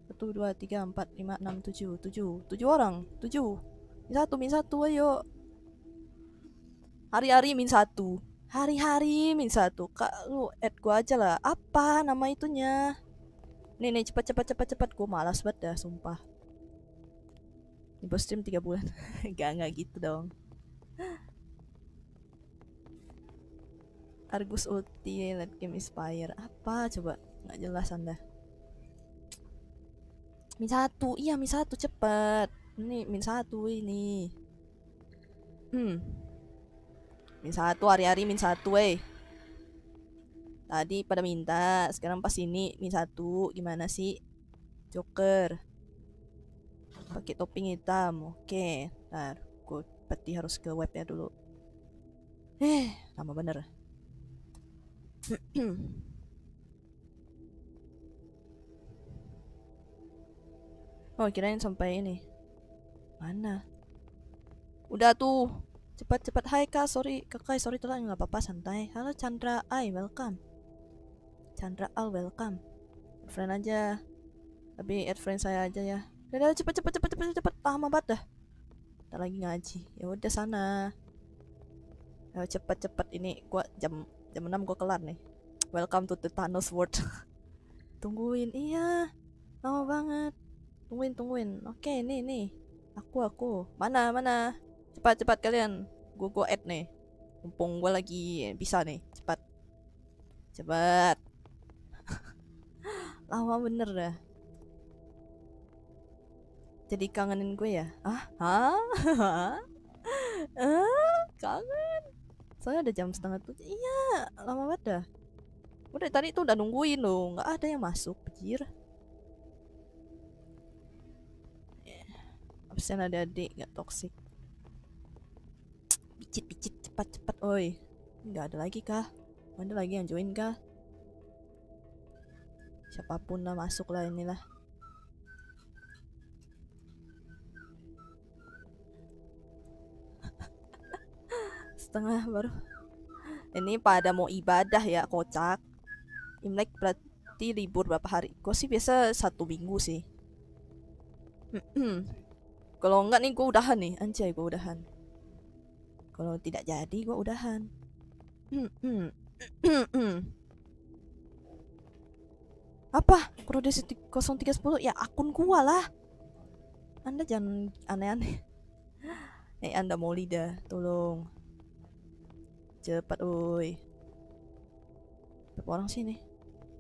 1, 2, 3, 4, 5, 6, 7 orang. 7. Min 1 ayo. Hari-hari min 1. Hari-hari min 1. Kak, lu add gua aja lah. Apa nama itunya? Nih cepat. Gua malas banget dah, sumpah. Ini bos stream 3 bulan. Enggak gitu dong. Argus ulti, let game inspire. Apa coba? Nggak jelas Anda. Min 1. Iya, min 1 cepet. Ini min 1 ini. Min 1 hari-hari min 1 weh. Tadi pada minta, sekarang pas ini min 1. Gimana sih? Joker. Pakai topping hitam. Oke. Ntar gue pasti harus ke webnya dulu. Lama bener. Oh, kirain sampai ini. Mana? Udah tuh. Cepat. Hai kak, sorry kakak, sorry telat, nggak apa-apa, santai. Halo Chandra, welcome. Chandra welcome. Friend aja, tapi add friend saya aja ya. Udah cepet. Lama banget dah. Ntar lagi ngaji. Ya udah sana. Ayo cepet. Ini gua jam 6 gua kelar nih. Welcome to the Thanos World. Tungguin, iya. Lama banget. Tungguin. Oke, nih. Aku. Mana? Cepat kalian. Gua add nih. Mumpung gua lagi bisa nih. Cepat. Lama bener dah. Jadi kangenin gue ya? Hah? Kangen. Soalnya udah jam setengah 7. Iya, lama banget dah. Udah tadi tuh udah nungguin loh, nggak ada yang masuk, anjir. Absen ada adik, nggak toksik. Picit, cepat, oi. Nggak ada lagi kah? Ada lagi yang join kah? Siapapun lah masuk lah inilah. Setengah baru. Ini pada mau ibadah ya, kocak. Imlek berarti libur berapa hari? Gue sih biasa 1 minggu sih. Kalau enggak nih gue udahan nih, anjay gue udahan. Kalau tidak jadi gue udahan. Apa? Kode 0310 ya akun gua lah. Anda jangan aneh-aneh. Anda mau lidah, tolong. Cepat, oi. Berapa orang sih nih?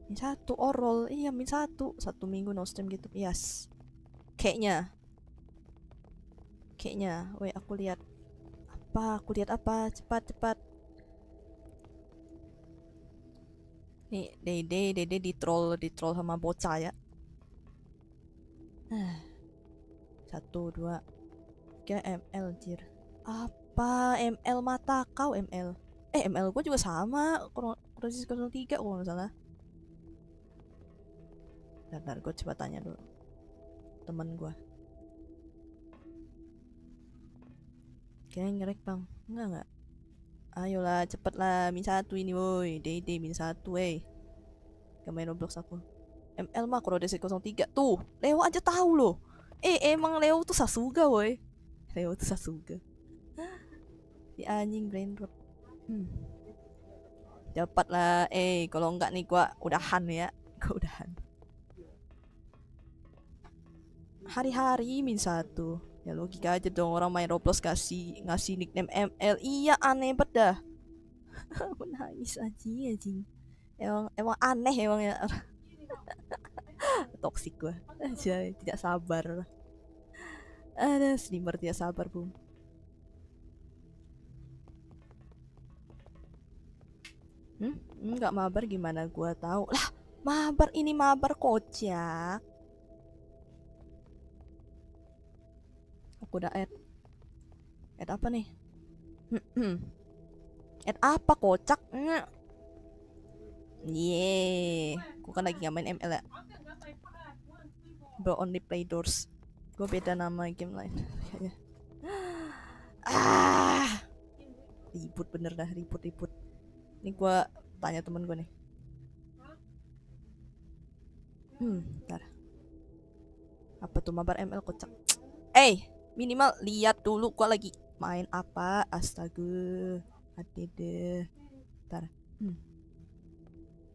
Min 1 orol, iya min 1 minggu no stream gitu, yes. Kayaknya, woi aku lihat apa, cepat. Nih, Dede di troll sama bocah ya. 1, 2, 3 ML jir. Apa ML mata kau ML? ML gue juga sama, Krosis 03 kalau nggak salah. Bentar, gue coba tanya dulu temen gue. Kayaknya ngerek bang, enggak. Ayolah cepet lah, min 1 ini woi, Dede min 1 weh. Gak main Roblox aku. ML mah Krosis 03 tuh, Leo aja tahu loh. Emang Leo tuh Sasuga woi. Leo tuh Sasuga. Si anjing brain rot. Cepat lah, kalau enggak nih gua udahan ya. Gua udahan. Hari-hari min 1. Ya logika aja dong, orang main Roblox ngasih nickname ML. Iya aneh banget dah. Aku nangis anjing. Emang aneh emang ya. Toksik gua. Aja tidak sabar. Ada streamer tidak sabar, Bung. Enggak mabar gimana gua tahu. Lah, mabar ini mabar kocak. Aku udah add apa nih? Add apa kocak? Gue kan lagi gak main ML ya. Bro only play doors. Gue beda nama game lain. Ribut bener dah, ribut. Ini gue tanya temen gue nih. Bentar. Apa tuh mabar ML kocak? Minimal lihat dulu gue lagi main apa. Astaga. Hati deh. Bentar.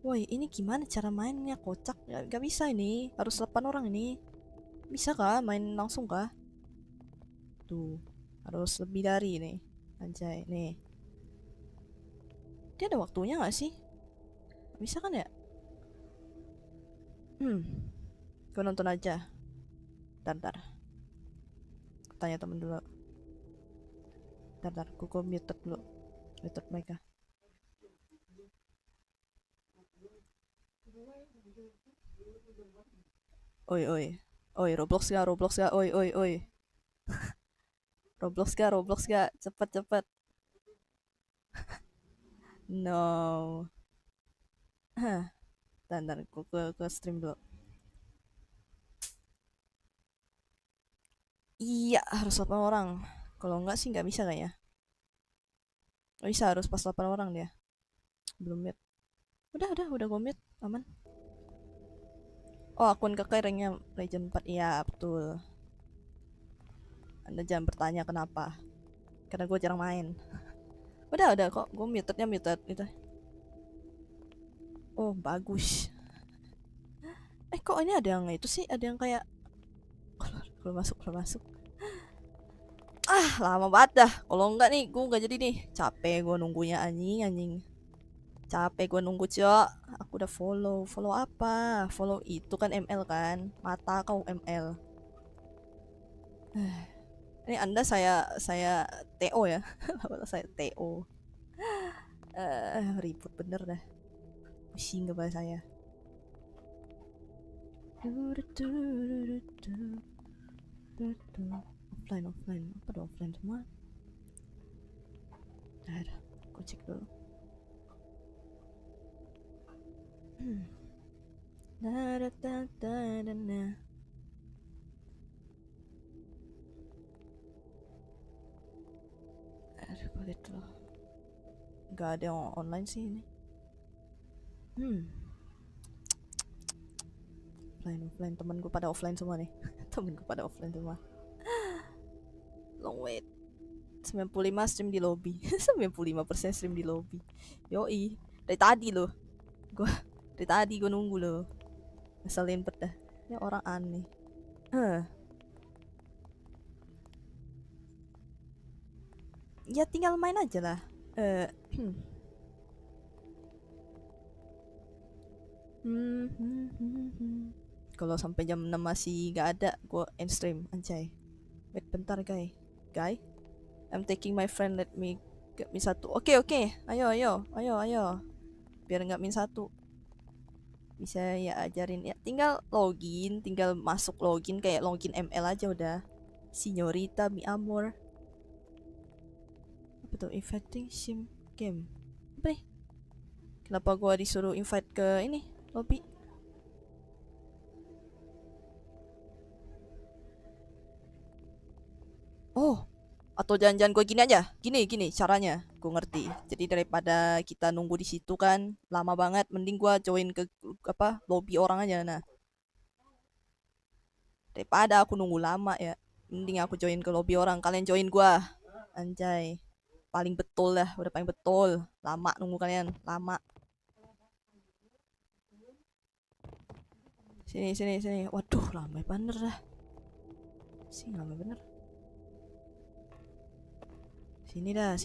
Woi, ini gimana cara mainnya kocak? Gak bisa ini. Harus 8 orang ini. Bisa kah main langsung kah? Tuh. Harus lebih dari nih. Anjay, nih. Dia ada waktunya gak sih? Bisa kan ya? Gue nonton aja. Bentar. Tanya temen dulu. Bentar, gue muted dulu. Muted mereka. Oi, Roblox gak, oi. Roblox gak, cepet. No. Bentar, gue ke stream dulu. Iya, harus 8 orang. Kalau enggak sih nggak bisa kayaknya. Oh, bisa harus pas 8 orang dia. Belum mute. Udah gue mute, aman. Oh, akun kakak ranknya Legend 4. Iya, betul. Anda jangan bertanya kenapa. Karena gue jarang main. Udah kok. Gue muted gitu. Oh, bagus. Kok ini ada yang itu sih? Ada yang kayak keluar masuk. Ah, lama banget dah. Kalau enggak nih, gue nggak jadi nih. Capek gue nunggunya anjing. Capek gue nunggu, Cok. Aku udah follow. Follow apa? Follow itu kan ML kan? Mata kau ML. Ini Anda saya TO ya. Saya TO. Ribut bener dah. Pusing kepala saya. Offline. Apa tuh offline semua? Ada. Aku cek dulu. Aduh, kulit loh. Gak ada yang online sih ini. Offline. Temen gue pada offline semua nih. Long wait. 95 stream di lobby. 95% stream di lobby. Yoi. Dari tadi gue nunggu loh. Ngeselin bet dah. Ya orang aneh. Ya tinggal main aja lah. Kalau sampai jam 6 masih gak ada, gue end stream anjay. Wait bentar guy. I'm taking my friend, let me get min 1. Oke. Ayo. Biar nggak min 1. Bisa ya ajarin ya. Tinggal masuk login kayak login ML aja udah. Signorita mi amor. Apa tuh? Inviting sim game. Apa nih? Kenapa gua disuruh invite ke ini lobby? Oh, atau jangan-jangan gue gini aja. Gini caranya. Gue ngerti. Jadi daripada kita nunggu di situ kan lama banget, mending gue join ke lobby orang aja. Nah, daripada aku nunggu lama ya, mending aku join ke lobby orang. Kalian join gue. Anjay. Paling betul lah, udah paling betul. Lama nunggu kalian, lama. Sini. Waduh, lama bener dah. Lama bener. Sini dah.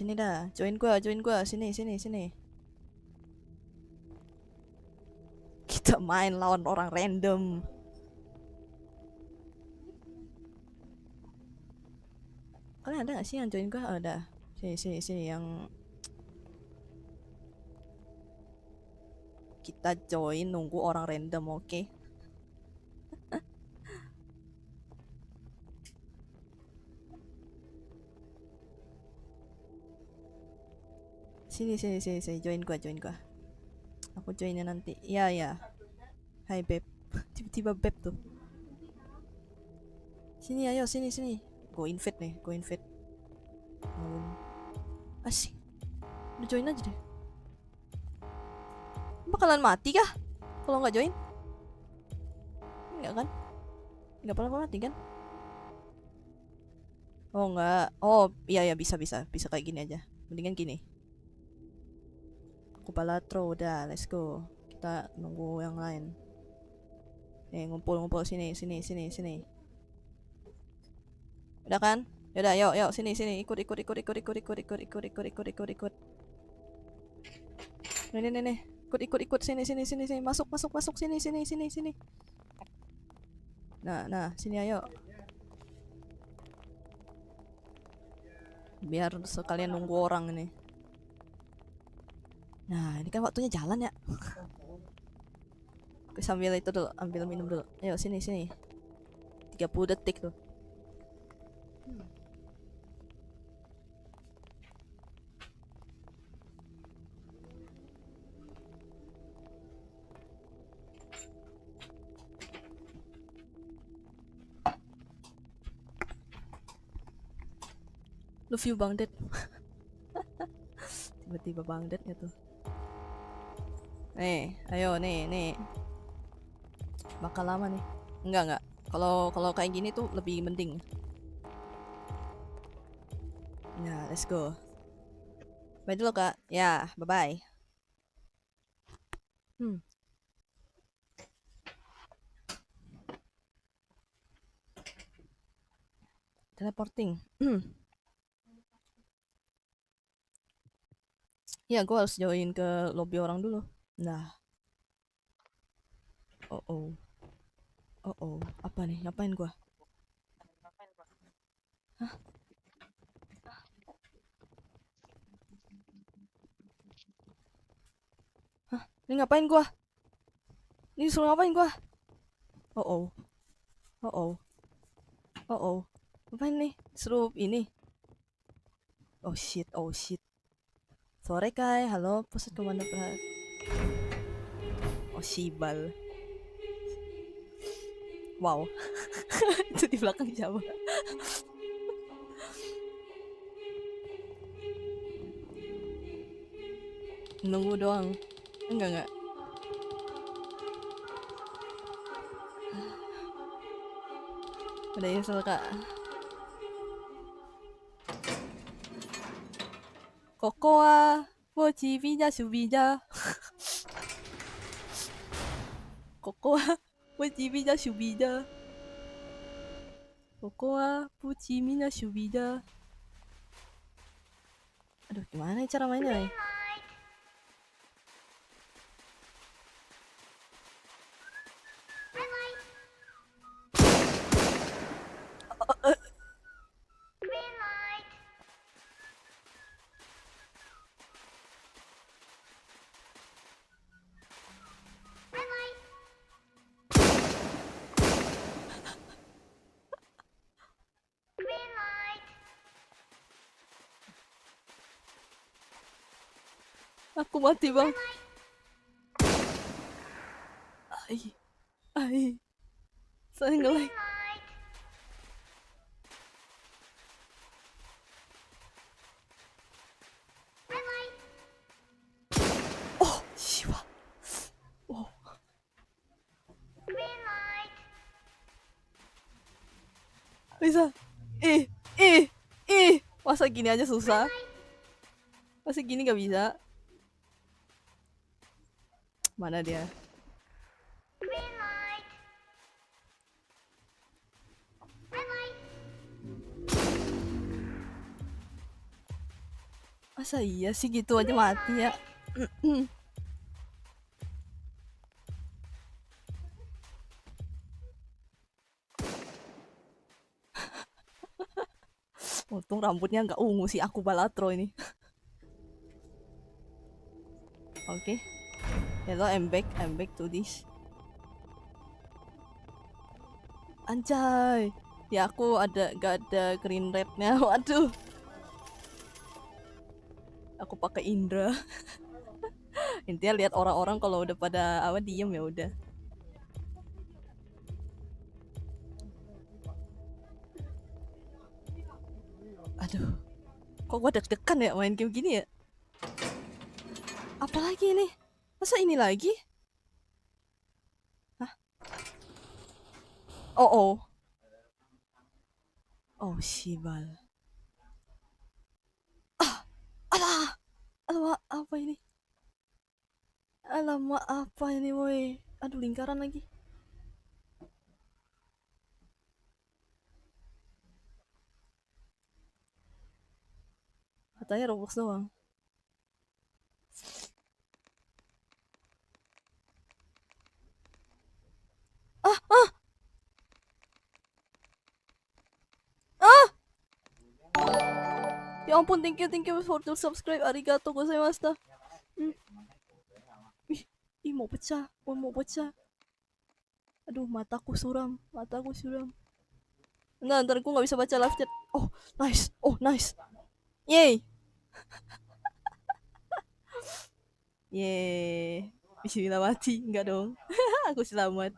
Join gua. Sini. Kita main lawan orang random. Kalian ada gak sih yang join gua? Ada. Sini yang kita join nunggu orang random, oke? Sini, join gua. Aku joinnya nanti. Ya. Hai beb. Tiba-tiba beb tuh. Sini, ayo, sini. Go invite. Asik. Udah join aja deh. Bakalan mati kah? Kalau nggak join? Enggak kan? Nggak pernah mati kan? Oh nggak. Oh iya bisa kayak gini aja. Mendingan gini. Aku balatro udah, let's go. Kita nunggu yang lain. Ngumpul sini. Udah kan? Yaudah, yuk sini ikut. Nih. Ikut sini. Masuk sini. Nah, sini ayo. Biar sekalian nunggu orang ini. Nah, ini kan waktunya jalan ya. Oke, sambil itu dulu, ambil minum dulu. Ayo sini. 30 detik tuh. Love you Bang Det. Tiba-tiba bangdet gitu. Nih, ayo nih. Bakal lama nih. Enggak. Kalau kayak gini tuh lebih mending. Nah, let's go. Bye dulu, Kak. Ya, bye-bye. Teleporting. Ya, gue harus join ke lobby orang dulu. Nah. Oh. Apa nih? Ngapain gua? Ini ngapain gua? Ini disuruh ngapain gua? Oh. Ngapain nih? Disuruh ini. Oh shit. Sore Kai, halo, pusat komando perhat. Oh Shibal. Wow. Itu di belakang siapa? Nunggu doang. Enggak. Udah install, Kak. Kokoa, mochi bija subija. Kokoa, mochi bija subija. Kokoa, mochi mina subija. Aduh, gimana cara mainnya nih? Aku mati, Bang. Ai. Saya nge-lag. Oh, Shiva. Oh. Bisa. Masa gini aja susah? Masa gini gak bisa? Mana dia? Masa iya sih gitu aja mati ya? Untung rambutnya nggak ungu sih aku Balatro ini. Oke. Hello, I'm back to this. Anjay. Ya aku gak ada green rednya. Waduh. Aku pakai Indra. Intinya lihat orang-orang kalau udah pada diem ya udah. Aduh. Kok gua deg-degan ya main game gini ya? Apalagi ini? Masa ini lagi? Hah? Oh. Oh, Shibal. Alah, apa ini? Alamak, apa ini, woi? Aduh, lingkaran lagi. Katanya Roblox doang. Ya ampun, thank you for the subscribe. Arigato gozaimashita. Ih, mau pecah. Aduh, mataku suram. Ntar gue gak bisa baca live chat. Oh, nice. Yay. Yeay. Bismillah mati. Enggak dong. Aku selamat.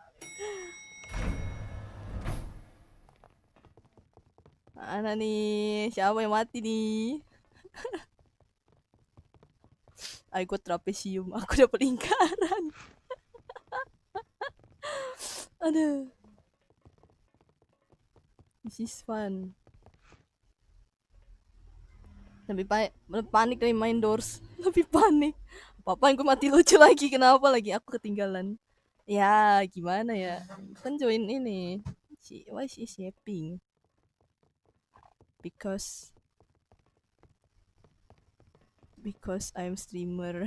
Mana nih? Siapa yang mati nih? I got trapesium. Aku dapat lingkaran. Aduh. This is fun. Lebih panik dari main Doors. Lebih panik. Apa-apaan gue mati lucu lagi. Kenapa lagi aku ketinggalan? Ya, gimana ya? Kan join ini. Why she yapping? Because I'm streamer.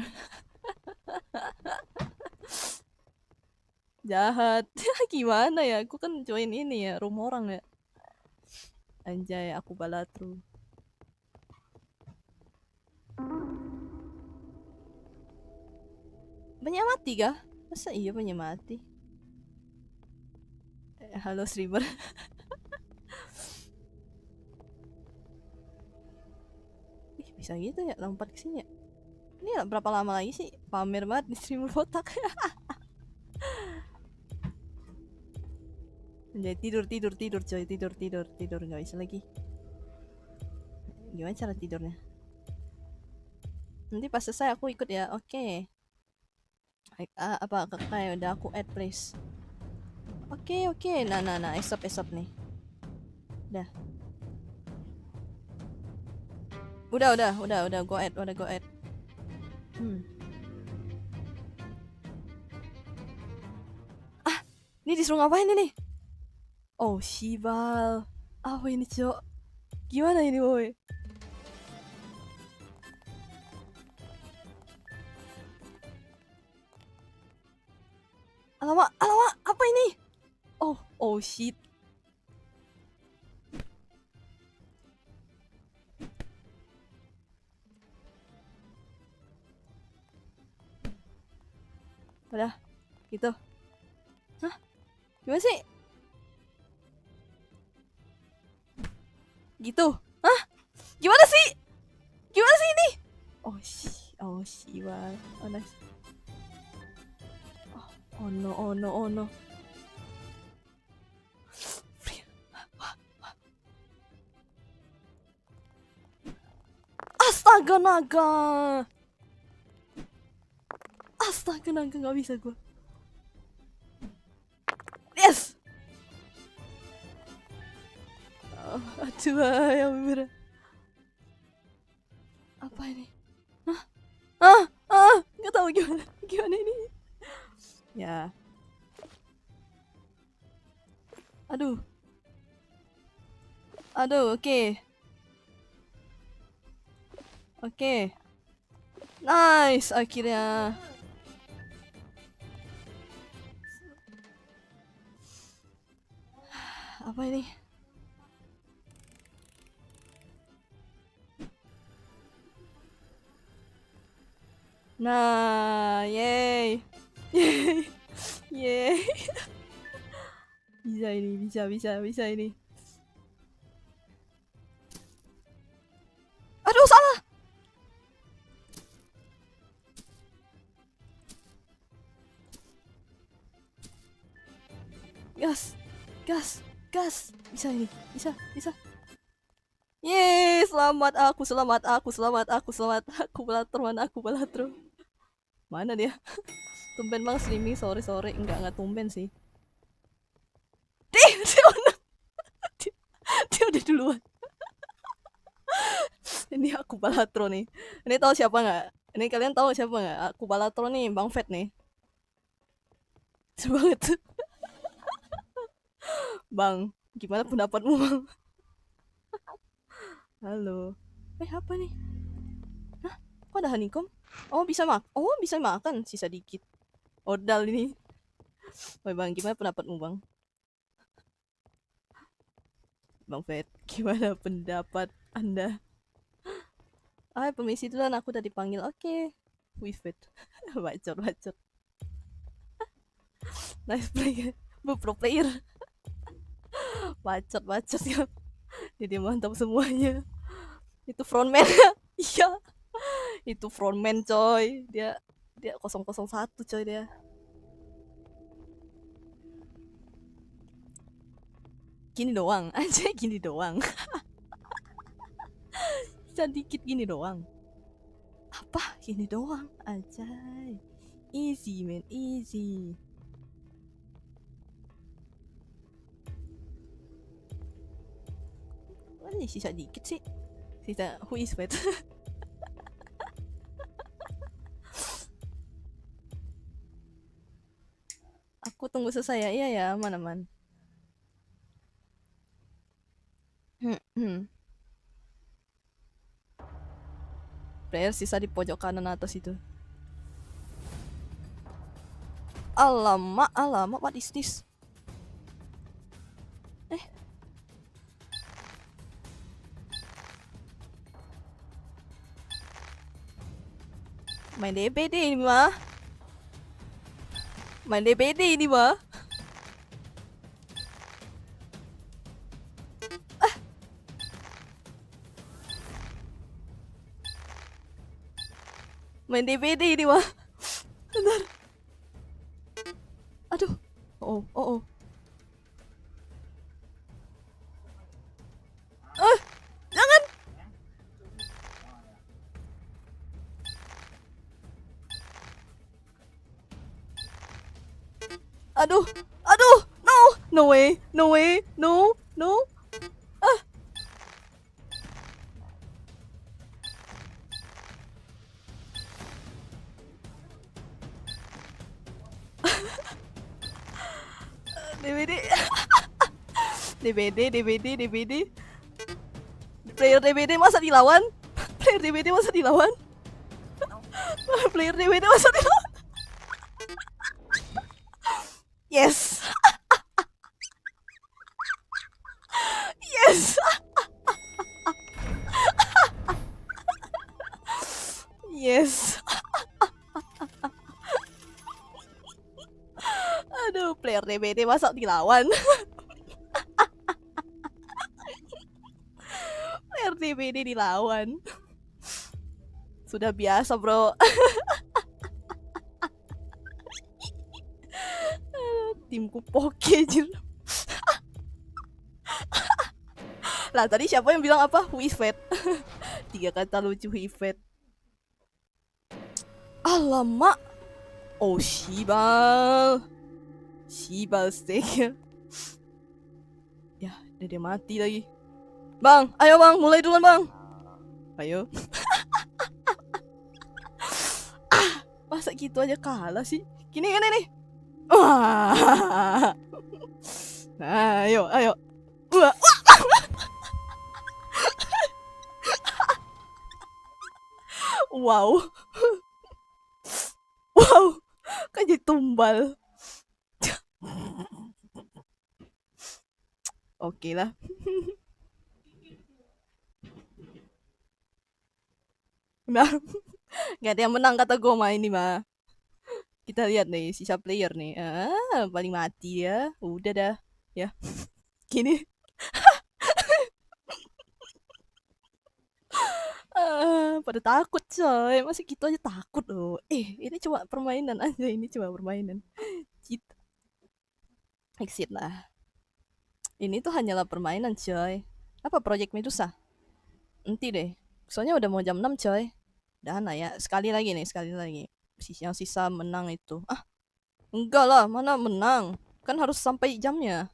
Jahat. Gimana ya? Aku kan join ini ya, room orang ya. Anjay, aku balatru. Banyak mati kah? Masa iya banyak mati? Halo streamer. Ih, bisa gitu ya lompat ke sini ya? Ini berapa lama lagi sih? Pamer banget nih streamer botak. Anjay, tidur coy, tidur nggak bisa lagi. Gimana cara tidurnya? Nanti pas selesai aku ikut ya. Oke. Apa kakak udah aku add please. Oke. Nah, esop nih. Udah go add. Ini disuruh ngapain ini? Oh, Shibal. Apa ini, Cok? Gimana ini, boy? Alamak, apa ini? Oh shit. Udah, gitu. Hah? Gimana sih? Gitu. Hah? Gimana sih ini? Oh Shibal. Oh nice. Oh no. Astaga naga nggak bisa gue. Yes. Aduh ya bener. Apa ini? Nggak tahu gimana ini. Ya. Aduh, oke. Nice, akhirnya. Apa ini? Nah, yay. Bisa ini. Aduh, salah. Gas. Bisa ini. Bisa. Yeay, selamat aku balatro. Mana dia? Tumben bang streaming sore enggak tumben sih. Dia udah duluan. Ini aku balatro nih. Ini tahu siapa nggak? Ini kalian tahu siapa nggak? Aku balatro nih, Bang Fat nih. Seru banget. Bang, gimana pendapatmu bang? Halo. Apa nih? Hah? Kok ada honeycomb? Oh bisa makan sisa dikit. Odal ini. Woi bang, gimana pendapatmu bang? Bang Fat, gimana pendapat anda? Permisi duluan, aku udah dipanggil. Oke. Wifet. Bacot. Nice play. Pro player. Bacot ya. Jadi mantap semuanya. Itu frontman. Iya. Itu frontman coy. Dia 001 coy dia. Gini doang. Aja gini doang. Sedikit gini doang. Apa? Gini doang aja. Easy man, easy. Ini sisa dikit sih. Sisa who is wet. Aku tunggu selesai ya. Iya ya, aman. Player sisa di pojok kanan atas itu. Alamak, what is this? Main DBD ini mah. Main DBD ini mah. Main DBD ini mah. Bentar. Aduh. Oh. Jangan. Aduh. No way. No. DBD. DBD. Player DBD masa dilawan? Player DBD masa dilawan? Yes. Yes. Yes. Aduh, player DBD masa dilawan? Player DBD dilawan. Sudah biasa, bro. Timku poke jir. Lah tadi siapa yang bilang apa? Who is fat? 3 kata lucu who is fat. Alamak. Oh, Shibal steak. Ya, udah dia mati lagi. Bang, ayo bang, mulai duluan bang. Ayo. Masa gitu aja kalah sih? Gini nih. Ayo. Wah. Wow. Kan jadi tumbal. Oke lah. Nah, nggak ada yang menang kata gue main nih mah. Kita lihat nih sisa player nih. Paling mati ya. Udah dah. Ya. Gini. Pada takut coy. Masih gitu aja takut loh. Ini cuma permainan aja. Kita exit lah. Ini tuh hanyalah permainan coy. Apa Project Medusa? Nanti deh. Soalnya udah mau jam 6 coy. Udahan lah ya. Sekali lagi. Yang sisa menang itu. Enggak lah, mana menang? Kan harus sampai jamnya.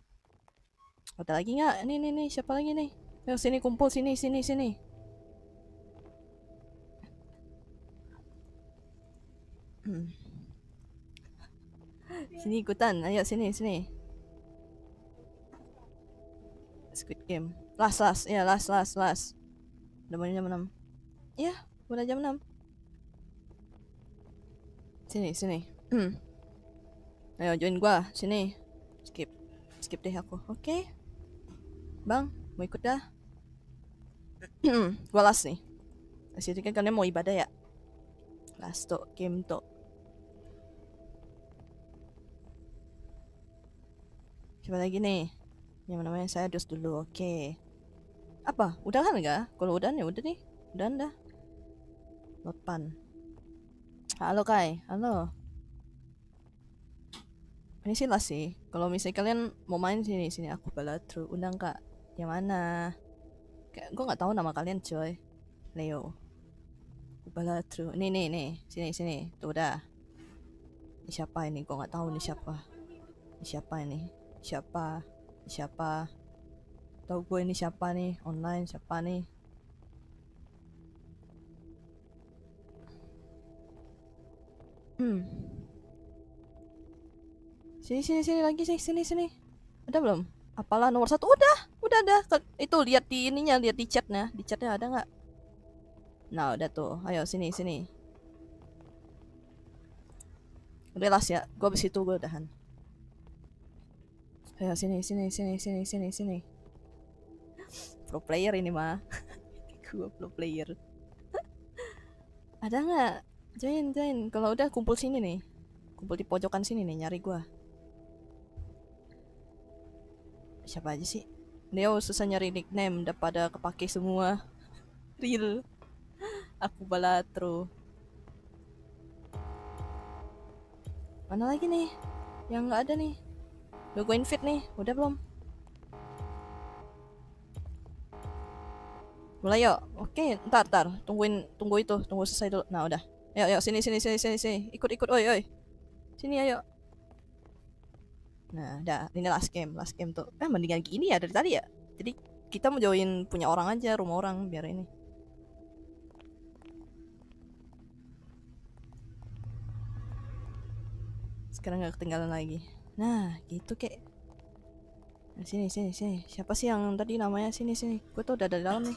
Ada lagi nggak? Nih, siapa lagi nih? Yang sini kumpul, sini. Sini ikutan, ayo sini. Squid Game. Last. Udah mau jam 6. Ya, udah jam 6. Sini. Ayo join gua, sini. Skip deh aku. Oke. Bang, mau ikut dah? Gua last nih. Asli kan kalian mau ibadah ya? Last tuh, game tuh. Siapa lagi nih? Yang namanya saya dus dulu, oke. Apa? Udahan nggak? Kalau udahan ya udah nih. Udahan dah. Notpan. Halo Kai, halo. Ini sih lah sih. Kalau misalnya kalian mau main sini aku balatru. Undang kak. Yang mana? Kayak gue nggak tahu nama kalian coy. Leo. Balatro. Nih. Sini. Tuh udah. Ini siapa ini? Gua nggak tahu nih siapa. Ini siapa ini? Siapa? Tahu gue ini siapa nih? Online siapa nih? Sini lagi sini. Ada belum? Apalah nomor 1? Udah ada. Itu lihat di ininya, lihat di chatnya. Di chatnya ada nggak? Nah udah tuh. Ayo sini. Relax ya. Gue abis itu gue udahan. Ayo sini. Pro player ini mah. Gue pro player. Ada nggak? Join. Kalau udah kumpul sini nih. Kumpul di pojokan sini nih nyari gue. Siapa aja sih? Neo susah nyari nickname, udah pada kepake semua. Real. Aku Balatro. Mana lagi nih? Yang nggak ada nih. Udah gue invite nih, udah belum? Mulai yuk. Oke, ntar. Tunggu selesai dulu. Nah udah. Ayo sini. Ikut, oi. Sini ayo. Nah, udah, ini last game tuh. Mendingan gini ya dari tadi ya. Jadi kita mau join punya orang aja, rumah orang biar ini. Sekarang nggak ketinggalan lagi. Nah, gitu kek. Nah, sini. Siapa sih yang tadi namanya? Sini. Gue tuh udah ada di dalam nih.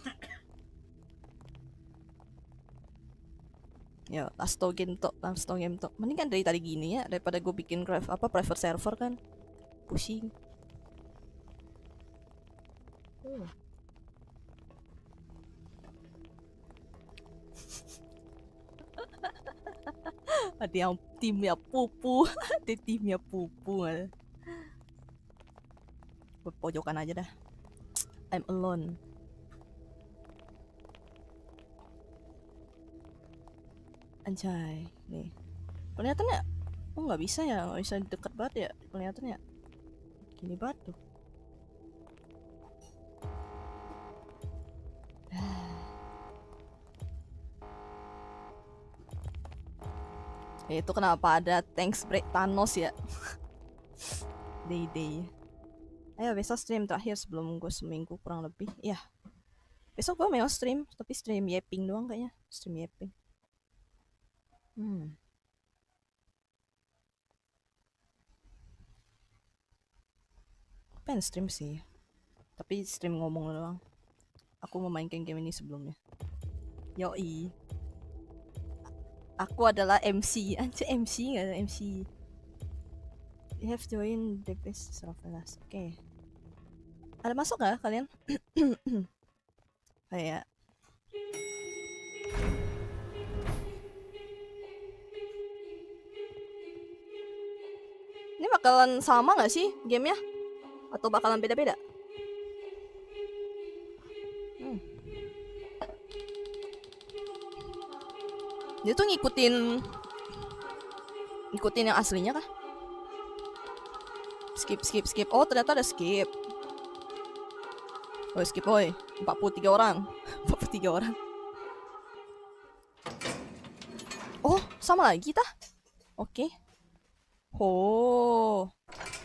Yo, last game tuh. Mendingan dari tadi gini ya daripada gue bikin private server kan. Pusing. Ada yang timnya pupu. Ada timnya pupu. Gue pojokan aja dah. I'm alone. Anjay. Nih. Kelihatannya nggak bisa ya. Nggak bisa deket banget ya. Kelihatannya gini banget tuh. Itu kenapa ada thanks break Thanos ya. Day. Ayo besok stream terakhir sebelum gue seminggu kurang lebih. Ya. Besok gue mau stream, tapi stream yapping doang kayaknya. Stream yapping. Pengen stream sih. Tapi stream ngomong doang. Aku memainkan game ini sebelumnya. Yoi. Aku adalah MC. Anjir MC nggak ada MC. You have joined the best Ravelas. Oke. Ada masuk nggak kalian? Kayak. Ini bakalan sama nggak sih gamenya? Atau bakalan beda-beda? Dia tuh ngikutin yang aslinya kah? Skip. Oh ternyata ada skip. Oh skip boy. 43 orang. 43 orang. Oh sama lagi tah? Oke. Oh.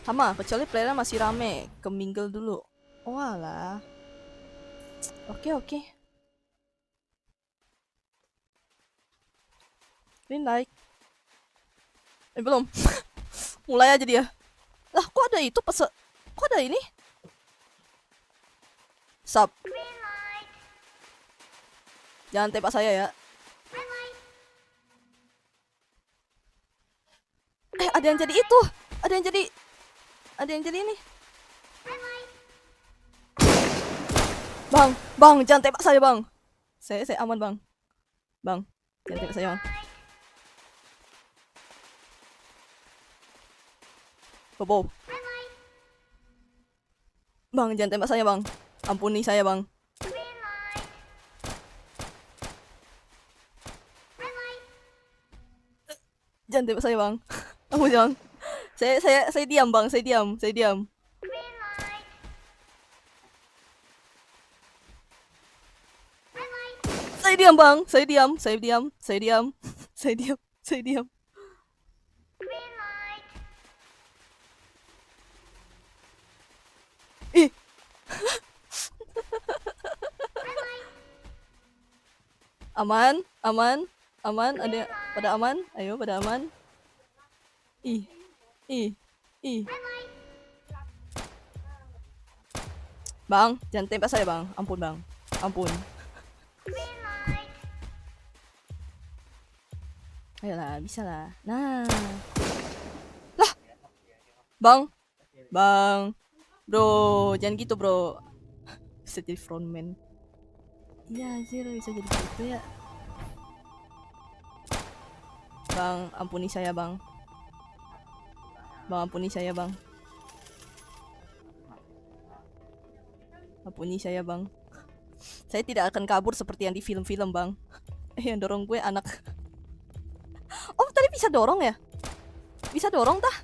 Sama kecuali playernya masih rame. Ke mingle dulu. Oh alah. Oke. Green light. Belum. Mulai aja dia. Lah kok ada itu kok ada ini? Sub. Jangan tembak saya ya. Ada yang jadi itu. Ada yang jadi ini. Bang, jangan tembak saya, Bang. Saya aman, Bang. Bang, jangan tembak saya, Bang. Bobo. Bang, jangan tembak saya, Bang. Ampuni saya, Bang. Jangan tembak saya, Bang. Ampun, Bang. Saya diam, Bang. Saya diam. Saya diam bang, saya diam, saya diam, saya diam, saya diam, saya diam. Ih. Aman, aman, aman, ada pada aman, ayo pada aman. Ih, ih, ih. Bang, jangan tembak saya bang, ampun bang, ampun. Ayolah, bisa lah. Nah, lah, bang, bang, bro, jangan gitu bro. Bisa jadi frontman. Iya anjir, bisa jadi gitu ya. Bang, ampuni saya bang. Bang, ampuni saya bang. Ampuni saya bang. Saya tidak akan kabur seperti yang di film-film bang. Yang dorong gue anak. Oh tadi bisa dorong ya? Bisa dorong tah?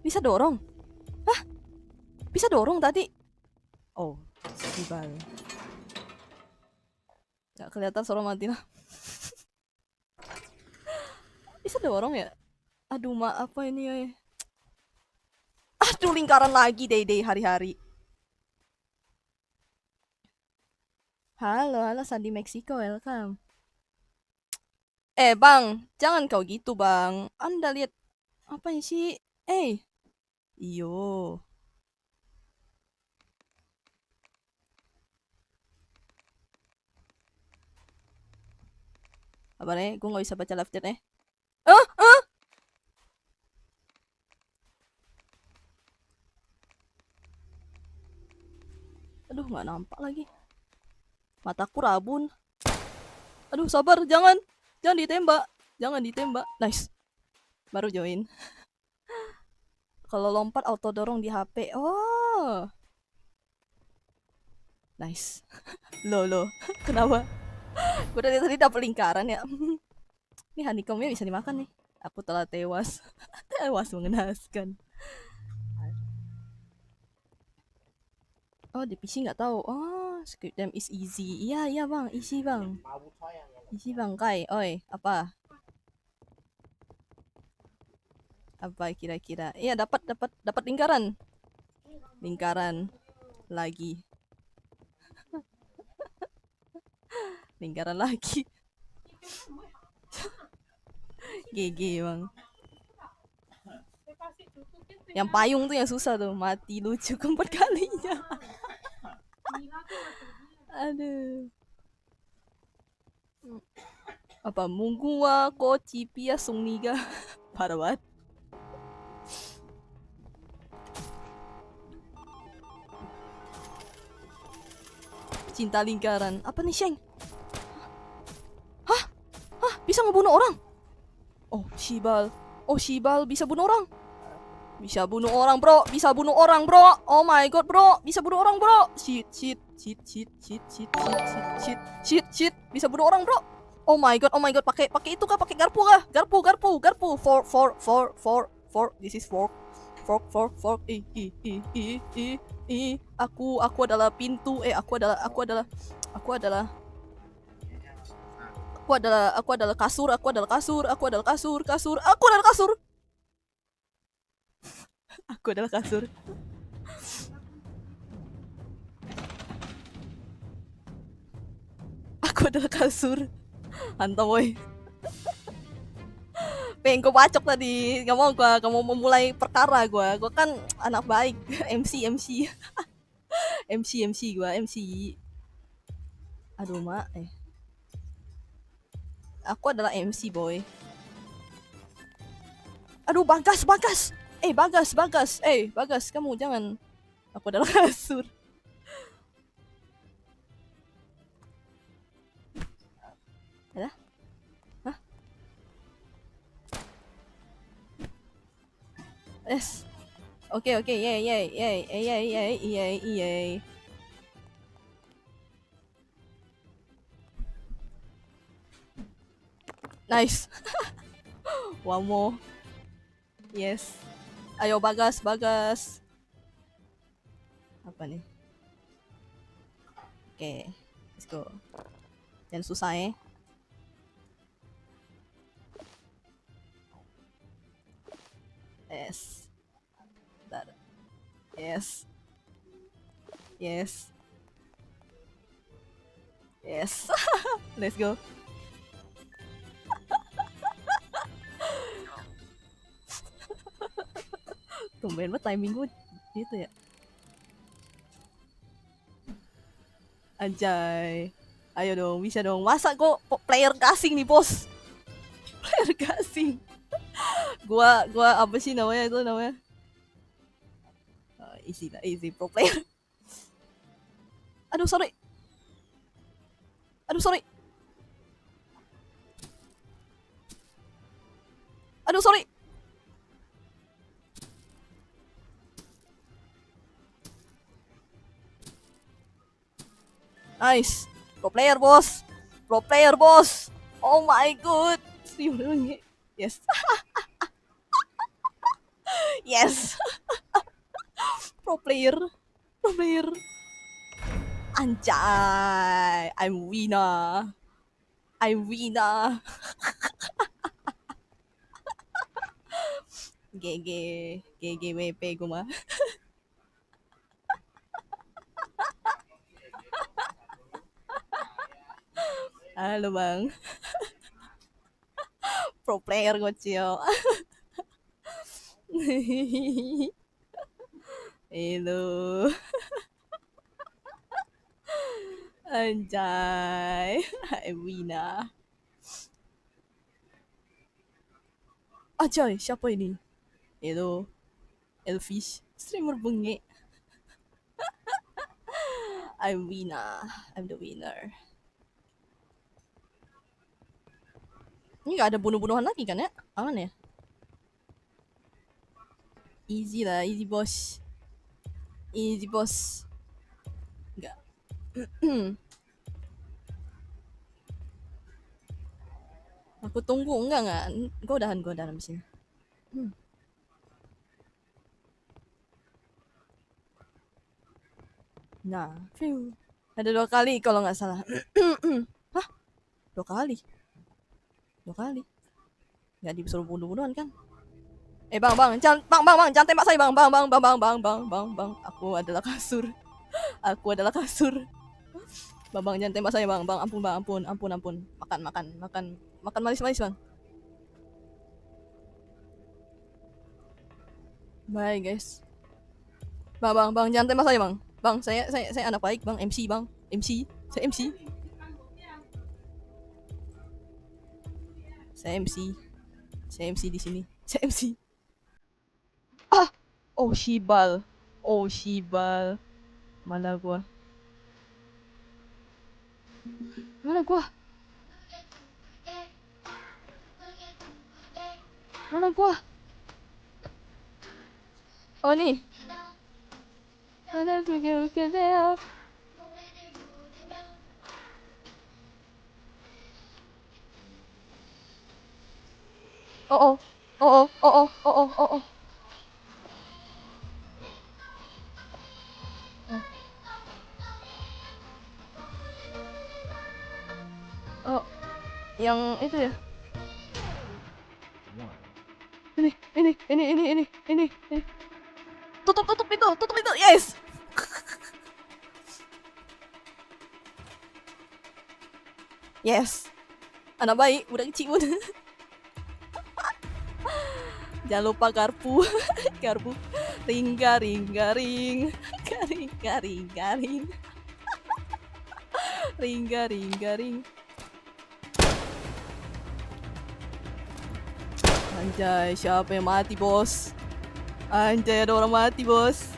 Bisa dorong? Hah? Bisa dorong tadi? Oh, gibal. Gak kelihatan suara mati lah. Bisa dorong ya? Aduh maaf apa ini ya? Aduh lingkaran lagi day hari-hari. Halo, halo Sandi Meksiko, welcome. Bang, jangan kau gitu bang. Anda lihat apa sih? Iyo. Apa nih? Gue nggak bisa baca live chat nih. Aduh, nggak nampak lagi. Mataku rabun. Aduh, sabar, jangan ditembak, jangan ditembak. Nice, baru join. Kalau lompat auto dorong di HP. Oh, nice. Lo, kenapa? Gue dari tadi dapet lingkaran ya. Ini honeycombnya bisa dimakan nih. Aku telah tewas. Tewas mengenaskan. Oh, di PC nggak tahu. Oh, Squid Game is easy. Iya bang, easy bang. Easy bang, Kai. Oi, apa? Apa kira-kira? Iya, dapat lingkaran. Lingkaran lagi. Lingkaran lagi. GG bang. Yang payung tuh yang susah tuh, mati lucu keempat kalinya. Aduh. Apa mungguwa koci pia sungniga. Parah banget. Cinta lingkaran. Apa nih, Sheng? Hah? Bisa ngebunuh orang? Oh, Shibal. Bisa bunuh orang. Bisa bunuh orang, bro. Oh my god, bro. Bisa bunuh orang, bro. Shit. Bisa bunuh orang, bro. Oh my god. Pakai itu kah? Pakai garpu kah? Garpu. Fork. This is fork. Fork. Aku adalah pintu. Aku adalah kasur. Aku adalah kasur. Hantam boy. Pengen gue bacok tadi. Gak mau memulai perkara gue. Gue kan anak baik. MC gue. Aduh mak. Aku adalah MC boy. Aduh Bagas. Bagas, kamu jangan. Aku adalah kasur. Ada? Hah? Yes. Oke, yay. Nice. One more. Yes. Ayo Bagas. Apa nih? Oke, let's go. Jangan susah ya. Yes. Bentar. Yes. Yes. Yes. Let's go. Tumben banget timing gue gitu ya. Anjay. Ayo dong, bisa dong. Masa kok player gasing nih, bos? Player gasing. gua apa sih namanya itu namanya? Easy lah, easy pro player. Aduh, sorry. Aduh, sorry. Aduh, sorry. Nice. Pro player, bos. Pro player, bos. Oh my god. Yes. Yes. Pro player. Pro player. Anjay. I'm winner. I'm winner. GG. GG WP gue mah. Halo bang. Pro player gocil. Halo. Anjay. Wina. Anjay, siapa ini? Halo. Elfish. Streamer bengek. I'm Wina. I'm the winner. Ini gak ada bunuh-bunuhan lagi kan ya? Aman ya? Easy lah, easy boss. Easy boss. Enggak. Aku tunggu, enggak. Gue udahan abis ini. Nah, phew. Ada 2 kali kalau nggak salah. Hah? 2 kali? 2 kali? Nggak disuruh bunuh-bunuhan kan? Bang, jangan tembak saya bang. Aku adalah kasur. Bang, jangan tembak saya bang. Ampun. Makan manis bang. Bye guys. Bang, jangan tembak saya bang. Bang, saya anak baik bang. MC bang. Saya MC. Saya MC di sini. Saya MC. Oh Shibal. Mana gua? Oh nih. Oh. Oh, yang itu ya. Ini. Tutup itu. Yes. Yes. Anak baik, udah kecil pun. Jangan lupa garpu. Ring. Garing. Ring. Anjay, siapa yang mati, bos? Anjay, ada orang mati, bos.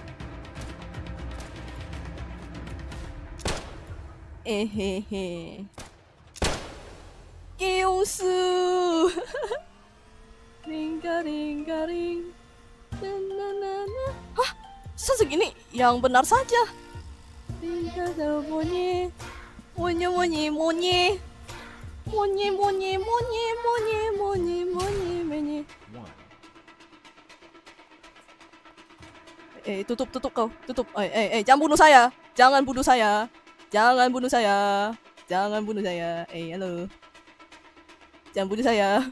Kyusu. Ring. Hah? Segini? Yang benar saja. Monye. Tutup kau. Tutup. Jangan bunuh saya. Jangan bunuh saya. Jangan bunuh saya. Halo. Jangan bunuh saya.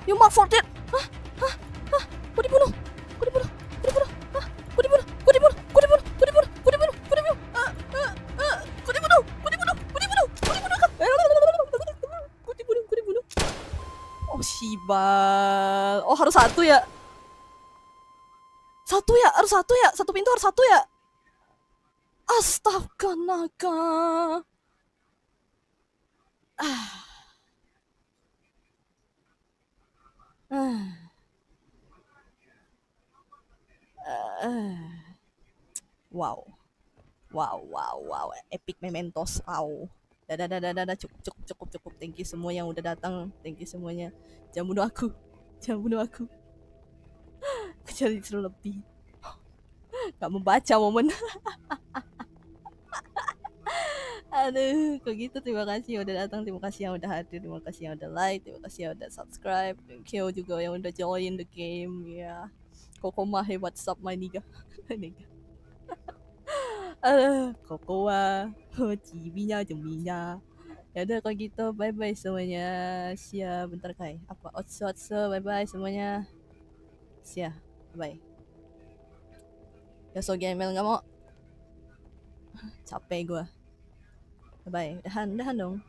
You mark for dead. Hah? Hah? Hah? Gue dibunuh. Gue dibunuh. Gue dibunuh. Hah? Gue dibunuh. Gue dibunuh. Gue dibunuh. Gue dibunuh. Gue dibunuh. Gue dibunuh. Gue dibunuh. Gue dibunuh. Gue dibunuh. Gue dibunuh. Gue dibunuh. Gue dibunuh. Oh Shibal. Oh harus satu ya. Satu ya. Harus satu ya. Satu pintu harus satu ya. Astaga naga. Wow. Wow, wow, wow. Epic mementos. Wow. Dadah. Cukup. Thank you semua yang udah datang. Thank you semuanya. Jangan bunuh aku. Jangan bunuh aku. Kecuali disuruh lebih. Gak membaca momen. Aduh, kok gitu. Terima kasih yang udah datang. Terima kasih yang udah hadir. Terima kasih yang udah like. Terima kasih yang udah subscribe. Thank you juga yang udah join the game. Ya. Kokomahe, what's up my nigga? Nigga. Kokoa, cibinya, jeminya. Ya udah kalau gitu, bye bye semuanya. Sia, bentar kai. Apa? Otso, bye bye semuanya. Sia, bye. Ya so Gmail nggak mau. Capek gua. Bye bye. Dahan dong.